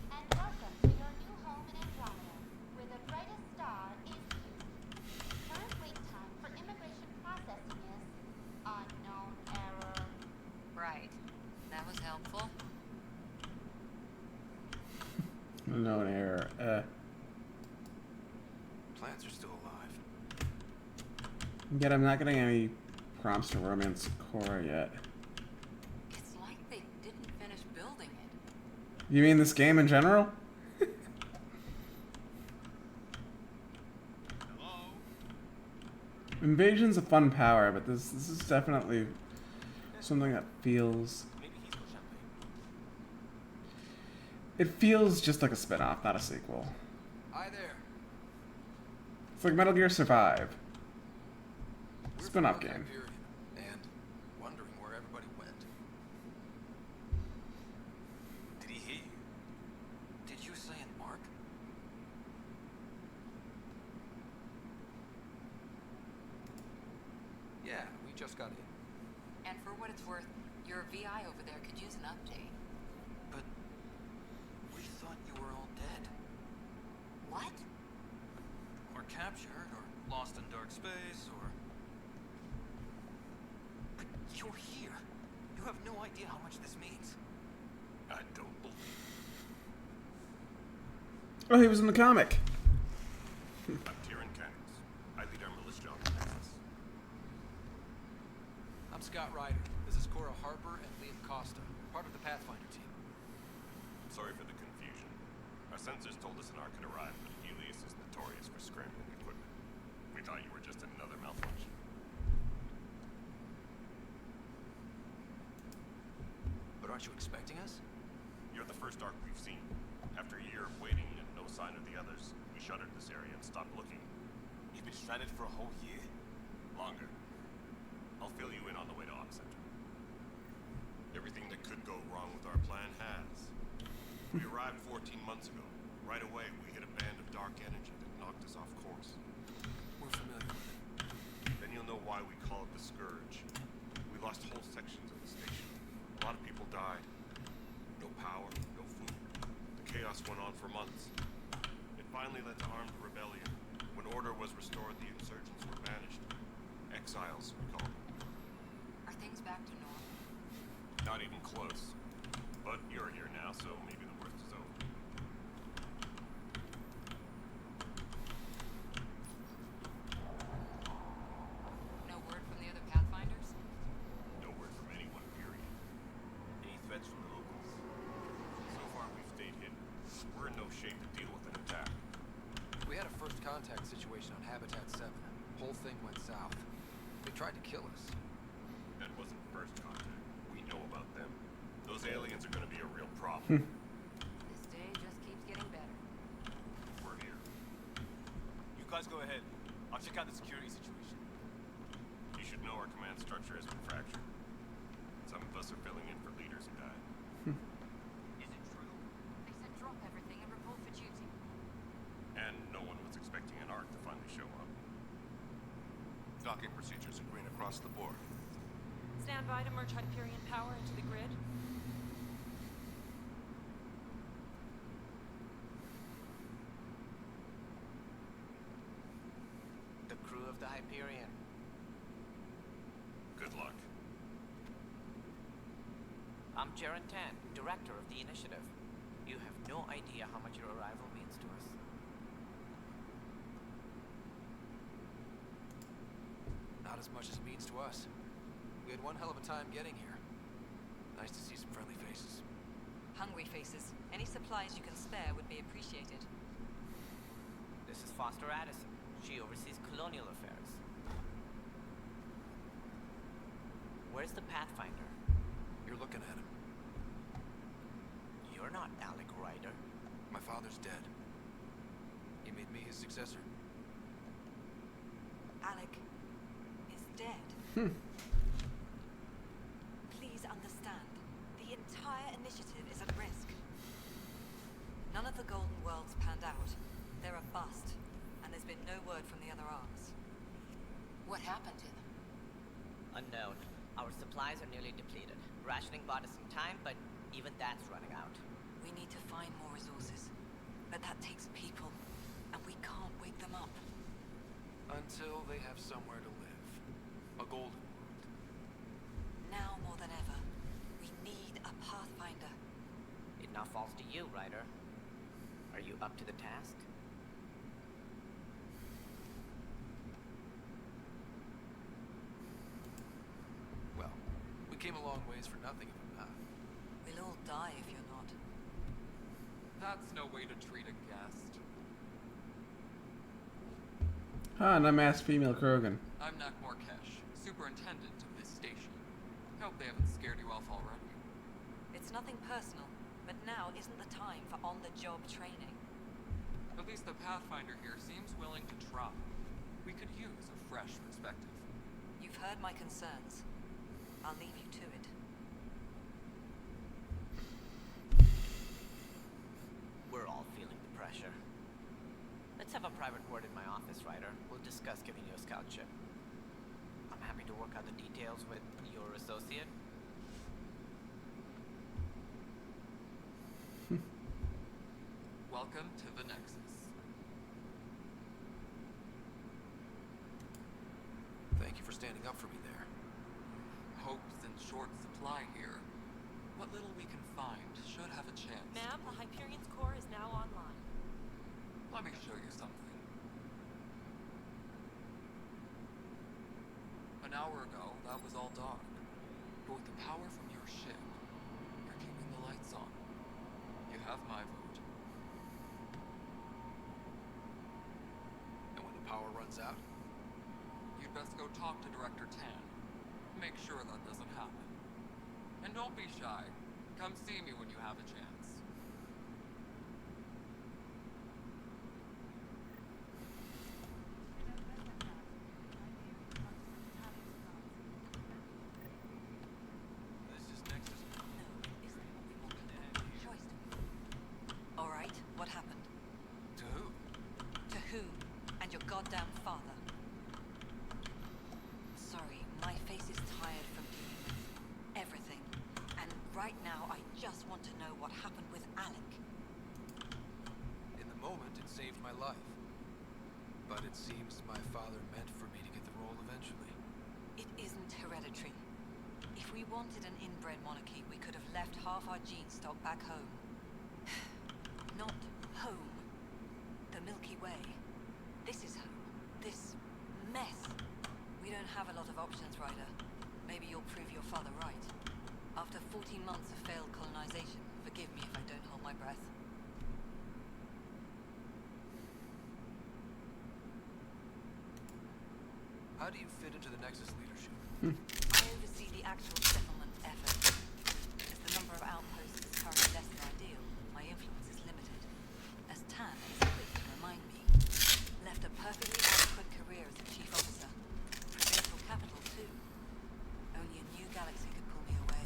And welcome to your new home in Andromeda, where the brightest star is you. Current wait time for immigration processing is unknown error. Right. That was helpful. Unknown error. Plants are still alive. Yet I'm not getting any prompts to romance Cora yet. It's like they didn't finish building it. You mean this game in general? Hello? Invasion's a fun power, but this is definitely something that feels... Maybe he's got champagne. It feels just like a spin-off, not a sequel. Hi there. It's like Metal Gear Survive. We're Spin-off from game. Hyperion, and wondering where everybody went. Did he hear you? Did you say an arc? Yeah, we just got in. And for what it's worth, your VI over there could use an update. But we thought you were all dead. What? Our captured or lost in dark space or... But you're here. You have no idea how much this means. I don't believe. Oh, he was in the comic. I'm Tyrion Cannons. I lead our militia on the Nexus. I'm Scott Ryder. This is Cora Harper and Liam Costa, part of the Pathfinder team. Sorry for the confusion. Our sensors told us an arc had arrived, but Helios is notorious for scrambling equipment. We thought you were just another malfunction. But aren't you expecting us? You're the first arc we've seen. After a year of waiting and no sign of the others, we shuttered this area and stopped looking. You've been stranded for a whole year? Longer. I'll fill you in on the way to Op Center. Everything that could go wrong with our plan has. We arrived 14 months ago. Right away, we hit a band of dark energy that knocked us off course. We're familiar with it. Then you'll know why we call it the Scourge. We lost whole sections of the station. A lot of people died. No power, no food. The chaos went on for months. It finally led to armed rebellion. When order was restored, the insurgents were banished. Exiles, we call them. Are things back to normal? Not even close. But you're here now, so maybe the worst is over. No word from the other Pathfinders? No word from anyone, period. Any threats from the locals? So far, we've stayed hidden. We're in no shape to deal with an attack. We had a first contact situation on Habitat 7. Whole thing went south. They tried to kill us. That wasn't first contact. We know about them. Those aliens are gonna be a real problem. This day just keeps getting better. We're here. You guys go ahead. I'll check out the security situation. You should know our command structure has been fractured. Some of us are filling in for leaders who died. Is it true? They said drop everything and report for duty. And no one was expecting an arc to finally show up. Docking procedures are green across the board. Stand by to merge Hyperion power into the grid. The crew of the Hyperion. Good luck. I'm Jaren Tan, director of the initiative. You have no idea how much your arrival means to us. Not as much as it means to us. We had one hell of a time getting here. Nice to see some friendly faces. Hungry faces. Any supplies you can spare would be appreciated. This is Foster Addison. She oversees colonial affairs. Where's the Pathfinder? You're looking at him. You're not Alec Ryder. My father's dead. He made me his successor. Alec is dead. Please understand, the entire initiative is at risk. None of the Golden Worlds panned out. They're a bust, and there's been no word from the other arms. What happened to them? Unknown. Our supplies are nearly depleted. Rationing bought us some time, but even that's running out. We need to find more resources, but that takes people, and we can't wake them up. Until they have somewhere to live. A golden world. Now more than ever, we need a Pathfinder. It now falls to you, Ryder. Are you up to the task? Well, we came a long ways for nothing if we're not. We'll all die if you're not. That's no way to treat a guest. Ah, an unmasked female Krogan. I'm Nak Morkesh, superintendent of this station. Hope they haven't scared you off already. It's nothing personal, but now isn't the time for on-the-job training. At least the Pathfinder here seems willing to try. We could use a fresh perspective. You've heard my concerns. I'll leave you to it. We're all feeling the pressure. Let's have a private word in my office, Ryder. We'll discuss giving you a scout ship. I'm happy to work out the details with your associate. Welcome to the Nexus. Thank you for standing up for me there. Hope's in short supply here. What little we can find should have a chance. Ma'am, the Hyperion's core is now online. Let me show you something. An hour ago, that was all dark. But with the power from your ship, you're keeping the lights on. You have my vote. And when the power runs out? You'd best go talk to Director Tan. Make sure that doesn't happen. And don't be shy. Come see me when you have a chance. This is Nexus. All right, what happened? To who? To who? And your goddamn father. Sorry, my face is tired from dealing with everything. And right now, I just want to know what happened with Alec. In the moment, it saved my life. But it seems my father meant for me to get the role eventually. It isn't hereditary. If we wanted an inbred monarchy, we could have left half our gene stock back home. Not home. The Milky Way. This is home. This mess. We don't have a lot of options, Ryder. Maybe you'll prove your father right. After 14 months of failed colonization, forgive me if I don't hold my breath. How do you fit into the Nexus leadership? I oversee the actual settlement effort. As the number of outposts is currently less than ideal, my influence is limited. As Tan is quick to remind me, left a perfectly adequate career as a chief officer. Provincial capital, too. Only a new galaxy could pull me away.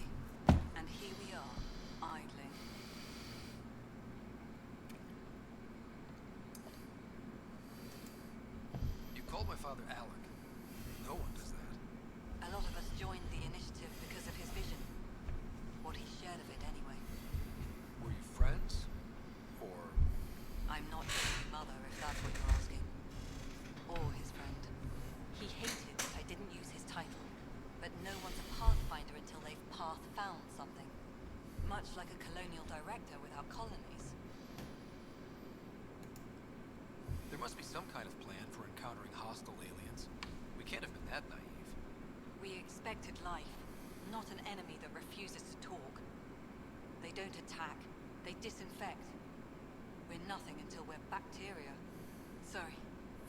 And here we are, idling. You called my father Alec. No one does that. A lot of us joined the initiative because of his vision. What he shared of it, anyway. Were you friends? Or... I'm not your mother, if that's what you're asking. Or his friend. He hated that I didn't use his title. But no one's a pathfinder until they've path-found something. Much like a colonial director without colonies. There must be some kind of plan for encountering hostile aliens. We can't have been that naive. We expected life, not an enemy that refuses to talk. They don't attack, they disinfect. We're nothing until we're bacteria. Sorry,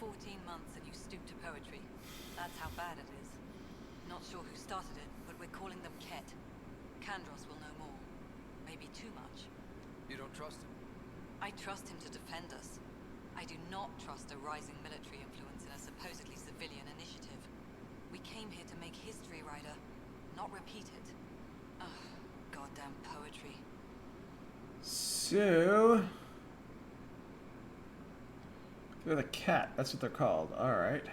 14 months and you stoop to poetry. That's how bad it is. Not sure who started it, but we're calling them Ket. Kandros will know more. Maybe too much. You don't trust him? I trust him to defend us. I do not trust a rising military influence in a supposedly civilian initiative. We came here to make history, Ryder, not repeat it. Ugh, goddamn poetry. So... They're the cat. That's what they're called. Alright.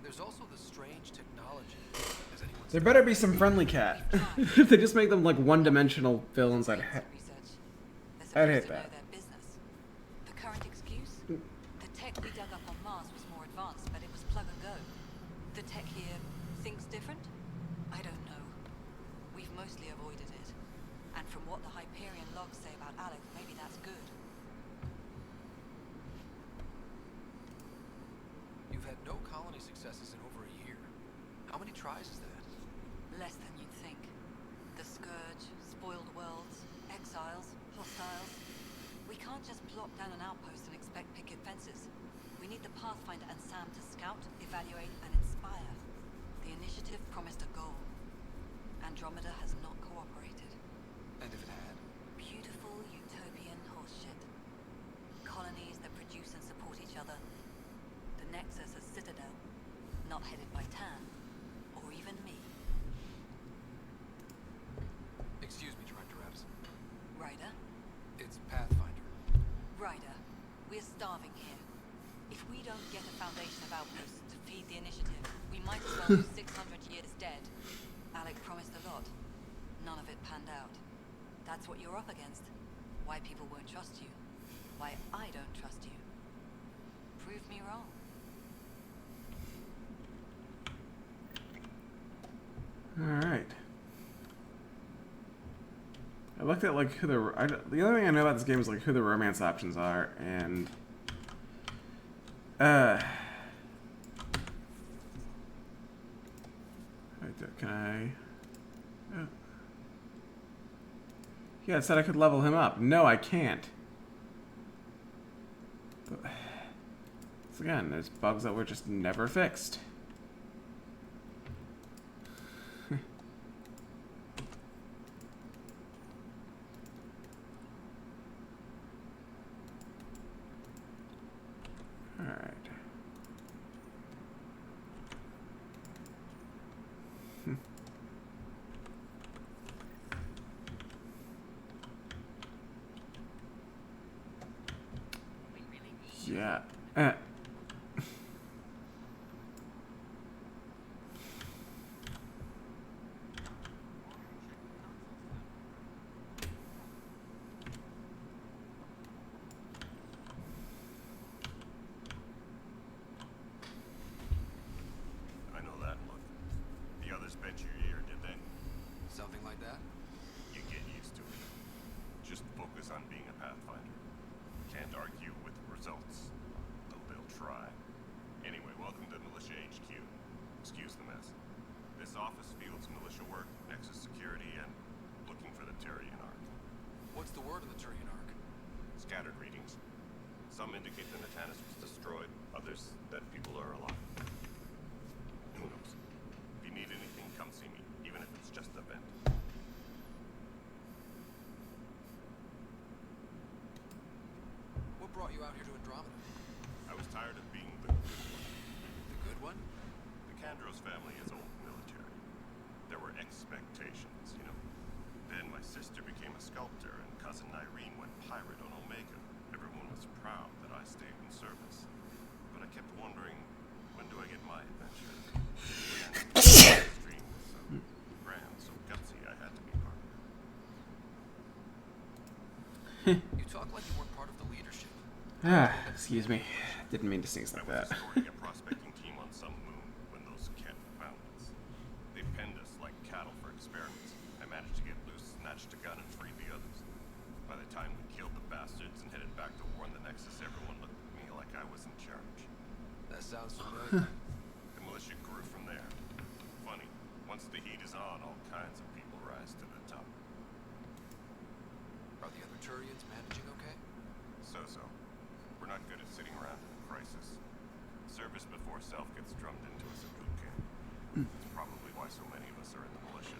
There's also the strange technology. Has anyone There better be some friendly cat. If they just make them like one-dimensional villains, I'd hate that. The current excuse? The tech we dug up on Mars was more advanced, but it was plug and go. The tech here thinks different? I don't know. We've mostly avoided it. And from what the Hyperion logs say about Alec, maybe that's good. You've had no colony successes in over a year. How many tries is that? Less than you'd think. The Scourge, spoiled worlds, exiles, hostiles. We can't just plop down an outpost and expect picket fences. We need the Pathfinder and Sam to scout, evaluate, and inspire. The initiative promised a goal. Andromeda has not cooperated. And if it had? Beautiful utopian horseshit. Colonies that produce and support each other. The Nexus as Citadel, not headed by Tan, or even me. Excuse me, Director Epps. Ryder? It's Pathfinder. Ryder, we're starving here. If we don't get a foundation of outposts to feed the initiative, we might as well lose 600 years dead. Alec promised a lot. None of it panned out. That's what you're up against. Why people won't trust you. Why I don't trust you. Prove me wrong. looked at like who the only thing I know about this game is like who the romance options are, and can I? Oh. Yeah, it said I could level him up. No, I can't. But, so again, there's bugs that were just never fixed. Alright. Yeah. I know that look. The others bet your ear, did they? Something like that? You get used to it. Just focus on being a Pathfinder. Can't argue with results, though they'll try. Anyway, welcome to Militia HQ. Excuse the mess. This office fields militia work, Nexus security, and looking for the Turian Ark. What's the word on the Turian Ark? Scattered readings. Some indicate the Natanus was destroyed, others that people are alive. Who knows? If you need anything, come see me, even if it's just a vent. What brought you out here to Andromeda? I was tired of being the good one. The good one? The Kandros family is old military. There were expectations, you know. Then my sister became a sculptor, and cousin Irene went pirate on Omega. Everyone was proud that I stayed in service. But I kept wondering, when do I get my adventure? And the dream was so grand, so gutsy, I had to be part of it. You talk like you weren't part of the leadership. Excuse me. Didn't mean to sneeze like that. I was escorting a prospecting team on some moon when those Kett found us. They penned us like cattle for experiments. I managed to get loose, snatched a gun, and freed the others. By the time we killed the bastards and headed back to war in the Nexus, everyone looked at me like I was in charge. That sounds familiar. The militia grew from there. Funny, once the heat is on, all kinds of people rise to the top. Are the other Turians managing okay? So-so. We're not good at sitting around in a crisis. Service before self gets drummed into us at boot camp. It's probably why so many of us are in the militia.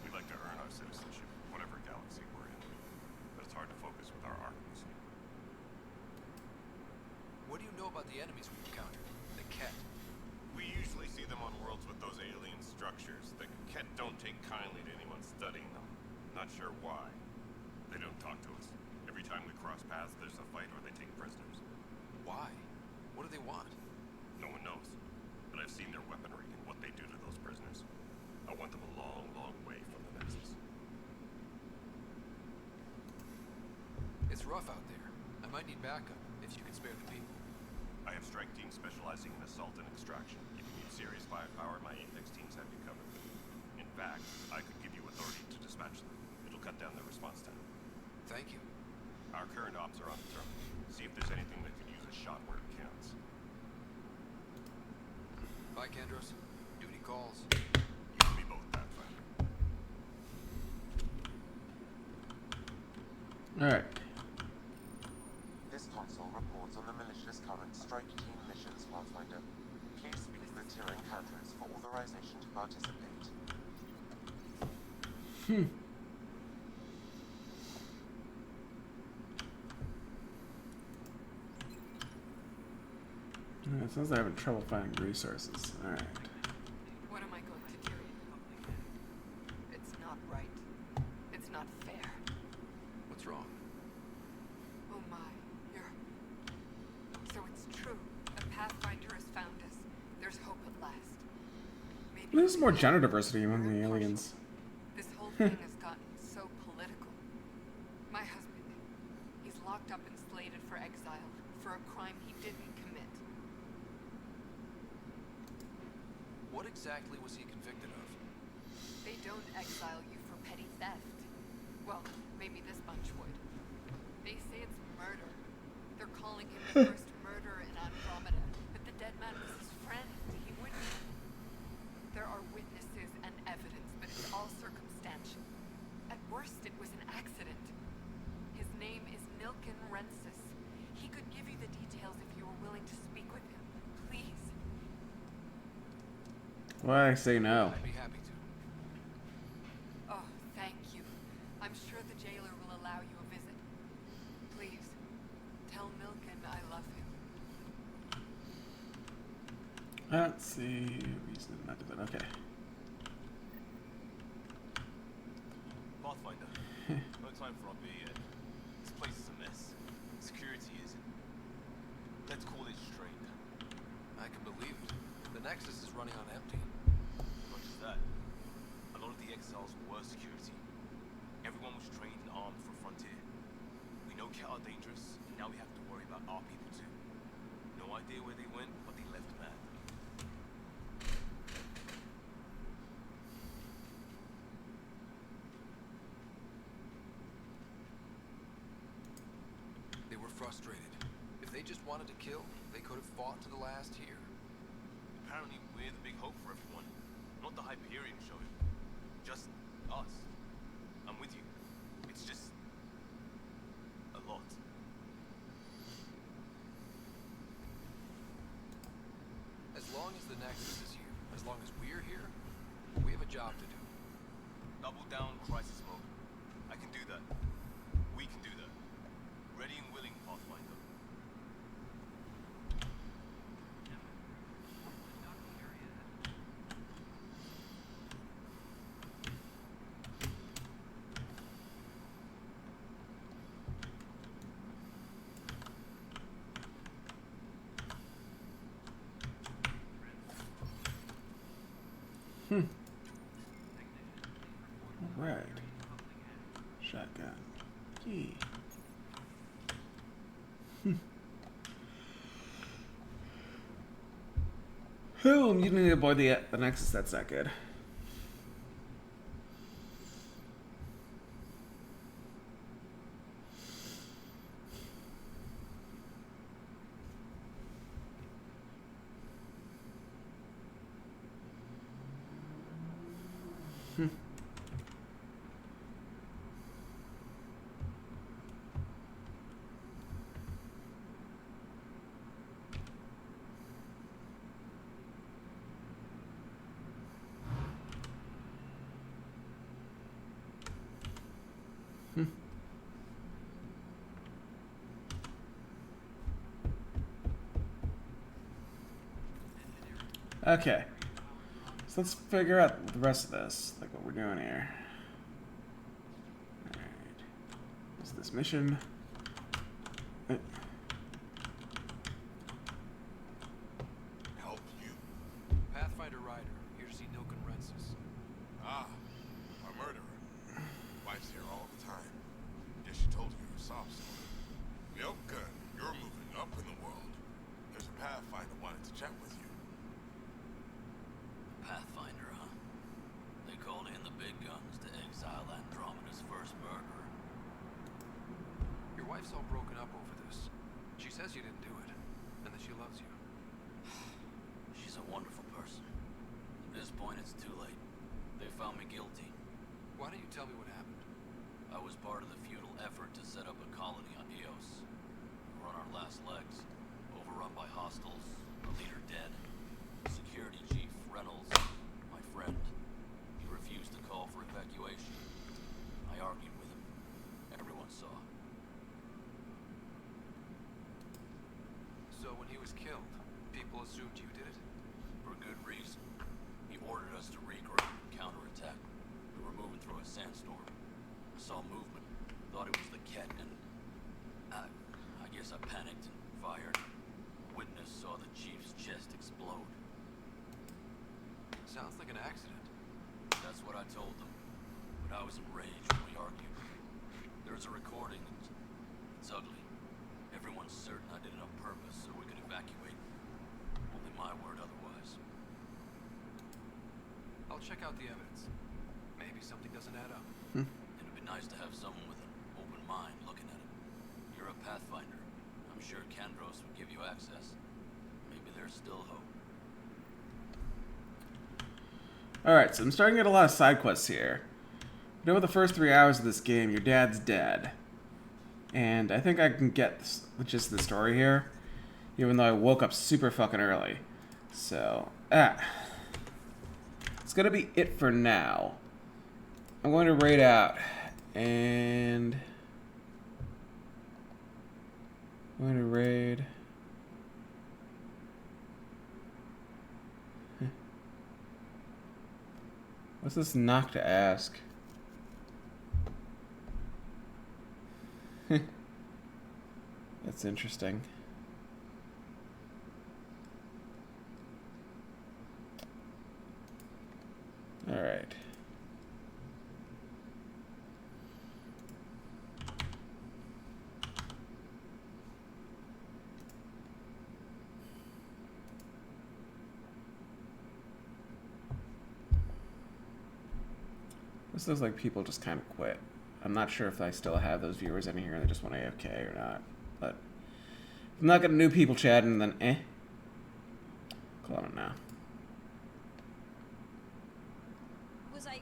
We like to earn our citizenship, whatever galaxy we're in. But it's hard to focus with our armies. What do you know about the enemies we've encountered? The Kett. We usually see them on worlds with those alien structures. The Kett don't take kindly to anyone studying them. Not sure why. They don't talk to us. Every time we cross paths, there's a fight or they take prisoners. Why? What do they want? No one knows. But I've seen their weaponry and what they do to those prisoners. I want them a long, long way from the Nexus. It's rough out there. I might need backup, if you can spare the people. I have strike teams specializing in assault and extraction. If you need serious firepower, my Apex teams have you covered. In fact, I could give you authority to dispatch them. It'll cut down their response time. Thank you. Our current ops are on the terminal. See if there's anything that could use a shot where it counts. Bye, Kandros. Duty calls. You and me both, Pathfinder. Alright. This console reports on the militia's current strike team missions, Pathfinder. Please speak to the Turian Kandros for authorization to participate. It sounds like they're having trouble finding resources. Alright. What am I going to do? It's not right. It's not fair. What's wrong? Oh my, you're... So it's true. A Pathfinder has found us. There's hope at last. Maybe There's more gender diversity among the aliens. this whole thing has gotten so political. My husband, he's locked up and slated for exile for a crime he didn't commit. What exactly was he convicted of? They don't exile you for petty theft. Well, Maybe this bunch would. They say it's murder. They're calling him the first murderer in Andromeda. But the dead man was his friend. He wouldn't. There are witnesses and evidence, but it's all circumstantial. At worst, it was an accident. His name is Nilken Rensis. He could give you the details if you were willing to speak with him. Please. Why I say no? I'd be happy to. Oh, thank you. I'm sure the jailer will allow you a visit. Please, tell Nilken I love him. I don't see a reason not to do that. Okay. Pathfinder, no time for our beer yet. This place is a mess. Security isn't. Let's call it straight. I can believe it. The Nexus is running on empty. Not just that. A lot of the exiles were security. Everyone was trained and armed for Frontier. We know Cat are dangerous, and now we have to worry about our people too. No idea where they went, but they left mad. They were frustrated. If they just wanted to kill, they could have fought to the last here. Apparently, we're the big hope for everyone. Not the Hyperion showing. Just us. I'm with you. It's just a lot. As long as the Nexus is here, as long as we're here, we have a job to do. Double down crisis mode. I can do that. We can do that. Ready and willing, Pathfinder. Alright. Shotgun. Key. Oh, you need to avoid the Nexus. That's not good. Okay. So let's figure out the rest of this, like what we're doing here. Alright. What's this mission? Help you? Pathfinder Ryder, here to see Nilken Rensis. Ah, a murderer. Wife's here all the time. Guess she told you her sob story. Nilken, you're moving up in the world. There's a Pathfinder wanted to chat with you. Pathfinder, huh? They called in the big guns to exile Andromeda's first murderer. Your wife's all broken up over this. She says you didn't do it, and that she loves you. She's a wonderful person. At this point, it's too late. They found me guilty. Why don't you tell me what happened? I was part of the futile effort to set up a colony on Eos. We were on our last legs, overrun by hostiles, a leader dead. Security Chief Reynolds, my friend, he refused to call for evacuation. I argued with him. Everyone saw. So when he was killed, people assumed you did it? For good reason. He ordered us to regroup and counterattack. We were moving through a sandstorm. I saw movement, thought it was the Ket, and I guess I panicked and fired. A witness saw the Chief's chest explode. Sounds like an accident. That's what I told them. But I was enraged when we argued. There's a recording. It's ugly. Everyone's certain I did it on purpose so we could evacuate. Only my word otherwise. I'll check out the evidence. Maybe something doesn't add up. It'd be nice to have someone with an you're a Pathfinder, I'm sure Kandros would give you access. Maybe there's still hope. Alright, so I'm starting to get a lot of side quests here. You know, with the first 3 hours of this game, your dad's dead. And I think I can get the gist of the story here, even though I woke up super fucking early. So, it's gonna be it for now. I'm going to raid out, and I'm going to raid. What's this knock to ask? That's interesting. All right. This looks like people just kind of quit. I'm not sure if I still have those viewers in here and they just want AFK or not. But I'm not getting new people chatting, then call on it now. Was I